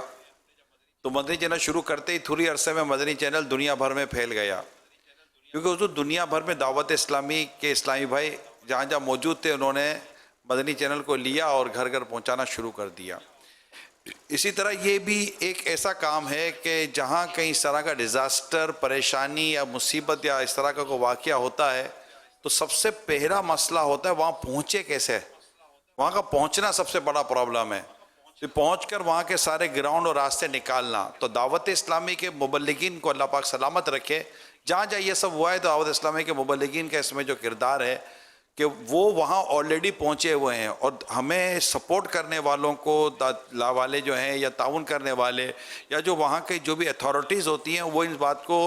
तो मदनी चैनल शुरू करते ही थोड़ी अरसे में मदनी चैनल दुनिया भर में फैल गया, क्योंकि उस दुनिया भर में दावत इस्लामी के इस्लामी भाई जहाँ जहाँ मौजूद थे, उन्होंने मदनी चैनल को लिया और घर घर पहुँचाना शुरू कर दिया। इसी तरह ये भी एक ऐसा काम है कि जहाँ कहीं इस तरह का डिज़ास्टर, परेशानी या मुसीबत या इस तरह का कोई वाक़या होता है, तो सबसे पहला मसला होता है वहाँ पहुँचे कैसे, वहाँ का पहुँचना सबसे बड़ा प्रॉब्लम है। तो पहुँच कर वहाँ के सारे ग्राउंड और रास्ते निकालना, तो दावत इस्लामी के मुबल्लिगीन को अल्लाह पाक सलामत रखे, जहाँ जहाँ ये सब हुआ है, तो दावत इस्लामी के मुबल्लिगीन का इसमें जो किरदार है कि वो वहाँ ऑलरेडी पहुँचे हुए हैं, और हमें सपोर्ट करने वालों को वाले जो हैं या ताउन करने वाले या जो वहाँ के जो भी अथॉरिटीज़ होती हैं, वो इस बात को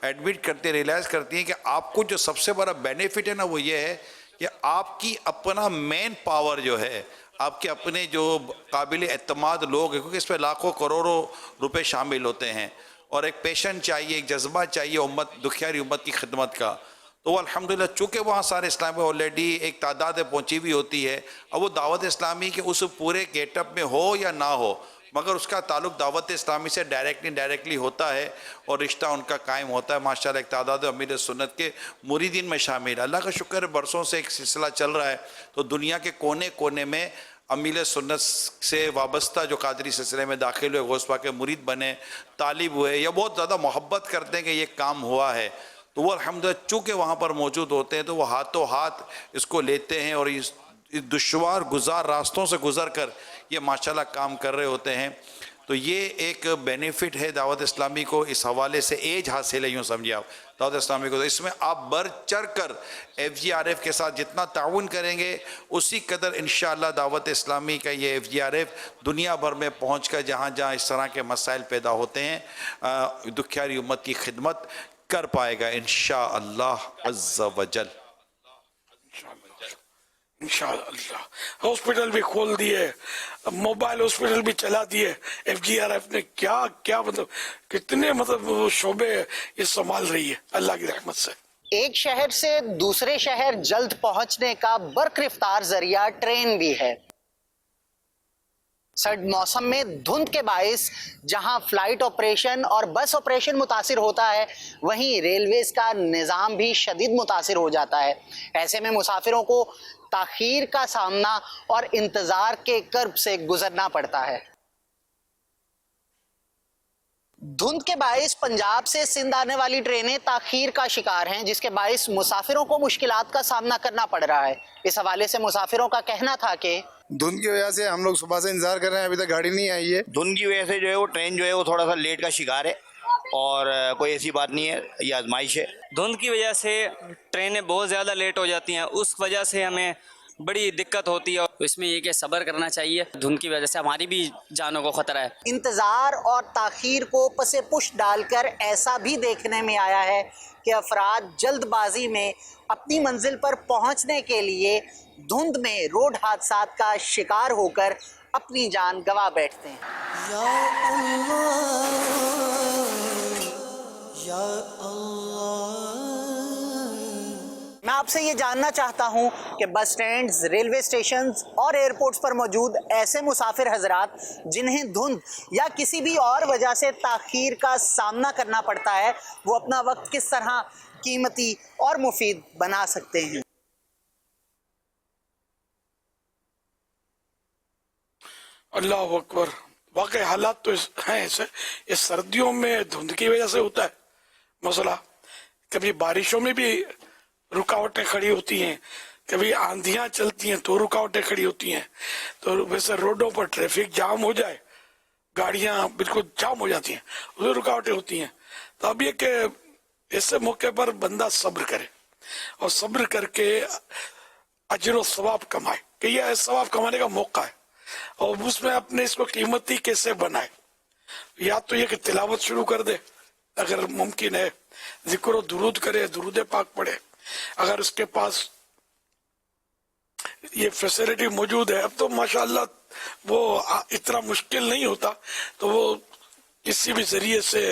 एडमिट करते रियलाइज़ करती हैं कि आपको जो सबसे बड़ा बेनिफिट है ना, वो ये है कि आपकी अपना मेन पावर जो है, आपके अपने जो काबिल एतमाद लोग हैं, क्योंकि इस पर लाखों करोड़ों रुपए शामिल होते हैं, और एक पैशन चाहिए, एक जज्बा चाहिए उम्मत, दुखियारी उम्मत की खिदमत का। तो वो अल्हम्दुलिल्लाह चूँकि वहाँ सारे इस्लामी ऑलरेडी एक तादाद पहुँची हुई होती है, अब वो दावत इस्लामी के उस पूरे गेटअप में हो या ना हो, मगर उसका ताल्लुक दावत इस्लामी से डायरेक्टली होता है और रिश्ता उनका कायम होता है। माशाल्लाह एक तादाद अमीर सुन्नत के मुरीदीन में शामिल। अल्लाह का शुक्र है, बरसों से एक सिलसिला चल रहा है, तो दुनिया के कोने कोने में अमीर सुन्नत से वाबस्ता जो कादरी सिलसिले में दाखिल हुए, गौस पाक के मुरीद बने, तालिब हुए, या बहुत ज़्यादा मोहब्बत करते हैं कि ये काम हुआ है, तो वो अल्हम्दुलिल्लाह चूँकि वहाँ पर मौजूद होते हैं, तो वो हाथों हाथ इसको लेते हैं और इस दुश्वार गुजार रास्तों से गुजर कर ये माशाल्लाह काम कर रहे होते हैं। तो ये एक बेनिफिट है दावत इस्लामी को, इस हवाले से एज हासिल है, यूँ समझिए आप दावत इस्लामी को। तो इसमें आप बढ़ चढ़ कर FGRF के साथ जितना ताउन करेंगे, उसी कदर इंशाअल्लाह दावत इस्लामी का ये FGRF दुनिया भर में पहुँच कर जहाँ जहाँ इस तरह के मसाइल पैदा होते हैं, दुखियारी उम्मत की खिदमत कर पाएगा इंशाअल्लाह अज़्ज़ा वजल। इंशाअल्लाह हॉस्पिटल भी खोल दिए, मोबाइल हॉस्पिटल भी चला दिए FGRF ने। क्या क्या मतलब कितने मतलब शोबे ये संभाल रही है अल्लाह की रहमत से। एक शहर से दूसरे शहर जल्द पहुंचने का बरक़्रफ्तार जरिया ट्रेन भी है। सर्द मौसम में धुंध के बाइस जहां फ्लाइट ऑपरेशन और बस ऑपरेशन मुतासिर होता है, वहीं रेलवेज का निज़ाम भी शदीद मुतासिर हो जाता है। ऐसे में मुसाफिरों को ताखीर का सामना और इंतज़ार के कर्ब से गुजरना पड़ता है। धुंध के बाइस पंजाब से सिंध आने वाली ट्रेनें ताखीर का शिकार हैं, जिसके बाइस मुसाफिरों को मुश्किलात का सामना करना पड़ रहा है। इस हवाले से मुसाफिरों का कहना था कि धुंध की वजह से हम लोग सुबह से इंतजार कर रहे हैं, अभी तक गाड़ी नहीं आई है। धुंध की वजह से जो है वो ट्रेन जो है वो थोड़ा सा लेट का शिकार है, और कोई ऐसी बात नहीं है, ये आजमाइश है। धुंध की वजह से ट्रेनें बहुत ज़्यादा लेट हो जाती हैं, उस वजह से हमें बड़ी दिक्कत होती है। इसमें ये कि सब्र करना चाहिए, धुंध की वजह से हमारी भी जानों को खतरा है। इंतज़ार और ताखीर को पसे पुश डालकर ऐसा भी देखने में आया है कि अफराद जल्दबाजी में अपनी मंजिल पर पहुंचने के लिए धुंध में रोड हादसात का शिकार होकर अपनी जान गंवा बैठते हैं। या अल्लाह मैं आपसे ये जानना चाहता हूँ कि बस स्टैंड्स, रेलवे स्टेशंस और एयरपोर्ट्स पर मौजूद ऐसे मुसाफिर हजरात जिन्हें धुंध या किसी भी और वजह से ताखीर का सामना करना पड़ता है, वो अपना वक्त किस तरह कीमती और मुफीद बना सकते हैं। अल्लाह अकबर। वाकई हालात तो हैं ऐसे, इस सर्दियों में धुंध की वजह से होता है मसला, कभी बारिशों में भी रुकावटें खड़ी होती हैं, कभी आंधियां चलती हैं तो रुकावटें खड़ी होती हैं। तो वैसे रोडों पर ट्रैफिक जाम हो जाए, गाड़ियां बिल्कुल जाम हो जाती हैं, उसमें रुकावटें होती हैं। तो अब ये कि ऐसे मौके पर बंदा सब्र करे और सब्र करके अजर और सवाब कमाए, कि यह सवाब कमाने का मौका है, और उसमें अपने इसको कीमती कैसे बनाए। या तो ये कि तिलावत शुरू कर दे अगर मुमकिन है, जिक्र और दुरूद करे, दुरूद पाक पढ़े। अगर उसके पास ये फैसिलिटी मौजूद है, अब तो माशाअल्लाह वो इतना मुश्किल नहीं होता, तो वो किसी भी जरिए से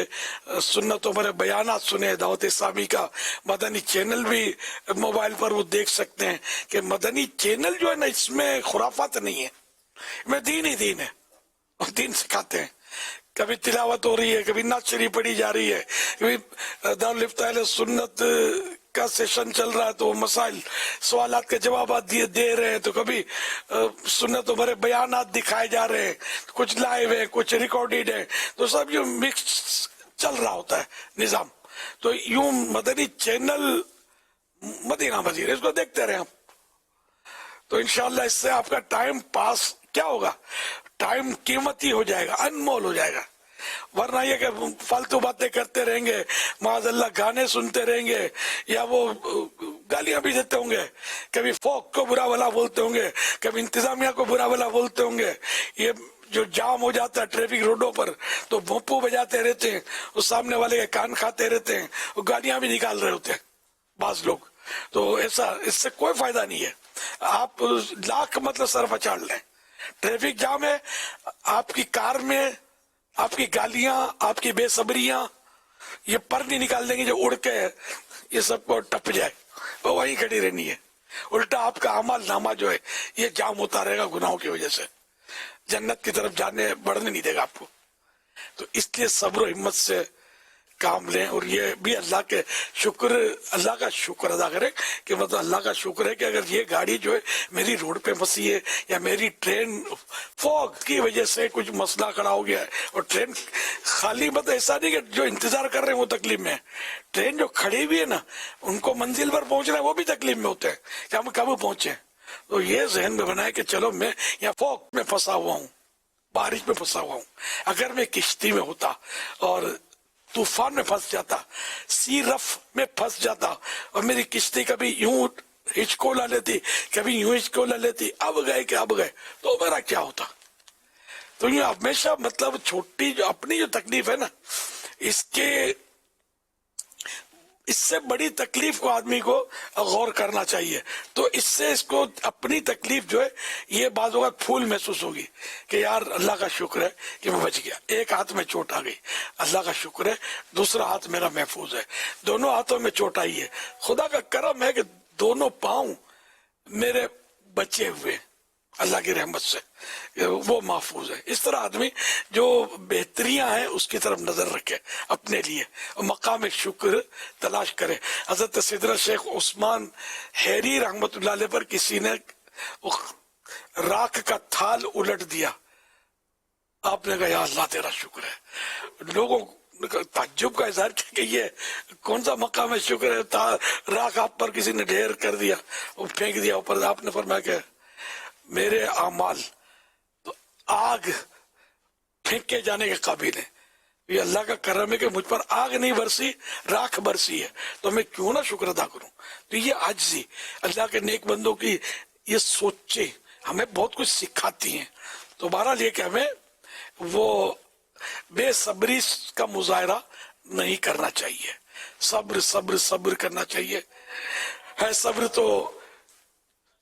सुन्नतों पर बयानात सुने। दावत इस्लामी का मदनी चैनल भी मोबाइल पर वो देख सकते हैं कि मदनी चैनल जो है ना, इसमें खुराफात नहीं है, में दीन ही दीन है, और दीन सिखाते हैं। कभी तिलावत हो रही है, कभी नात शरीफ पढ़ी जा रही है, कभी दारुल इफ्ता अहले सुन्नत का सेशन चल रहा है तो मसाइल सवालात के जवाब दे रहे हैं, तो कभी सुन्नतों भरे बयानात दिखाए जा रहे हैं, कुछ लाइव है, कुछ रिकॉर्डेड है, तो सब यूं मिक्स चल रहा होता है निजाम। तो यूं मदनी चैनल मदीना मजीद, इसको देखते रहे हम, तो इंशाल्लाह इससे आपका टाइम पास क्या होगा, टाइम कीमती हो जाएगा, अनमोल हो जाएगा। वरना ये कि फालतू बातें करते रहेंगे, माज़अल्लाह गाने सुनते रहेंगे, या वो गालियां भी देते होंगे, कभी फौक को बुरा भला बोलते होंगे, कभी इंतजामिया को बुरा भला बोलते होंगे। ये जो जाम हो जाता है ट्रैफिक रोडों पर, तो भोंपू बजाते रहते हैं, उस सामने वाले के कान खाते रहते हैं, वो गालियां भी निकाल रहे होते हैं बाज लोग। तो ऐसा, इससे कोई फायदा नहीं है। आप लाख मतलब सर पचाड़ लें, ट्रैफिक जाम है, आपकी कार में आपकी गालियां, आपकी बेसब्रियां, ये पर नहीं निकाल देंगे जो उड़ के ये सबको टप जाए, वो वहीं खड़ी रहनी है। उल्टा आपका अमल नामा जो है ये जाम होता रहेगा गुनाहों की वजह से, जन्नत की तरफ जाने बढ़ने नहीं देगा आपको। तो इसलिए सब्र हिम्मत से काम लें, और ये भी अल्लाह के शुक्र, अल्लाह का शुक्र अदा करें कि मतलब अल्लाह का शुक्र है कि अगर ये गाड़ी जो है मेरी रोड पे फंसी है, या मेरी ट्रेन फॉग की वजह से कुछ मसला खड़ा हो गया है, और ट्रेन खाली, मतलब ऐसा नहीं कि जो इंतजार कर रहे हैं वो तकलीफ में है, ट्रेन जो खड़ी हुई है ना, उनको मंजिल पर पहुंचना है वो भी तकलीफ में होते हैं कि हम कब पहुंचे। तो ये जहन में बनाए कि चलो मैं यहाँ फॉग में फंसा हुआ हूँ, बारिश में फंसा हुआ हूँ, अगर मैं किश्ती में होता और तूफान में फंस जाता, सी रफ में फंस जाता, और मेरी किश्ती कभी यूं हिचकोला लेती, कभी यूं हिचकोला लेती, अब गए कि अब गए, तो मेरा क्या होता। तो ये हमेशा मतलब छोटी जो अपनी जो तकलीफ है ना, इससे बड़ी तकलीफ को आदमी को गौर करना चाहिए। तो इससे इसको अपनी तकलीफ जो है ये बात होगा फूल महसूस होगी कि यार अल्लाह का शुक्र है कि मैं बच गया, एक हाथ में चोट आ गई, अल्लाह का शुक्र है, दूसरा हाथ मेरा महफूज है, दोनों हाथों में चोट आई है, खुदा का करम है कि दोनों पांव मेरे बचे हुए, अल्लाह की रहमत से वो महफूज है। इस तरह आदमी जो बेहतरियां हैं उसकी तरफ नजर रखे अपने लिए, और मकाम शुक्र तलाश करे। हजरत सिदरा शेख उस्मान हैरी रहमतुल्लाह अलैह पर किसी ने राख का थाल उलट दिया, आपने कहा या अल्लाह तेरा शुक्र है। लोगों ताज्जुब का इजहार किया कि ये कौन सा मकाम शुक्र है, राख आप पर किसी ने ढेर कर दिया, वो फेंक दिया ऊपर। आपने फरमाया कि मेरे अमाल तो आग फेंके जाने के काबिल है, ये अल्लाह का करम है कि मुझ पर आग नहीं बरसी, राख बरसी है, तो मैं क्यों ना शुक्र अदा करूं। तो ये आजिज़ी अल्लाह के नेक बंदों की ये सोचे हमें बहुत कुछ सिखाती हैं। तो बहरहाल ये कि हमें वो बेसब्री का मुजाहरा नहीं करना चाहिए, सब्र सब्र सब्र करना चाहिए। है सब्र तो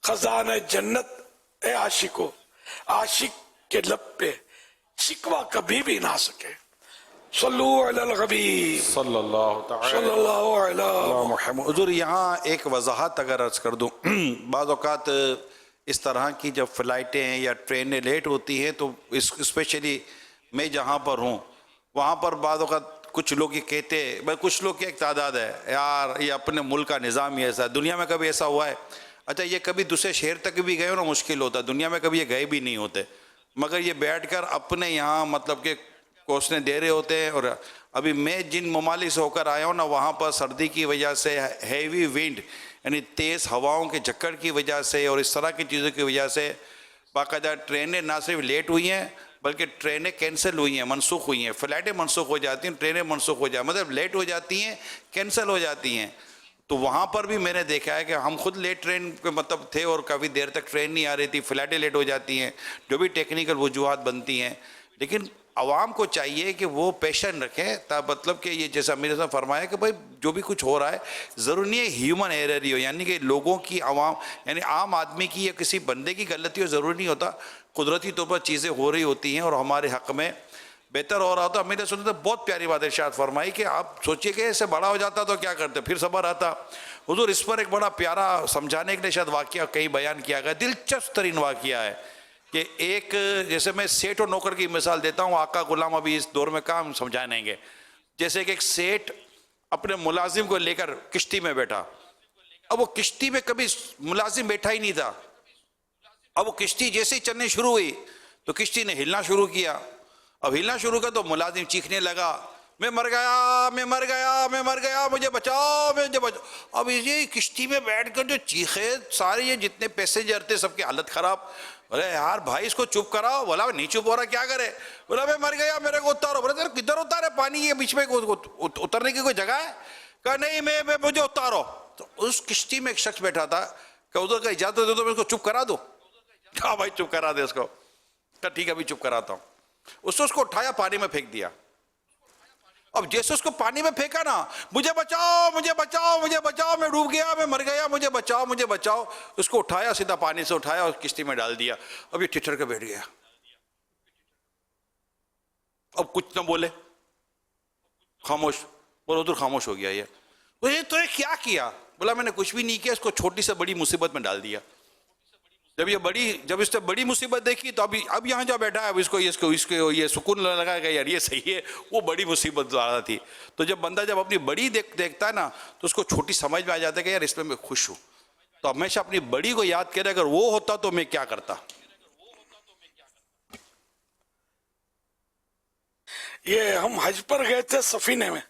खजाना जन्नत है आशिको, आशिक के लब पे शिकवा कभी भी ना सके। हुजूर यहाँ एक वजाहत अगर अर्ज कर दूं, बाज़ औक़ात इस तरह की जब फ़्लाइटें या ट्रेनें लेट होती हैं तो स्पेशली मैं जहाँ पर हूँ वहाँ पर बाज़ औक़ात कुछ लोग ये कहते हैं, भाई कुछ लोग की एक तादाद है यार ये अपने मुल्क का निज़ाम ही ऐसा है, दुनिया में कभी ऐसा हुआ है? अच्छा ये कभी दूसरे शहर तक भी गए हो ना मुश्किल होता, दुनिया में कभी ये गए भी नहीं होते, मगर ये बैठकर अपने यहाँ मतलब के कोसने दे रहे होते हैं। और अभी मैं जिन ममालिक से होकर आया हूँ ना वहाँ पर सर्दी की वजह से हैवी विंड یعنی تیز ہواؤں کے جھکڑ کی وجہ سے اور اس طرح کی چیزوں کی وجہ سے باقاعدہ ٹرینیں نہ صرف لیٹ ہوئی ہیں بلکہ ٹرینیں کینسل ہوئی ہیں، منسوخ ہوئی ہیں، فلائٹیں منسوخ ہو جاتی ہیں، ٹرینیں منسوخ ہو جاتی ہیں، مطلب لیٹ ہو جاتی ہیں، کینسل ہو جاتی ہیں. تو وہاں پر بھی میں نے دیکھا ہے کہ ہم خود لیٹ ٹرین کے مطلب تھے اور کافی دیر تک ٹرین نہیں آ رہی تھی، فلائٹیں لیٹ ہو جاتی ہیں، جو بھی ٹیکنیکل وجوہات بنتی ہیں. لیکن عوام کو چاہیے کہ وہ پیشن رکھیں، مطلب کہ یہ جیسا امیر صاحب فرمایا کہ بھائی جو بھی کچھ ہو رہا ہے ضروری نہیں ہے ہیومن ایرر ہی ہو، یعنی کہ لوگوں کی یعنی عام آدمی کی یا کسی بندے کی غلطی ہو، ضروری نہیں ہوتا. قدرتی طور پر چیزیں ہو رہی ہوتی ہیں اور ہمارے حق میں بہتر ہو رہا ہوتا. امیر صاحب نے بہت پیاری بات ارشاد فرمائی کہ آپ سوچئے کہ ایسے بڑا ہو جاتا تو کیا کرتے، پھر صبر آتا. حضور اس پر ایک بڑا پیارا سمجھانے کے لیے شاید واقعہ کہیں بیان کیا گیا، دلچسپ ترین واقعہ ہے کہ ایک جیسے میں سیٹ اور نوکر کی مثال دیتا ہوں، آقا غلام ابھی اس دور میں کام سمجھائیں گے. جیسے کہ ایک سیٹ اپنے ملازم کو لے کر کشتی میں بیٹھا. اب وہ کشتی میں کبھی ملازم بیٹھا ہی نہیں تھا. اب وہ کشتی جیسے ہی چلنے شروع ہوئی تو کشتی نے ہلنا شروع کیا. اب ہلنا شروع کیا تو ملازم چیخنے لگا، میں مر گیا، میں مر گیا، میں مر گیا، مجھے بچاؤ، مجھے بچاؤ. اب یہ کشتی میں بیٹھ کر جو چیخے، سارے یہ جتنے پیسنجر تھے سب کی حالت خراب. بولے یار بھائی اس کو چپ کراؤ. بولا نہیں چپ ہو رہا، کیا کرے؟ بولا میں مر گیا، میرے کو اتارو. بولا کدھر اتارے؟ پانی یہ بیچ میں اترنے کی کوئی جگہ ہے؟ کہا نہیں، میں مجھے اتارو. تو اس کشتی میں ایک شخص بیٹھا تھا کہ ادھر کا اجازت دے دو میں اس کو چپ کرا دو. کہا بھائی چپ کرا دے اس کو. کہا ٹھیک ہے ابھی چپ کراتا ہوں. اس کو اٹھایا، پانی میں پھینک دیا. اب جیسے اس کو پانی میں پھینکا نا، مجھے بچاؤ، مجھے بچاؤ، مجھے بچاؤ، میں ڈوب گیا، میں مر گیا، مجھے بچاؤ، مجھے بچاؤ. اس کو اٹھایا، سیدھا پانی سے اٹھایا اور کشتی میں ڈال دیا. اب یہ ٹھٹر کے بیٹھ گیا، اب کچھ نہ بولے، خاموش. بولو ادھر خاموش ہو گیا. یہ تو کیا کیا؟ بولا میں نے کچھ بھی نہیں کیا، اس کو چھوٹی سے بڑی مصیبت میں ڈال دیا. جب اس نے بڑی مصیبت دیکھی تو اب یہاں جا بیٹھا ہے، اب اس کو یہ سکون لگا کہ یار یہ صحیح ہے. وہ بڑی مصیبت زیادہ تھی. تو جب بندہ جب اپنی بڑی دیکھتا ہے نا تو اس کو چھوٹی سمجھ میں آ جاتا ہے کہ یار اس میں خوش ہوں. تو ہمیشہ اپنی بڑی کو یاد کرے، اگر وہ ہوتا تو میں کیا کرتا. یہ ہم حج پر گئے تھے سفینے میں،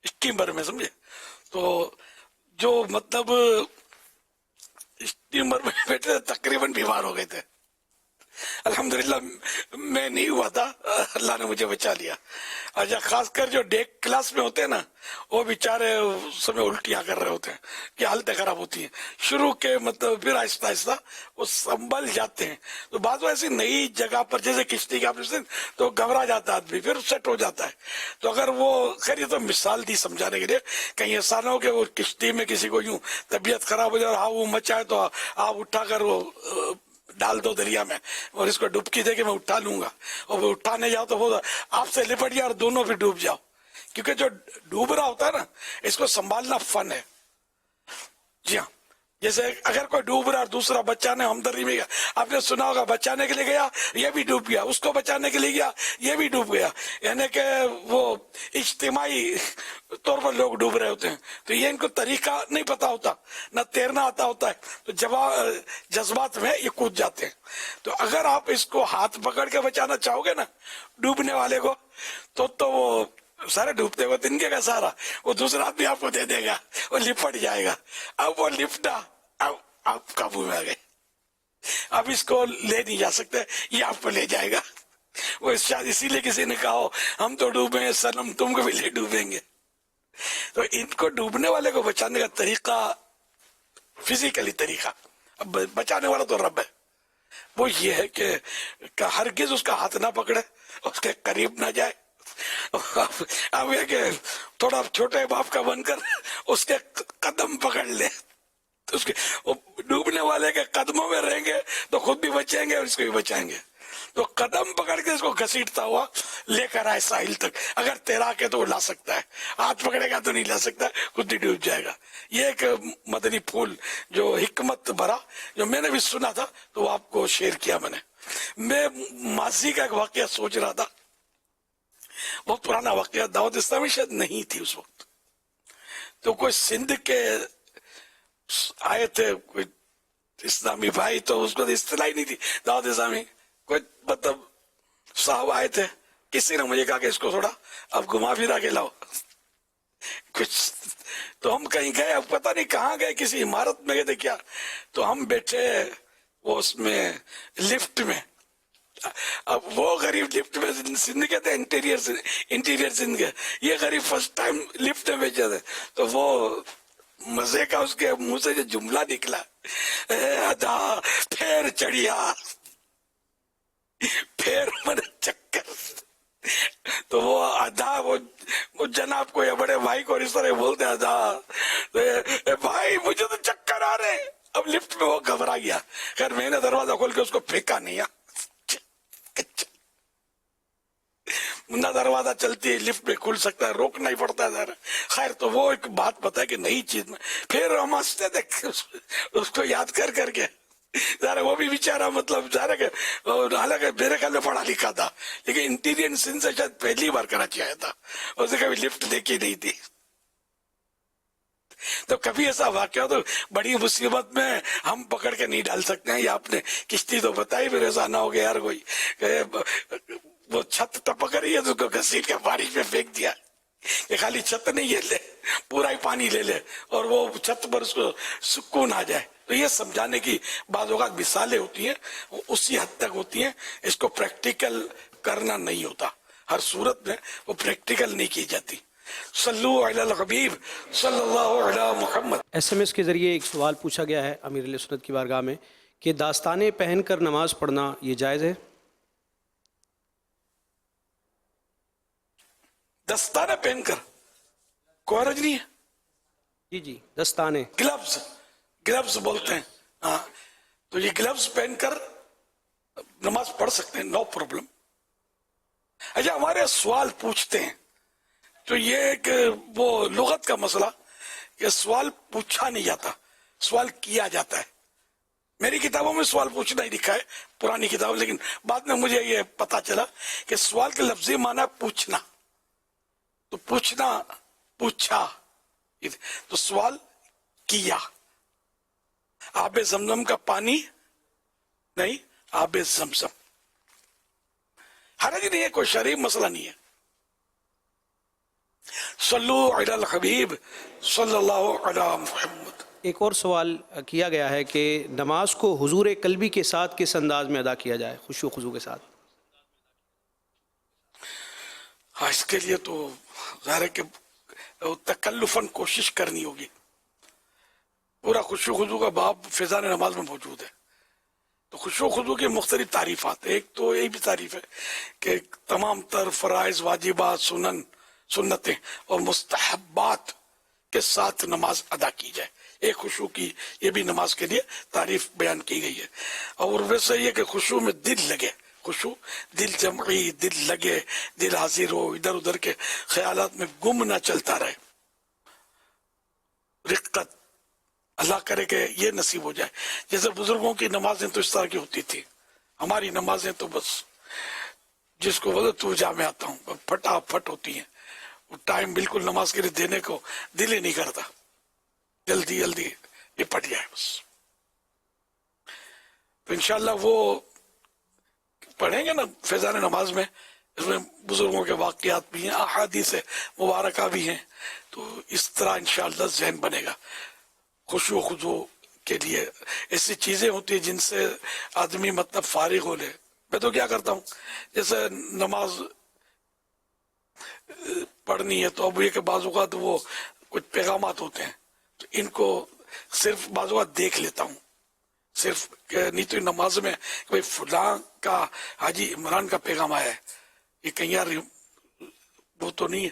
اسٹیمر میں، سمجھے. تو جو مطلب اسٹیمر میں بیٹھے تقریباً بیمار ہو گئے تھے. الحمدللہ میں نہیں ہوا تھا، اللہ نے مجھے بچا لیا. اچھا خاص کر جو ڈیک کلاس میں ہوتے ہیں نا، وہ بیچارے سمے الٹیاں کر رہے ہوتے ہیں کہ حالتیں خراب ہوتی ہیں شروع کے، مطلب پھر آہستہ آہستہ وہ سنبھل جاتے ہیں. تو بعض ایسی نئی جگہ پر جیسے کشتی کا تو گھبرا جاتا ہے آدمی، پھر سیٹ ہو جاتا ہے. تو اگر وہ خیر یہ تو مثال دی سمجھانے کے لیے، کہیں ایسا نہ ہو کہ وہ کشتی میں کسی کو یوں طبیعت خراب ہو جائے اور وہ مچائے تو آپ اٹھا کر وہ ڈال دو دریا میں اور اس کو ڈبکی دے کے میں اٹھا لوں گا، اور وہ اٹھانے جاؤ تو وہ آپ سے لپٹ جائے اور دونوں بھی ڈوب جاؤ. کیونکہ جو ڈوب رہا ہوتا ہے نا، اس کو سنبھالنا فن ہے. جی ہاں، جیسے اگر کوئی ڈوب رہا اور دوسرا بچانے ہمدردی میں گیا، آپ نے سنا ہوگا بچانے کے لیے گیا یہ بھی ڈوب گیا، اس کو بچانے کے لیے گیا یہ بھی ڈوب گیا. یعنی کہ وہ اجتماعی طور پر لوگ ڈوب رہے ہوتے ہیں. تو یہ ان کو طریقہ نہیں پتا ہوتا، نہ تیرنا آتا ہوتا ہے، تو جذبات میں یہ کود جاتے ہیں. تو اگر آپ اس کو ہاتھ پکڑ کے بچانا چاہو گے نا ڈوبنے والے کو، تو وہ سارے ڈوبتے ہوئے دن کے کا سارا وہ دوسرا آدمی آپ کو دے دے گا، وہ لپٹ جائے گا. اب وہ لپٹا، اب آپ قابو میں آ گئے، اب اس کو لے نہیں جا سکتے، یہ آپ کو لے جائے گا. وہ شاید اسی لیے کسی نے کہا ہم تو ڈوبیں گے سنم، تم کو بھی لے ڈوبیں گے. تو ان کو ڈوبنے والے کو بچانے کا طریقہ، فزیکلی طریقہ، اب بچانے والا تو رب ہے، وہ یہ ہے کہ ہرگز اس کا ہاتھ نہ پکڑے، اس کے قریب نہ جائے. اب یہ کہ تھوڑا چھوٹے باپ کا بن کر اس کے قدم پکڑ لے، تو اس کے ڈوبنے والے کے قدموں میں رہیں گے تو خود بھی بچیں گے اور اس کو بھی بچائیں گے. تو قدم پکڑ کے اس کو گھسیٹتا ہوا لے کر آئے ساحل تک. اگر تیرا کے تو وہ لا سکتا ہے، ہاتھ پکڑے گا تو نہیں لا سکتا، خود ہی ڈوب جائے گا. یہ ایک مدنی پھول جو حکمت بھرا، جو میں نے بھی سنا تھا تو وہ آپ کو شیئر کیا میں نے. میں ماضی کا ایک واقعہ سوچ رہا تھا، بہت پرانا واقعہ، دعوت اسلامی شاید نہیں تھی اس وقت. تو کوئی سندھ کے آئے تھے کوئی اسلامی بھائی، تو اس کو اصطلاح ہی نہیں تھی دعوت اسلامی. کوئی مطلب صاحب آئے تھے، کسی نے مجھے کہا کہ اس کو تھوڑا اب گھما پھرا کے لاؤ. कुछ तो हम कहीं गए, अब पता नहीं कहाँ गए, किसी इमारत में गए थे क्या, तो हम बैठे वो उसमें लिफ्ट में। अब वो गरीब लिफ्ट में सिंध के थे, इंटीरियर सिंध के, ये गरीब फर्स्ट टाइम लिफ्ट में बैठे थे। तो वो मजे का उसके मुंह से जो जुमला निकला, अदा फिर चढ़िया, फिर मन चक्कर। तो वो आधा वो जनाब को या बड़े भाई को इस तरह बोलते आधा, भाई मुझे तो चक्कर आ रहे। अब लिफ्ट में वो घबरा गया, खैर मैंने दरवाजा खोल के उसको फेंका नहीं। ना दरवाजा चलती है, लिफ्ट में खुल सकता है, रोकना ही पड़ता है जरा। खैर तो वो एक बात पता है कि नई चीज में फिर हम हंसते थे उसको याद कर करके। जरा वो भी बेचारा मतलब हालांकि मेरे ख्याल में पढ़ा लिखा था, लेकिन इंटीरियर सिंध से शायद पहली बार कराची आया था, उसने कभी लिफ्ट देखी नहीं थी। तो कभी ऐसा वाकया तो बड़ी मुसीबत में हम पकड़ के नहीं डाल सकते हैं। ये आपने किश्ती तो बताई, फिर ऐसा ना हो गया यार कोई वो छत टपक रही है तो उसको घसीट के बारिश में फेंक दिया। ये खाली छत नहीं है, ले पूरा ही पानी ले ले और वो छत पर उसको सुकून आ जाए। तो ये समझाने की बात होगा, मिसालें होती हैं उसी हद तक होती हैं, इसको प्रैक्टिकल करना नहीं होता। हर सूरत में वो प्रैक्टिकल नहीं की जाती। सल्लु अलल हबीब सल्लल्लाहु अलैहि मुहम्मद। SMS के जरिए एक सवाल पूछा गया है अमीर अहले सुन्नत की बारगाह में कि दास्ताने पहनकर नमाज पढ़ना ये जायज़ है? दस्ताने पहनकर कोई हर्ज नहीं है। जी दस्ताने, ग्लव्स बोलते हैं। हाँ, तो ये ग्लव्स पहनकर नमाज पढ़ सकते हैं, नो प्रॉब्लम। अच्छा, हमारे सवाल पूछते हैं तो ये एक वो लुगत का मसला, ये सवाल पूछा नहीं जाता, सवाल किया जाता है। मेरी किताबों में सवाल पूछना ही लिखा है, पुरानी किताब, लेकिन बाद में मुझे ये पता चला कि सवाल के लफ्जी माना पूछना। तो पूछना, पूछा, तो सवाल किया। आबे जमजम का पानी नहीं, आबे जमजम। हरज नहीं है, कोई शरीफ मसला नहीं है। सल्लु अलल हबीब सल्लल्लाहु अलैहि मुहम्मद। एक और सवाल किया गया है कि नमाज को हुजूर कल्बी के साथ किस अंदाज में अदा किया जाए, खुशू खुजू के साथ? हाँ, इसके लिए तो ज़ाहिर है कि तकल्लुफन कोशिश करनी होगी। पूरा खुशू खुजू का बाब फिजान नमाज में मौजूद है। तो खुशू खुजू की मुख्तलिफ तारीफात, एक तो यही भी तारीफ है कि तमाम तर फराइज, वाजिबात, सुन्नतें और मुस्तहब्बात के साथ नमाज अदा की जाए। एक खुशू की ये भी नमाज के लिए तारीफ बयान की गई है। और वैसे ये कि खुशू में दिल लगे, खुशू दिल जमई, दिल लगे, दिल हाजिर हो, इधर उधर के ख्यालात में गुम ना चलता रहे। रिक्कत, अल्लाह करे कि ये नसीब हो जाए। जैसे बुजुर्गों की नमाजें तो इस तरह की होती थी, हमारी नमाजें तो बस जिसको बोलो तू जा मैं आता हूँ, फटाफट होती हैं। वो टाइम बिल्कुल नमाज के लिए देने को दिल ही नहीं करता, जल्दी जल्दी निपट जाए बस। तो इंशाल्लाह वो पढ़ेंगे ना फैजान नमाज में, इसमें बुजुर्गों के वाक़यात भी हैं, अहादीस मुबारका भी हैं। तो इस तरह इंशाल्लाह ज़हन बनेगा। खुशू खुजू के लिए ऐसी चीज़ें होती हैं जिनसे आदमी मतलब फारिग हो ले। मैं तो क्या करता हूँ, जैसे नमाज पढ़नी है तो अब ये के बाज़-औक़ात वो कुछ पैगामात होते हैं, तो इनको सिर्फ बाज़-औक़ात देख लेता हूँ सिर्फ, नहीं तो नमाज में भाई फलां का हाजी इमरान का पैगाम आया है, ये कहीं यार वो तो नहीं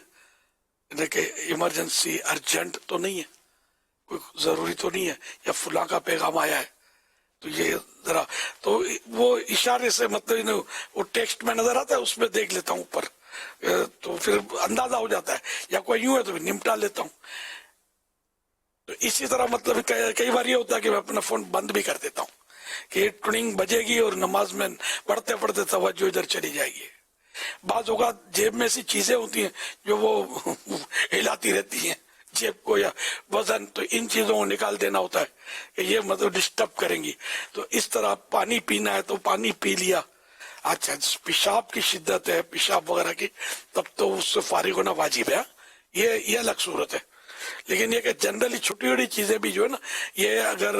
है कि इमरजेंसी अर्जेंट तो नहीं है, कोई ज़रूरी तो नहीं है, या फलां का पैगाम आया है। तो ये जरा तो वो इशारे से मतलब वो टेक्स्ट में नजर आता है, उसमें देख लेता हूँ ऊपर, तो फिर अंदाजा हो जाता है, या कोई यूं है तो फिर निपटा लेता हूँ। तो इसी तरह मतलब कई बार ये होता है कि मैं अपना फोन बंद भी कर देता हूँ कि ट्यूनिंग बजेगी और नमाज में पढ़ते पढ़ते तवज्जो इधर चली जाएगी। बाज़ औक़ात जेब में ऐसी चीजें होती हैं जो वो हिलाती रहती हैं जेब को या वजन, तो इन चीजों को निकाल देना होता है कि ये मतलब डिस्टर्ब करेंगी। तो इस तरह पानी पीना है तो पानी पी लिया। अच्छा, पेशाब की शिद्दत है, पेशाब वगैरह की, तब तो उससे फारिग होना वाजिब है, ये अलग सूरत है। लेकिन ये कि जनरली छोटी छोटी चीज़ें भी जो है ना, ये अगर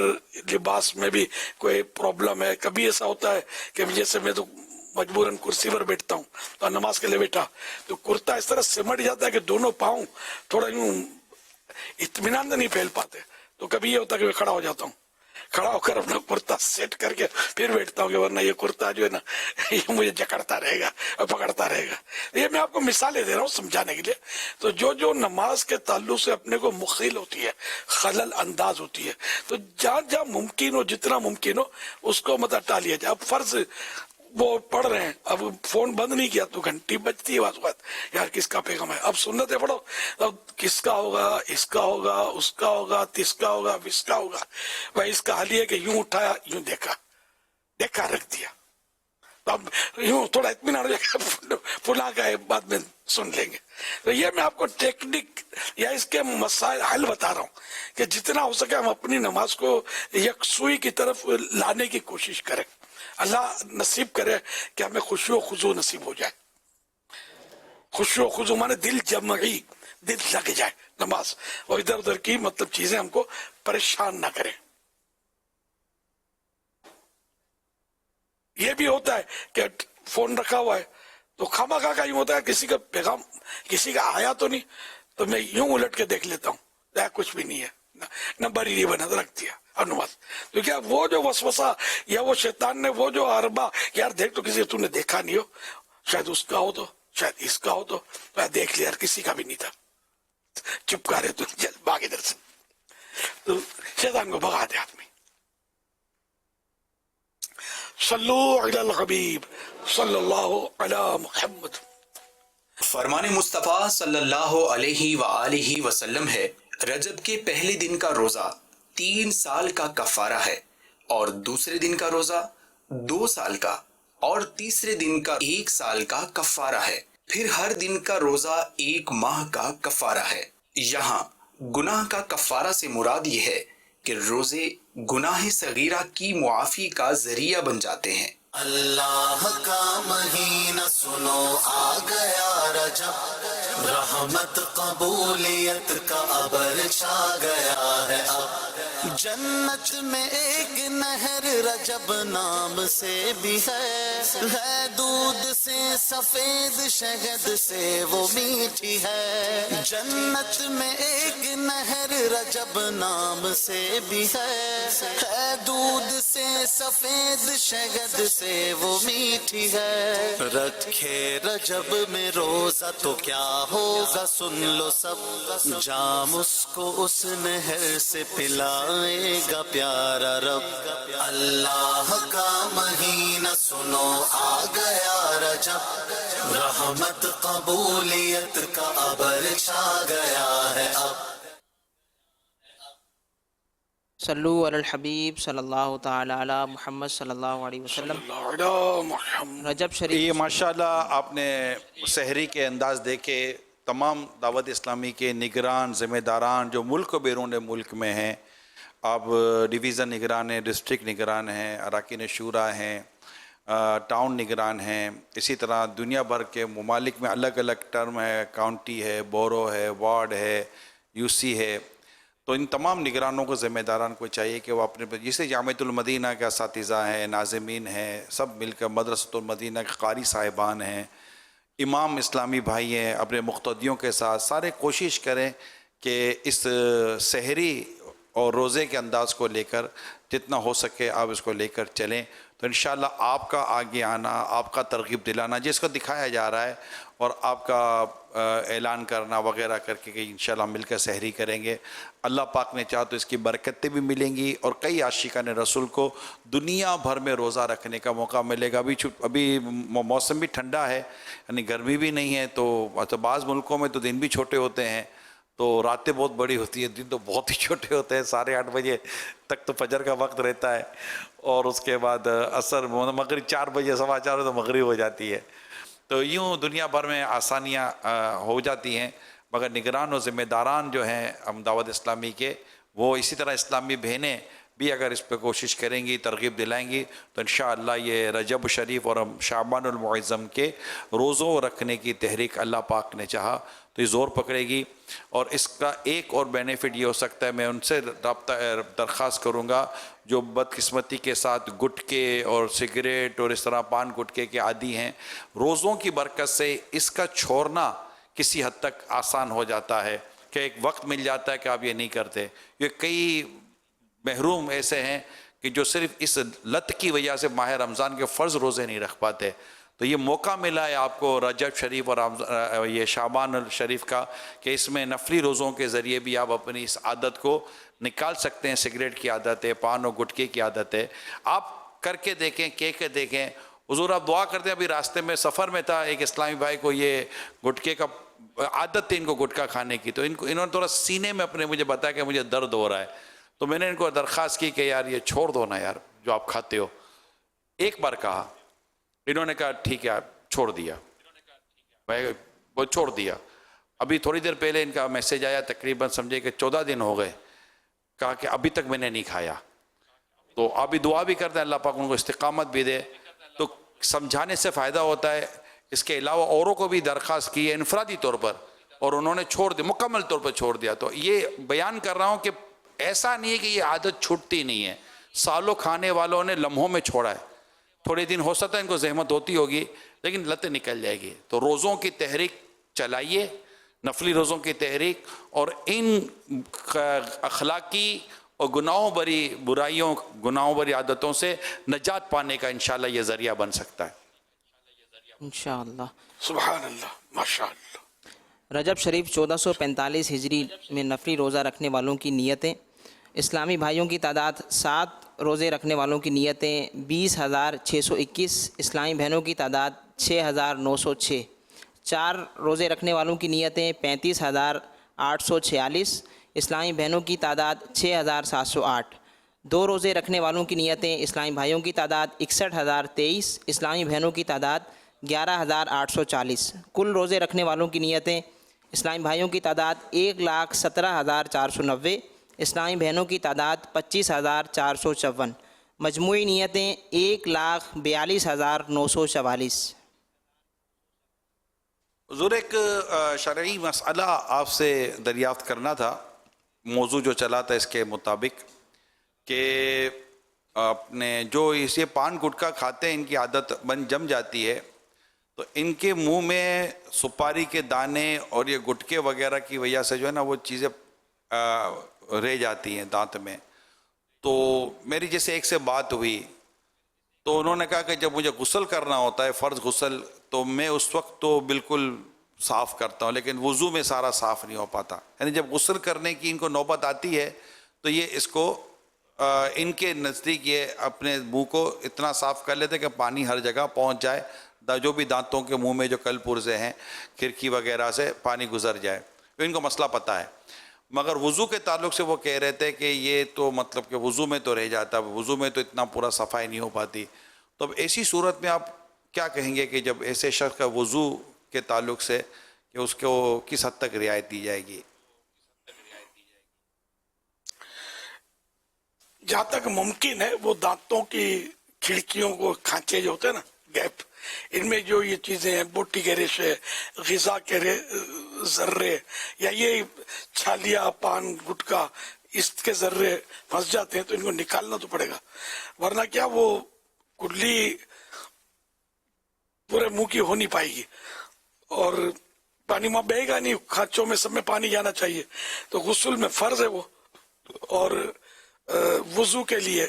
लिबास में भी कोई प्रॉब्लम है, कभी ऐसा होता है कि जैसे मैं तो मजबूरन कुर्सी पर बैठता हूँ, तो नमाज के लिए बैठा तो कुर्ता इस तरह सिमट जाता है कि दोनों पाँव थोड़ा यूँ इत्मीनान से नहीं फैल पाते। तो कभी ये होता है कि मैं खड़ा हो जाता हूँ, खड़ा होकर अपना कुर्ता सेट करके फिर बैठता हूँ, कि वरना ये कुर्ता जो है ना ये मुझे जकड़ता रहेगा और पकड़ता रहेगा। ये मैं आपको मिसालें दे रहा हूँ समझाने के लिए। तो जो नमाज के ताल्लुक से अपने को मुखिल होती है, खलल अंदाज होती है, तो जहाँ जहाँ मुमकिन हो, जितना मुमकिन हो उसको मत हटा लिया जाए। अब फर्ज वो पढ़ रहे हैं, अब फोन बंद नहीं किया तो घंटी बजती है, बात यार किसका पैगाम है, अब सुन्नत है पढ़ो, अब किसका होगा, इसका होगा, उसका होगा, तिसका होगा, विसका होगा। भाई इसका हाल है कि यूं उठाया, यूं देखा रख दिया, तो अब यूं थोड़ा इत्मीनान हो जाएगा, फुला का है बाद में सुन लेंगे। तो ये मैं आपको टेक्निक या इसके मसाइल हल बता रहा हूँ कि जितना हो सके हम अपनी नमाज को यकसुई की तरफ लाने की कोशिश करें। अल्लाह नसीब करे कि हमें खुशो खुजू नसीब हो जाए। खुशो खुजू माने दिल जमई, दिल लग जाए नमाज, और इधर उधर की मतलब चीजें हमको परेशान ना करें। ये भी होता है कि फोन रखा हुआ है तो खामखा का यूं होता है, किसी का पैगाम किसी का आया तो नहीं, तो मैं यूं उलट के देख लेता हूँ, कुछ भी नहीं है, नंबर ही नहीं बना तो रख दिया और नमाज। तो क्या वो जो वसवसा या वो शैतान ने वो जो अरबा, यार देख तो किसी तूने देखा नहीं हो, शायद उसका हो तो शायद इसका हो तो देख लिया, यार किसी का भी नहीं था, चुपका रहे तो चल भाग इधर से, तो शैतान को भगा दे आदमी। सल्लु अलल हबीब सल्लल्लाहु अला मुहम्मद। फरमान मुस्तफ़ा सल्लल्लाहु अलैहि व आलिहि वसल्लम है, रजब के पहले दिन का रोजा 3 साल का कफारा है, और दूसरे दिन का रोजा 2 साल का, और तीसरे दिन का 1 साल का कफारा है। फिर हर दिन का रोजा 1 माह का कफारा है। यहाँ गुनाह का कफारा से मुराद ये है कि रोजे गुनाह सगीरा की मुआफी का जरिया बन जाते हैं। अल्लाह का महीना सुनो आ गया रजब, रहमत कबूलियत का अबर छा गया है अब। जन्नत में एक नहर रजब नाम से भी है दूध से सफेद शहद से वो मीठी है। जन्नत में एक नहर रजब नाम से भी है दूध से सफेद शहद से वो मीठी है। रखे रजब में रोजा तो क्या होगा सुन लो सब, जाम उसको उस नहर से पिलाएगा प्यारा रब। अल्लाह का महीना सुनो आ गया रजब, रहमत कबूलियत का अबर छा गया है अब। सल्लु अलल हबीब सल्लल्लाहु ताला अला मुहम्मद सल्लल्लाहु अलैहि वसल्लम। रजब शरीफ, ये माशाल्लाह आपने सहरी के अंदाज देखे, तमाम दावत इस्लामी के निगरान ज़िम्मेदारान जो मुल्क बैरून मुल्क में हैं, अब डिवीज़न निगरान हैं, डिस्ट्रिक्ट निगरान हैं, अरकान शूरा हैं, टाउन निगरान हैं, इसी तरह दुनिया भर के ममालिक में अलग अलग टर्म है, काउंटी है, बोरो है, वार्ड है, यूसी है। तो इन तमाम निगरानों को ज़िम्मेदारान को चाहिए कि वो अपने, जिसे जामिअतुल मदीना के असातिज़ा हैं, नाज़िमीन हैं, सब मिलकर मदरसतुल मदीना के कारी साहिबान हैं, इमाम इस्लामी भाई हैं, अपने मुक़्तदियों के साथ सारे कोशिश करें कि इस सहरी और रोज़े के अंदाज़ को लेकर जितना हो सके आप इसको लेकर चलें। तो इंशाअल्लाह आपका आगे आना, आपका तरग़ीब दिलाना जिसको दिखाया जा रहा है, और आपका ऐलान करना वगैरह करके कि इंशाअल्लाह मिलकर सहरी करेंगे। अल्लाह पाक ने चाहा तो इसकी बरकतें भी मिलेंगी, और कई आशिकान रसूल को दुनिया भर में रोज़ा रखने का मौका मिलेगा। अभी मौसम भी ठंडा है, यानी गर्मी भी नहीं है, तो बाज़ मुल्कों में तो दिन भी छोटे होते हैं, तो रातें बहुत बड़ी होती है, दिन तो बहुत ही छोटे होते हैं। 8:30 बजे तक तो फजर का वक्त रहता है, और उसके बाद असर मगरिब 4 बजे 4:15 तो मगरिब हो जाती है। तो यूँ दुनिया भर में आसानियाँ हो जाती हैं, मगर निगरान और ज़िम्मेदारान जो हैं हम दावत इस्लामी के, वो इसी तरह इस्लामी बहनें بھی اگر اس پہ کوشش کریں گی، ترغیب دلائیں گی، تو انشاءاللہ یہ رجب شریف اور شعبان المعظم کے روزوں رکھنے کی تحریک اللہ پاک نے چاہا تو یہ زور پکڑے گی. اور اس کا ایک اور بینیفٹ یہ ہو سکتا ہے، میں ان سے رابطہ درخواست کروں گا جو بدقسمتی کے ساتھ گٹکے اور سگریٹ اور اس طرح پان گٹکے کے عادی ہیں، روزوں کی برکت سے اس کا چھوڑنا کسی حد تک آسان ہو جاتا ہے کہ ایک وقت مل جاتا ہے کہ آپ یہ نہیں کرتے. یہ کئی محروم ایسے ہیں کہ جو صرف اس لت کی وجہ سے ماہ رمضان کے فرض روزے نہیں رکھ پاتے. تو یہ موقع ملا ہے آپ کو رجب شریف اور یہ شعبان الشریف کا کہ اس میں نفلی روزوں کے ذریعے بھی آپ اپنی اس عادت کو نکال سکتے ہیں. سگریٹ کی عادت ہے، پان اور گٹکے کی عادت ہے، آپ کر کے دیکھیں، کہہ کے دیکھیں. حضور آپ دعا کرتے ہیں، ابھی راستے میں سفر میں تھا، ایک اسلامی بھائی کو یہ گٹکے کا عادت تھی ان کو گٹکا کھانے کی، تو انہوں نے تھوڑا سینے میں اپنے مجھے بتایا کہ مجھے درد ہو رہا ہے. تو میں نے ان کو درخواست کی کہ یار یہ چھوڑ دو نا یار جو آپ کھاتے ہو. ایک بار کہا، انہوں نے کہا ٹھیک ہے آپ چھوڑ دیا، وہ چھوڑ دیا. ابھی تھوڑی دیر پہلے ان کا میسیج آیا، تقریباً سمجھے کہ 14 دن ہو گئے، کہا کہ ابھی تک میں نے نہیں کھایا. تو ابھی دعا بھی کرتے ہیں اللہ پاک ان کو استقامت بھی دے. تو سمجھانے سے فائدہ ہوتا ہے. اس کے علاوہ اوروں کو بھی درخواست کی ہے انفرادی طور پر، اور انہوں نے چھوڑ دیا، مکمل طور پر چھوڑ دیا. تو یہ بیان کر رہا ہوں کہ ایسا نہیں ہے کہ یہ عادت چھوٹتی نہیں ہے، سالوں کھانے والوں نے لمحوں میں چھوڑا ہے. تھوڑے دن ہو سکتا ہے ان کو زحمت ہوتی ہوگی، لیکن لت نکل جائے گی. تو روزوں کی تحریک چلائیے، نفلی روزوں کی تحریک، اور ان اخلاقی اور گناہوں بری برائیوں، گناہوں بری عادتوں سے نجات پانے کا انشاءاللہ یہ ذریعہ بن سکتا ہے. انشاءاللہ. سبحان اللہ، ماشاءاللہ. رجب شریف 1445 ہجری میں نفلی روزہ رکھنے والوں کی نیتیں. اسلامی بھائیوں کی تعداد 7، روزے رکھنے والوں کی نیتیں 20,621. اسلامی بہنوں کی تعداد 6,906. 4 روزے رکھنے والوں کی نیتیں 35,846. اسلامی بہنوں کی تعداد 6,708. 2 روزے رکھنے والوں کی نیتیں اسلامی بھائیوں کی تعداد 61,023. اسلامی بہنوں کی تعداد 11,840. کل روزے رکھنے والوں کی نیتیں اسلامی بھائیوں کی تعداد 1,17,490. اسلامی بہنوں کی تعداد 25,454. مجموعی نیتیں 1,42,944. حضور ایک شرعی مسئلہ آپ سے دریافت کرنا تھا، موضوع جو چلا تھا اس کے مطابق، کہ اپنے جو اسے پان گٹکا کھاتے ہیں ان کی عادت جم جاتی ہے، تو ان کے منہ میں سپاری کے دانے اور یہ گٹکے وغیرہ کی وجہ سے جو ہے نا وہ چیزیں رہ جاتی ہیں دانت میں. تو میری جیسے ایک سے بات ہوئی تو انہوں نے کہا کہ جب مجھے غسل کرنا ہوتا ہے، فرض غسل، تو میں اس وقت تو بالکل صاف کرتا ہوں، لیکن وضو میں سارا صاف نہیں ہو پاتا. یعنی جب غسل کرنے کی ان کو نوبت آتی ہے تو یہ اس کو ان کے نزدیک یہ اپنے منہ کو اتنا صاف کر لیتے کہ پانی ہر جگہ پہنچ جائے، جو بھی دانتوں کے منہ میں جو کل پرزے ہیں، کھڑکی وغیرہ سے پانی گزر جائے. ان کو مسئلہ پتہ ہے. مگر وضو کے تعلق سے وہ کہہ رہے تھے کہ یہ تو مطلب کہ وضو میں تو رہ جاتا، وضو میں تو اتنا پورا صفائی نہیں ہو پاتی. تو اب ایسی صورت میں آپ کیا کہیں گے کہ جب ایسے شخص کا وضو کے تعلق سے کہ اس کو کس حد تک رعایت دی جائے گی؟ جہاں تک ممکن ہے وہ دانتوں کی کھڑکیوں کو کھانچے جو ہوتے ہیں نا، گیپ، ان میں جو یہ چیزیں ہیں، بوٹی کے ریشے، غذا کے ذرے، یا یہ چھالیا، پان گٹکا، اس کے ذرے پھنس جاتے ہیں تو ان کو نکالنا تو پڑے گا، ورنہ کیا وہ کلی پورے منہ کی ہو نہیں پائے گی اور پانی وہاں بہے گا نہیں. کھانچوں میں سب میں پانی جانا چاہیے. تو غسل میں فرض ہے وہ، اور وضو کے لیے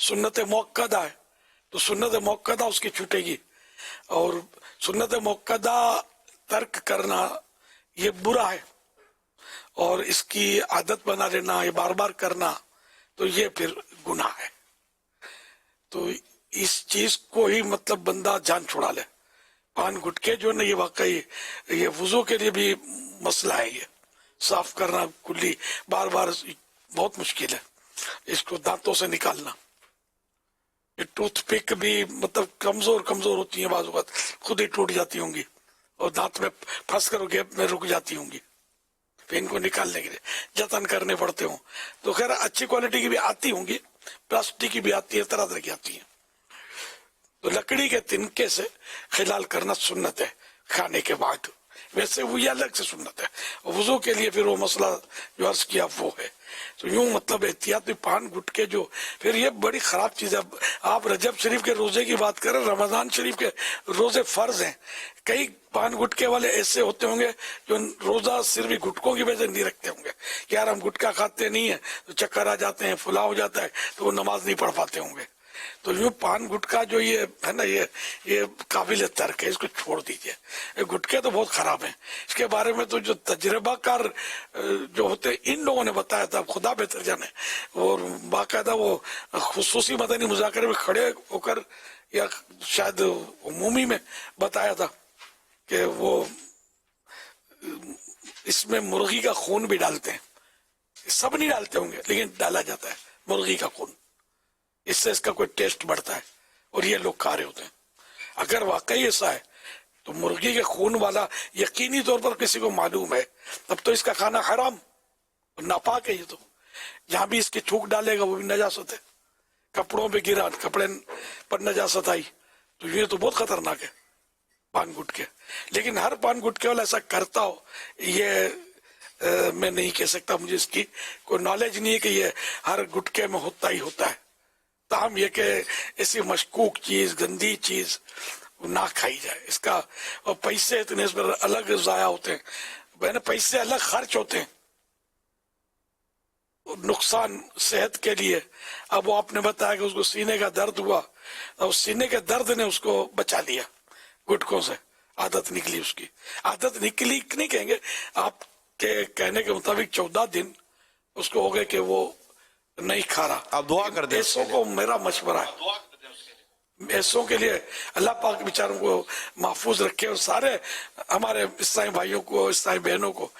سنت موقدہ ہے، تو سنت موقدہ اس کی چھوٹے گی. اور سنت موقدہ ترک کرنا یہ برا ہے، اور اس کی عادت بنا لینا، یہ بار بار کرنا، تو یہ پھر گناہ ہے. تو اس چیز کو ہی مطلب بندہ جان چھڑا لے. پان گٹکے جو نا یہ واقعی یہ وضو کے لیے بھی مسئلہ ہے، یہ صاف کرنا کلی بار بار بہت مشکل ہے، اس کو دانتوں سے نکالنا. یہ ٹوتھ پک بھی مطلب کمزور ہوتی ہیں، بعض اوقات خود ہی ٹوٹ جاتی ہوں گی اور دانت میں پھنس کر گیپ میں رک جاتی ہوں گی، پھر ان کو نکالنے کے لیے جتن کرنے پڑتے ہوں. تو خیر اچھی کوالٹی کی بھی آتی ہوں گی، प्लास्टिक की भी आती है, तरह तरह की आती है। तो लकड़ी के तिनके से खिलाल करना सुन्नत है खाने के बाद, वैसे वो ये अलग से सुन्नत है। वुजू के लिए फिर वो मसला जो अर्ज किया वो है। तो यूं मतलब एहतियाती पान गुटके जो, फिर ये बड़ी खराब चीज है। आप रजब शरीफ के रोजे की बात करें, रमजान शरीफ के रोजे फर्ज हैं। कई पान गुटके वाले ऐसे होते होंगे जो रोजा सिर्फ गुटकों की वजह नहीं रखते होंगे कि यार हम गुटका खाते नहीं है तो चक्कर आ जाते हैं, फुला हो जाता है, तो वो नमाज नहीं पढ़ पाते होंगे। तो यूं पान गुटका जो ये है ना, ये काबिल तर्क है, इसको छोड़ दीजिए। ये गुटके तो बहुत खराब हैं। इसके बारे में तो जो तजर्बाकार जो होते हैं इन लोगों ने बताया था, खुदा बेहतर जाने, और बाकायदा वो खुसूसी मदनी मुज़ाकरे में खड़े होकर या शायद उमूमी में बताया था कि वो इसमें मुर्गी का खून भी डालते हैं। सब नहीं डालते होंगे लेकिन डाला जाता है मुर्गी का खून, इससे इसका कोई टेस्ट बढ़ता है और ये लोग खा रहे होते हैं। अगर वाकई ऐसा है तो मुर्गी के खून वाला यकीनी तौर पर किसी को मालूम है, तब तो इसका खाना हराम और नापाक है। ये तो जहां भी इसकी थूक डालेगा वो भी नजासत है। कपड़ों पे गिरा, कपड़े पर नजासत आई, तो ये तो बहुत खतरनाक है पान गुटके। लेकिन हर पान गुटके वाला ऐसा करता हो ये मैं नहीं कह सकता, मुझे इसकी कोई नॉलेज नहीं है कि ये हर गुटके में होता ही होता है। ताहम ये कि ऐसी मशकूक चीज, गंदी चीज ना खाई जाए इसका, और पैसे इतने इस पर अलग जाया होते हैं, मैंने पैसे अलग खर्च होते हैं, नुकसान सेहत के लिए। अब वो आपने बताया कि उसको सीने का दर्द हुआ, और सीने के दर्द ने उसको बचा लिया गुटकों से, आदत निकली उसकी। आदत निकली नहीं कहेंगे, आपके कहने के मुताबिक 14 दिन उसको हो गए कि वो नहीं खा रहा। आप दुआ कर दें ऐसों को मेरा मशवरा है, ऐसों के लिए अल्लाह पाक बेचारों को महफूज रखे, और सारे हमारे ईसाई भाइयों को, ईसाई बहनों को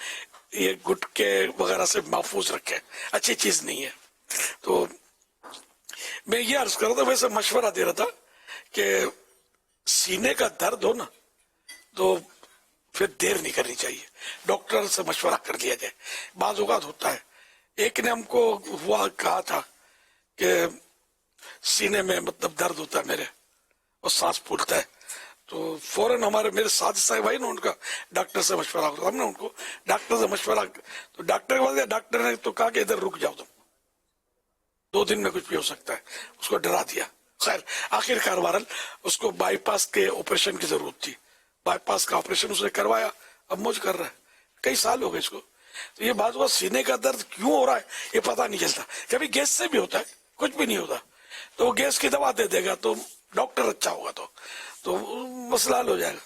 ये गुटके वगैरह से महफूज रखे। अच्छी चीज नहीं है। तो मैं ये अर्ज कर रहा था, वैसे मशवरा दे रहा था कि सीने का दर्द हो ना तो फिर देर नहीं करनी चाहिए, डॉक्टर से मशवरा कर लिया जाए। बाज़ औक़ात होता है, एक ने हमको हुआ कहा था कि सीने में मतलब दर्द होता है मेरे और सांस फूलता है, तो फौरन हमारे मेरे साथ साहब भाई ने उनका डॉक्टर से मशवरा किया। हमने उनको डॉक्टर से मशवरा, तो डॉक्टर के पास, डॉक्टर ने तो कहा कि इधर रुक जाओ तुम, 2 दिन में कुछ भी हो सकता है, उसको डरा दिया। खैर आखिरकार बहरहाल उसको बाईपास के ऑपरेशन की जरूरत थी, बाईपास का ऑपरेशन उसने करवाया, अब मौज कर रहा है, कई साल हो गए इसको। तो ये बात हुआ सीने का दर्द क्यों हो रहा है ये पता नहीं चलता, कभी गैस से भी होता है, कुछ भी नहीं होता, तो गैस की दवा दे देगा तो डॉक्टर अच्छा होगा तो मसला हल हो जाएगा।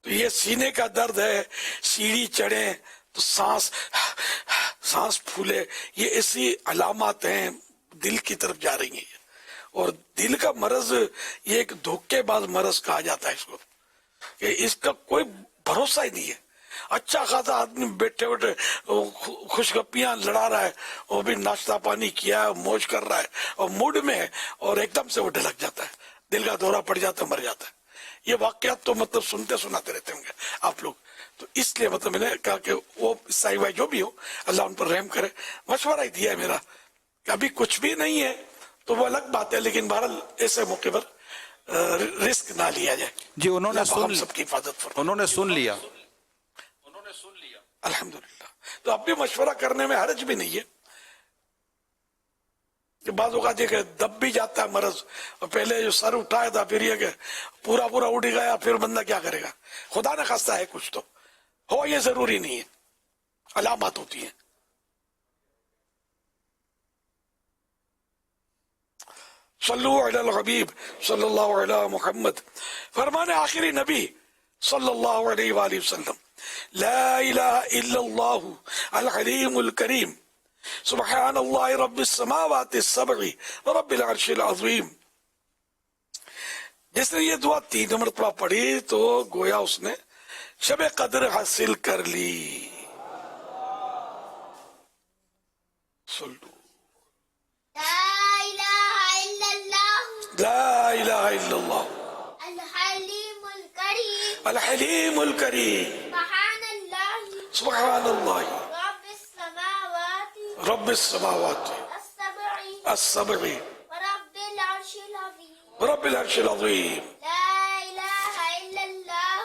तो ये सीने का दर्द है, सीढ़ी चढ़े तो सांस फूले, ये ऐसी अलामत हैं दिल की तरफ जा रही है। और दिल का मरज ये एक धोखेबाज मरज कहा जाता है इसको, कि इसका कोई भरोसा ही नहीं है। अच्छा खासा आदमी बैठे बैठे खुशगपियां लड़ा रहा है, वो भी नाश्ता पानी किया है, मौज कर रहा है और मूड में है, और एकदम से वो ढलक जाता है, दिल का दौरा पड़ जाता है, मर जाता है। ये वाकयात तो मतलब सुनते सुनाते रहते होंगे आप लोग। तो इसलिए मतलब मैंने कहा कि वो ईसाई भाई जो भी हो अल्लाह उन पर रहम करे, मशवरा ही दिया है मेरा। अभी कुछ भी नहीं है तो वो अलग बात है, लेकिन बहरहाल ऐसे मौके पर रिस्क ना लिया जाए। जी उन्होंने सबकी हिफाजत फरमाए। उन्होंने सुन लिया अल्हम्दुलिल्लाह। तो अब भी मशवरा करने में हर्ज भी नहीं है कि बाज़ औक़ात ये दब भी जाता है मरज, और पहले जो सर उठाया था फिर ये कि पूरा उड़ गया, फिर बंदा क्या करेगा। खुदा ने खास्ता है कुछ तो हो, ये जरूरी नहीं है, अलामत होती है। सल्लु अलल हबीब सल्लल्लाहु अलैहि मुहम्मद। फरमाने आखिरी नबी सल्लल्लाहु अलैहि वसल्लम, ला इलाहा इल्लल्लाहु अल हलीमुल करीम सुब्हानल्लाहि रब्बिस समावाति सब'i व रब्बिल अर्शिल अज़ीम। जिसने ये दुआ 3 मरतबा पढ़ी तो गोया उसने शब कद्र हासिल कर ली। सल्लु ला इलाहा इल्लल्लाह अल हलीमुल करीम सुब्हानल्लाह रब्बिस समावाति السبع ورب العرش العظيم رب العرش العظيم لا إله إلا الله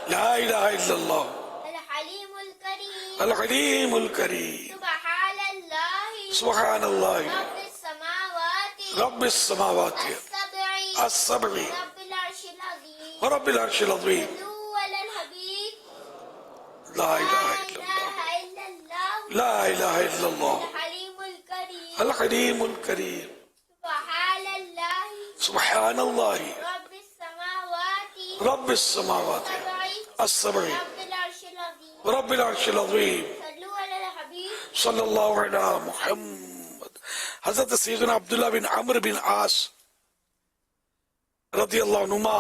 لا إله إلا الله الحليم الكريم العليم الكريم سبحان الله سبحان الله رب السماوات رب السماوات السبع السبع رب العرش العظيم ورب العرش العظيم صلوا على الحبيب لا إله لا إلا إله إلا الله لا إله إلا الله الحليم الكريم الحليم الكريم سبحان الله سبحان الله رب السماوات رب السماوات السبع رب العرش العظيم رب العرش العظيم صلوا على الحبيب صلی اللہ علیہ محمد. حضرت سیدنا عبداللہ بن عمرو بن عاص رضی اللہ عنہما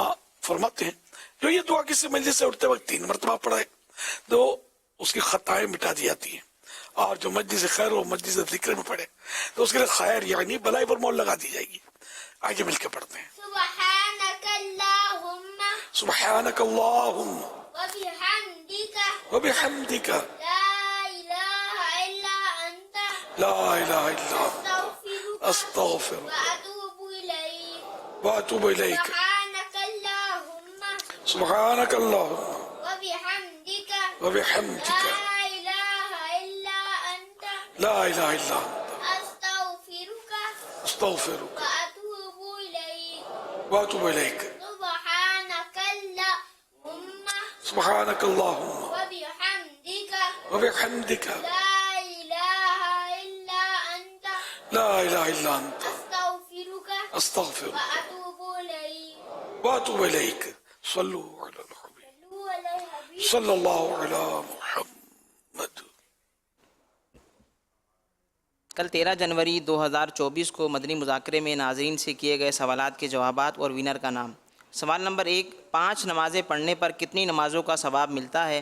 فرماتے ہیں جو یہ دعا کسی مجلس سے اٹھتے وقت 3 مرتبہ پڑھائے تو اس کی خطائیں مٹا دی جاتی ہیں، اور جو مجلس خیر و مجلس ذکر میں پڑھے تو اس کے لیے خیر یعنی بلائی پر مول لگا دی جائے گی. آگے مل کے پڑھتے ہیں. سبحانك اللهم سبحانك اللہم وبحمدك وبحمدك لا إله إلا أنت لا الہ الا انت أستغفرك استغفر وأتوب إليك واتوب الیک. سبحانك اللهم سبحانك اللہم وبحمدك وبحمدك لا إله إلا أنت لا الہ الا انت أستغفرك استغفرك وأتوب إليك واتوب الیک. سبحانك اللهم سبحانك اللہم وبحمدك وبحمدك لا إله إلا أنت لا الہ الا انت أستغفرك استغفر وأتوب إليك واتوب الیک. صلو علی الحبیب صلوا على الحبيب صلی اللہ علی محمد. کل 13 جنوری 2024 کو مدنی مذاکرے میں ناظرین سے کیے گئے سوالات کے جوابات اور ونر کا نام. سوال نمبر 1، 5 نمازیں پڑھنے پر کتنی نمازوں کا ثواب ملتا ہے؟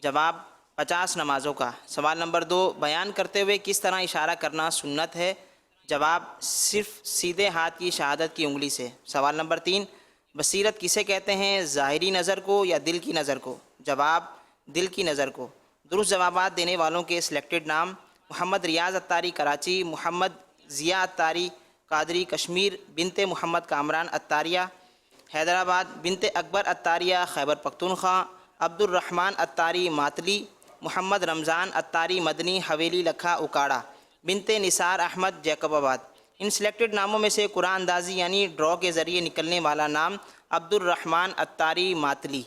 جواب 50 نمازوں کا. سوال نمبر 2، بیان کرتے ہوئے کس طرح اشارہ کرنا سنت ہے؟ جواب صرف سیدھے ہاتھ کی شہادت کی انگلی سے. سوال نمبر 3، بصیرت کسے کہتے ہیں؟ ظاہری نظر کو یا دل کی نظر کو؟ جواب دل کی نظر کو. درست جوابات دینے والوں کے سلیکٹڈ نام: محمد ریاض اتاری کراچی، محمد ضیاء اتاری قادری کشمیر، بنت محمد کامران اتاریہ حیدرآباد، بنت اکبر اتاریہ خیبر پختونخوا، عبد الرحمن اتاری ماتلی، محمد رمضان اتاری مدنی حویلی لکھا اکاڑا، بنت نثار احمد جیکب آباد. ان سلیکٹڈ ناموں میں سے قرآن اندازی یعنی ڈرا کے ذریعے نکلنے والا نام عبد الرحمن اتاری ماتلی.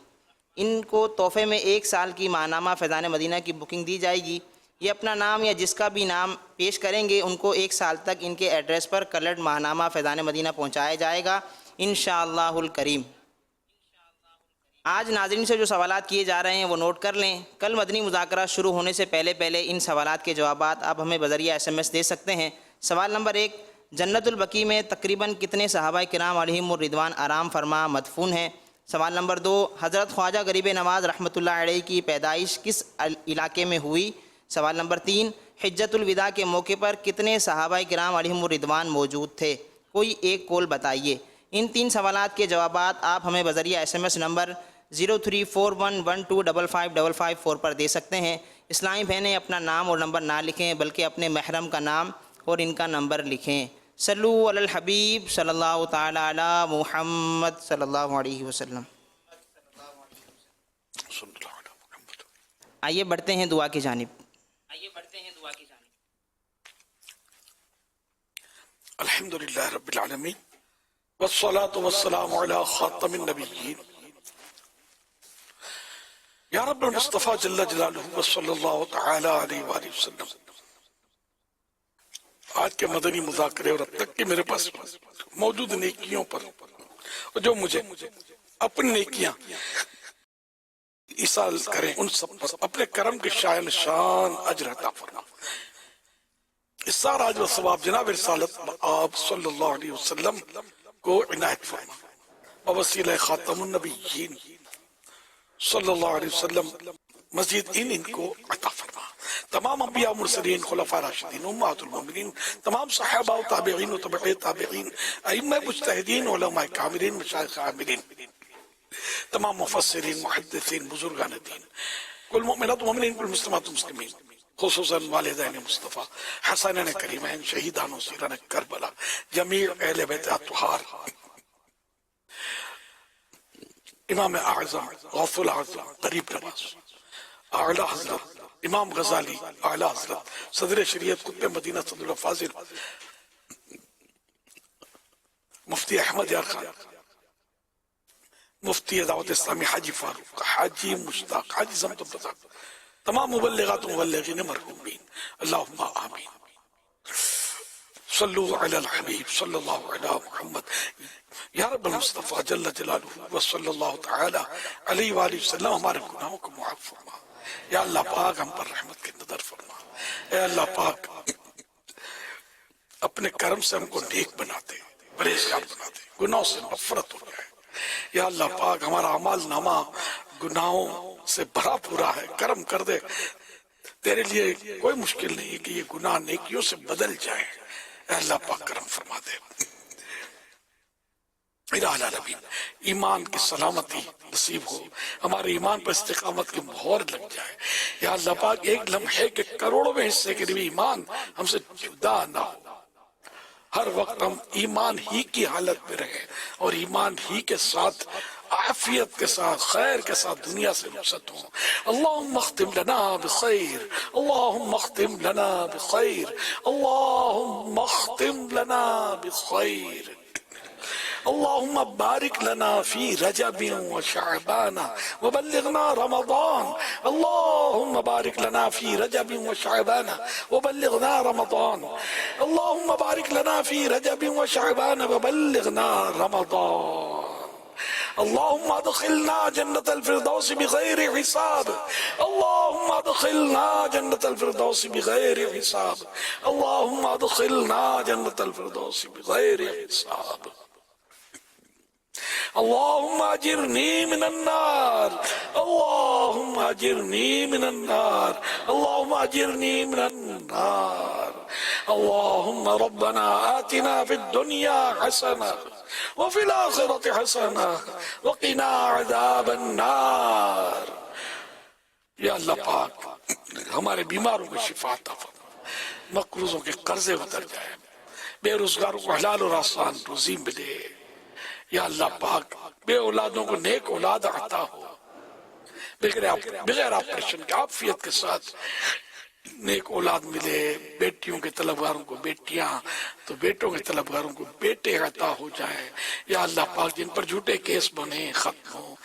ان کو تحفے میں 1 سال کی ماہنامہ فیضان مدینہ کی بکنگ دی جائے گی. یہ اپنا نام یا جس کا بھی نام پیش کریں گے ان کو 1 سال تک ان کے ایڈریس پر کلرڈ ماہنامہ فیضان مدینہ پہنچایا جائے گا انشاءاللہ الکریم. آج ناظرین سے جو سوالات کیے جا رہے ہیں وہ نوٹ کر لیں. کل مدنی مذاکرہ شروع ہونے سے پہلے ان سوالات کے جوابات آپ ہمیں بذریعہ SMS دے سکتے ہیں. سوال نمبر 1، جنت البقیع میں تقریباً کتنے صحابہ کرام علیہم الرضوان آرام فرما مدفون ہیں؟ سوال نمبر 2، حضرت خواجہ غریب نواز رحمۃ اللہ علیہ کی پیدائش کس علاقے میں ہوئی؟ سوال نمبر 3، حجت الوداع کے موقع پر کتنے صحابہ کرام علیہم الرضوان موجود تھے؟ کوئی ایک قول بتائیے. ان 3 سوالات کے جوابات آپ ہمیں بذریعہ SMS نمبر 0341125555 پر دے سکتے ہیں. اسلامی بہنیں اپنا نام اور نمبر نہ لکھیں بلکہ اپنے محرم کا نام اور ان کا نمبر لکھیں. صلو علی الحبیب صلی اللہ تعالی علی محمد صلی اللہ علیہ وسلم. آئیے بڑھتے ہیں دعا کی جانب. الحمدللہ رب العالمین والصلاة والسلام علی خاتم النبیین یا رب المصطفیٰ جل جلالہ وصلی اللہ تعالی علیہ وآلہ وسلم. آج کے مدنی مذاکرے اور اب تک کے میرے پاس موجود نیکیوں پر اور جو مجھے اپنی نیکیاں ایصال کریں ان سب پر اپنے کرم کے شائن شان اجر عطا فرما. اس سارا اجر و ثواب جناب رسالت آپ صلی اللہ علیہ وسلم کو عنایت فرما. ووسیلہ خاتم النبیین صلی اللہ علیہ وسلم مزید ان کو عطا فرما. تمام انبیاء مرسلین، خلفاء راشدین، امہات المومنین، تمام صحابہ و تابعین و تبع تابعین، ائمہ مجتہدین، علماء کاملین، مشایخ عاملین، تمام مفسرین، محدثین، بزرگان دین، کل مؤمنات و مؤمنین، کل مسلمات و مسلمین، خصوصاً والدین مصطفیٰ حسنین کریمین شہیدان و سیران کربلا جمیع اہل بیت اطہار امام اعظم غوث العظم غریب نواز اعلی حضرت امام غزالی اعلی حضرت صدر شریعت قطب مدینہ صدر فاضل مفتی احمد یار خان مفتی دعوت اسلامی حاجی فاروق حاجی مشتاق حاجی زمت الرزاق تمام مبلغات و مبلغین مرحومین اللہم آمین صلو علی الحبیب صلی اللہ علی محمد یا رب المصطفیٰ جل جلالہ وصلی اللہ تعالی علیہ وآلہ وسلم ہمارے گناہوں کو معاف فرما یا اللہ پاک ہم پر رحمت کی نظر فرما اے اللہ پاک اپنے کرم سے ہم کو نیک بناتے پرہیزگار بناتے گناہوں سے نفرت ہو جائے یا اللہ پاک ہمارا اعمال نامہ گناہوں سے بھرا پورا ہے کرم کر دے تیرے لیے کوئی مشکل نہیں ہے کہ یہ گناہ نیکیوں سے بدل جائیں اے اللہ پاک کرم فرما دے الہ العالمین ایمان کی سلامتی نصیب ہو ہمارے ایمان پر استقامت کی مہر لگ جائے یا اللہ پاک ایک لمحے کے کروڑوں میں حصے کے لیے ایمان ہم سے جدا نہ ہو ہر وقت ہم ایمان ہی کی حالت میں رہیں اور ایمان ہی کے ساتھ عافیت کے ساتھ خیر کے ساتھ دنیا سے رخصت ہوں اللہم اختم لنا بخیر اللہم اختم لنا بخیر اللہم اختم لنا بخیر اللہم بارک لنا فی رجب و شعبان وبلغنا رمضان اللہم بارک لنا فی رجب و شعبان وبلغنا رمضان اللہم بارک لنا فی رجب و شعبان وبلغنا رمضان اللہم ادخلنا جنت الفردوس بغیر حساب اللہم ادخلنا جنت الفردوس بغیر حساب اللہم ادخلنا جنت الفردوس بغیر حساب اللہم اجرنی من النار اللہم اجرنی من النار اللہم اجرنی من النار اللہم ربنا آتنا فی الدنیا حسنہ وفی الآخرة حسنہ وقنا عذاب النار یا اللہ پاک ہمارے بیماروں کو شفا عطا فرما مقروضوں کے قرضے اتر جائیں بے روزگاروں کو حلال اور آسان روزی ملے یا اللہ پاک بے اولادوں کو نیک اولاد عطا ہو بغیر آپریشن کے عافیت کے ساتھ نیک اولاد ملے بیٹیوں کے طلبگاروں کو بیٹیاں تو بیٹوں کے طلبگاروں کو بیٹے عطا ہو جائیں یا اللہ پاک جن پر جھوٹے کیس بنے ختم ہوں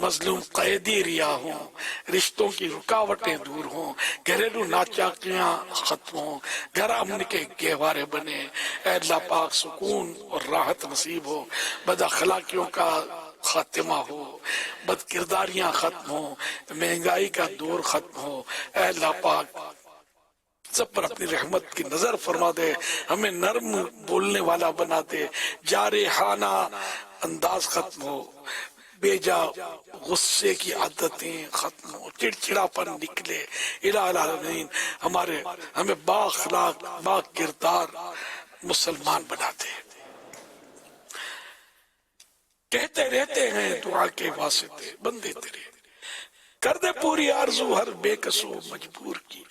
مظلوم قیدی رہا ہوں رشتوں کی رکاوٹیں دور ہوں گھریلو ناچاکیاں ختم ہوں گھر امن کے گہوارے بنے اے اللہ پاک سکون اور راحت نصیب ہو بد اخلاقیوں کا خاتمہ ہو بد کرداریاں ختم ہو مہنگائی کا دور ختم ہو اے اللہ پاک سب پر اپنی رحمت کی نظر فرما دے ہمیں نرم بولنے والا بنا دے جارحانہ انداز ختم ہو بے جا غصے کی عادتیں ختم ہو چڑچڑا پن نکلے الہ العالمین ہمیں با اخلاق با کردار مسلمان بنا دے کہتے رہتے ہیں دعا کے واسطے بندے تیرے کر دے پوری آرزو ہر بے کسو مجبور کی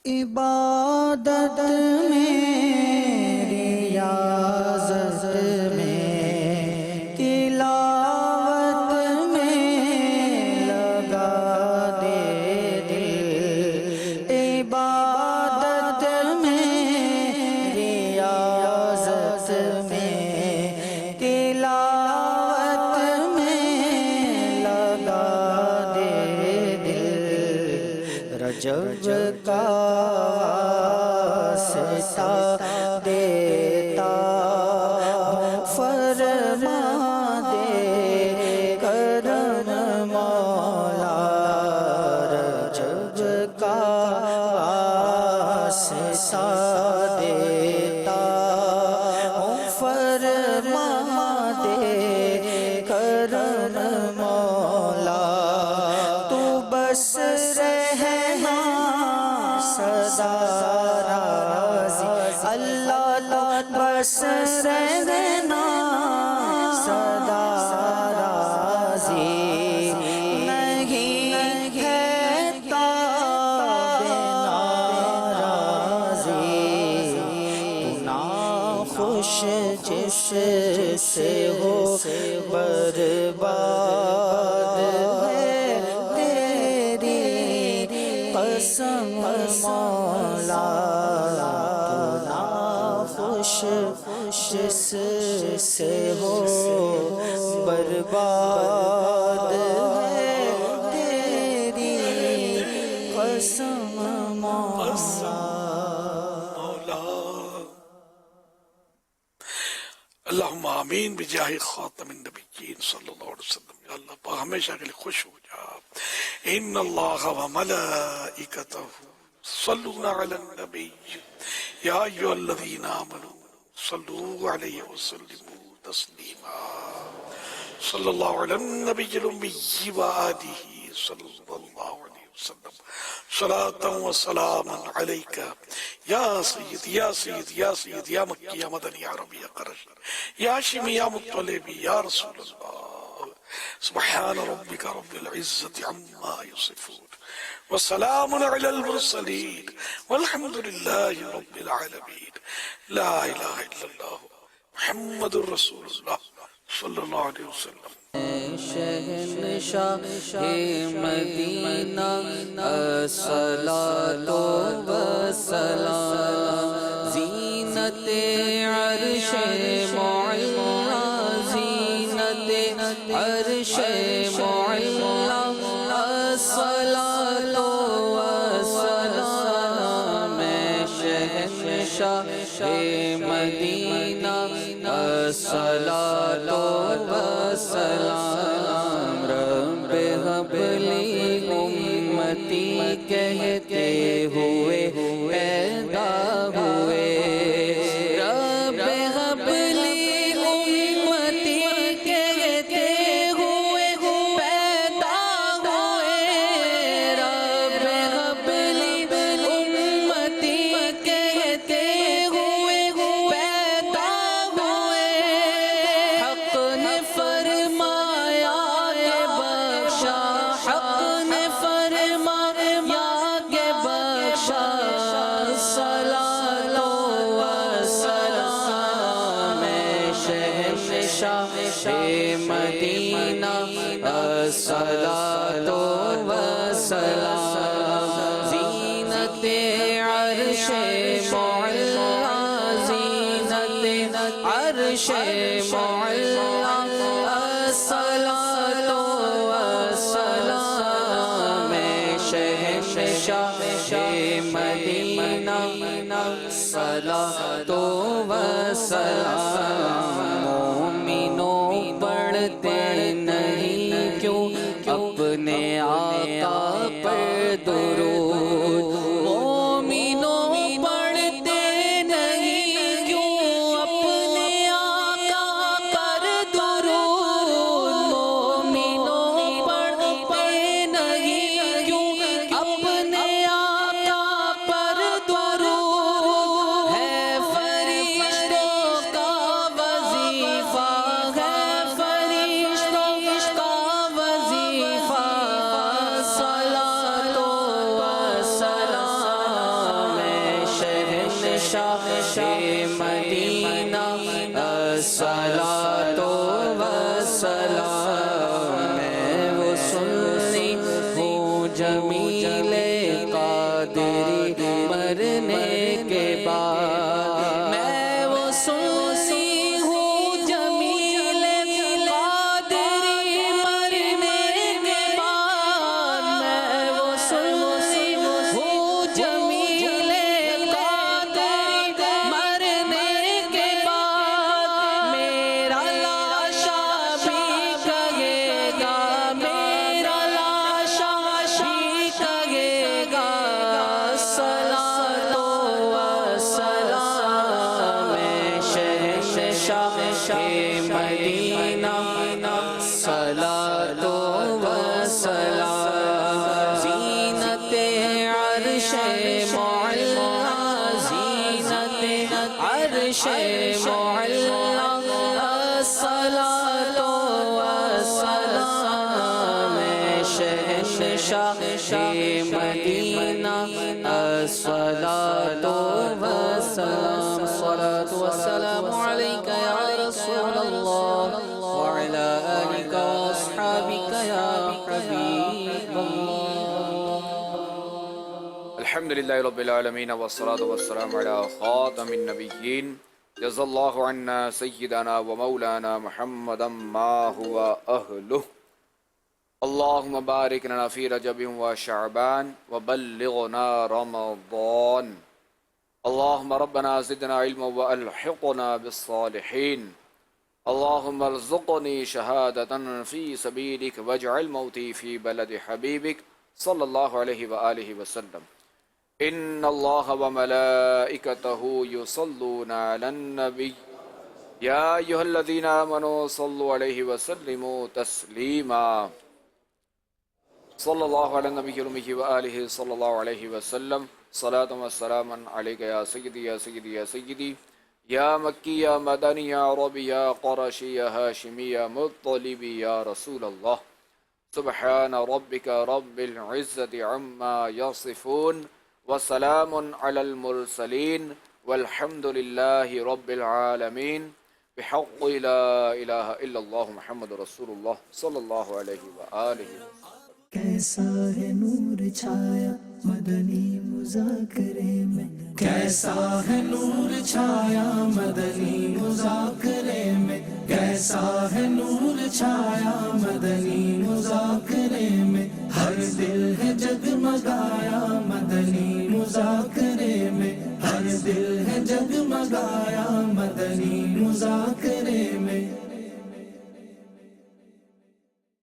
عبادت میں ریاضت میں تلاوت میں لگا دے دل عبادت میں ریاضت میں تلاوت میں لگا دے دل رجب کا واسطہ دیتا فرما دے کرم مولا رجب کا واسطہ دیتا فرما دے کرم مولا تو بس رہنا سدا راضی اللہ بس رہنا سدا خوش سے ہو برباد ہے تیری قسم مولا خوش جس سے ہو برباد ہے تیری قسم مولا. اللہم آمین بجاہ خاتم النبیین صلی اللہ علیہ وسلم. یا اللہ پاک ہمیشہ کے لیے خوش ہو جا. ان اللہ و ملائکتہ صلون علی النبی یا ایھا الذین آمنوا صلوا علیہ وسلموا تسلیما. صلی اللہ علی النبی الامی و آلہ صلی اللہ علیہ وسلم. صلاة و سلاما علیکہ یا سید یا سید یا سید یا مکی یا مدنی یا عربی یا قرش یا ہاشمی یا مطلبی یا رسول اللہ. سبحان ربک رب العزت عما یصفون وسلام علی المرسلین والحمد للہ رب العالمین. لا الہ الا اللہ محمد الرسول اللہ صلی اللہ علیہ وسلم. شہنشاہ مدینہ الصلاۃ والسلام زینت عرش معلا زینت عرش معلا الصلاۃ والسلام شہنشاہ مدینہ الصلاۃ والسلام. رب هب لی امتی کہتے ہوئے پیدا ہوئے. رب هب لی امتی کہتے ہوئے پیدا ہوئے. رب هب لی امتی کہتے ہوئے پیدا ہوئے. حق نے فرمایا کہ بخشا حق نے فرمایا کہ بخشا. صلاۃ و سلام شہنشاہ مدینہ الصلاۃ و سلام زینت عرش معلا زینت عرش معلا الصلاۃ والسلام شہنشاہ مدینہ الصلاۃ والسلام. مومنوں پڑھتے نہیں کیوں اپنے آقا پر درود. مومنوں پڑھتے نہیں کیوں اپنے آقا پر درود. مومنوں پڑھتے نہیں کیوں اپنے آقا پر درود. ہے فرشتوں کا وظیفہ ہے فرشتوں کا وظیفہ. صلاۃ و سلام شہنشاہ مدینہ الصلاۃ و سلام. میں وہ سنی ہوں جمیل قادری مرنے کے بعد. میں وہ سنی ہوں جمیل قادری مرنے کے بعد. میں وہ سنی ہوں جمیل قادری مرنے کے بعد. میرا لاشا بھی کہے گا میرا لاشا بھی کہے گا. صلاۃ و سلام شہنشاہ مدینہ صلاۃ و سلام زینت عرش معلا زینت عرش معلا الصلاۃ والسلام شہنشاہ مدینہ الصلاۃ والسلام. الصلاۃ والسلام علیکہ یا حبیب اللہ. الحمد لله رب العالمين والصلاة والسلام على خاتم النبيين جزا الله عنا سيدنا ومولانا محمدا ما هو أهله. اللهم بارك لنا في رجب وشعبان وبلغنا رمضان. اللهم ربنا زدنا علما وألحقنا بالصالحين. اللهم ارزقني شهادة في سبيلك واجعل موتي في بلد حبيبك صلى الله عليه وآله وسلم. إن الله وملائكته يصلون على النبي يا أيها الذين آمنوا صلوا عليه وسلموا تسليما. صلى الله على النبي الأمي وآله صلى الله عليه وسلم. صلاة وسلاما عليك يا سيدي يا سيدي يا سيدي يا مكي يا مدني يا عربي يا قرشي يا هاشمي يا مطلبي يا رسول الله. سبحان ربك رب العزة عما يصفون وسلام على المرسلين والحمد لله رب العالمين بحق لا إله إلا الله محمد رسول الله صلى الله عليه وآله. کیسا ہے نور چھایا مدنی مذاکرے میں، کیسا ہے نور چھایا مدنی مذاکرے میں، کیسا ہے نور چھایا مدنی مذاکرے میں، ہر دل ہے جگمگایا مدنی مذاکرے میں، ہر دل ہے جگمگایا مدنی مذاکرے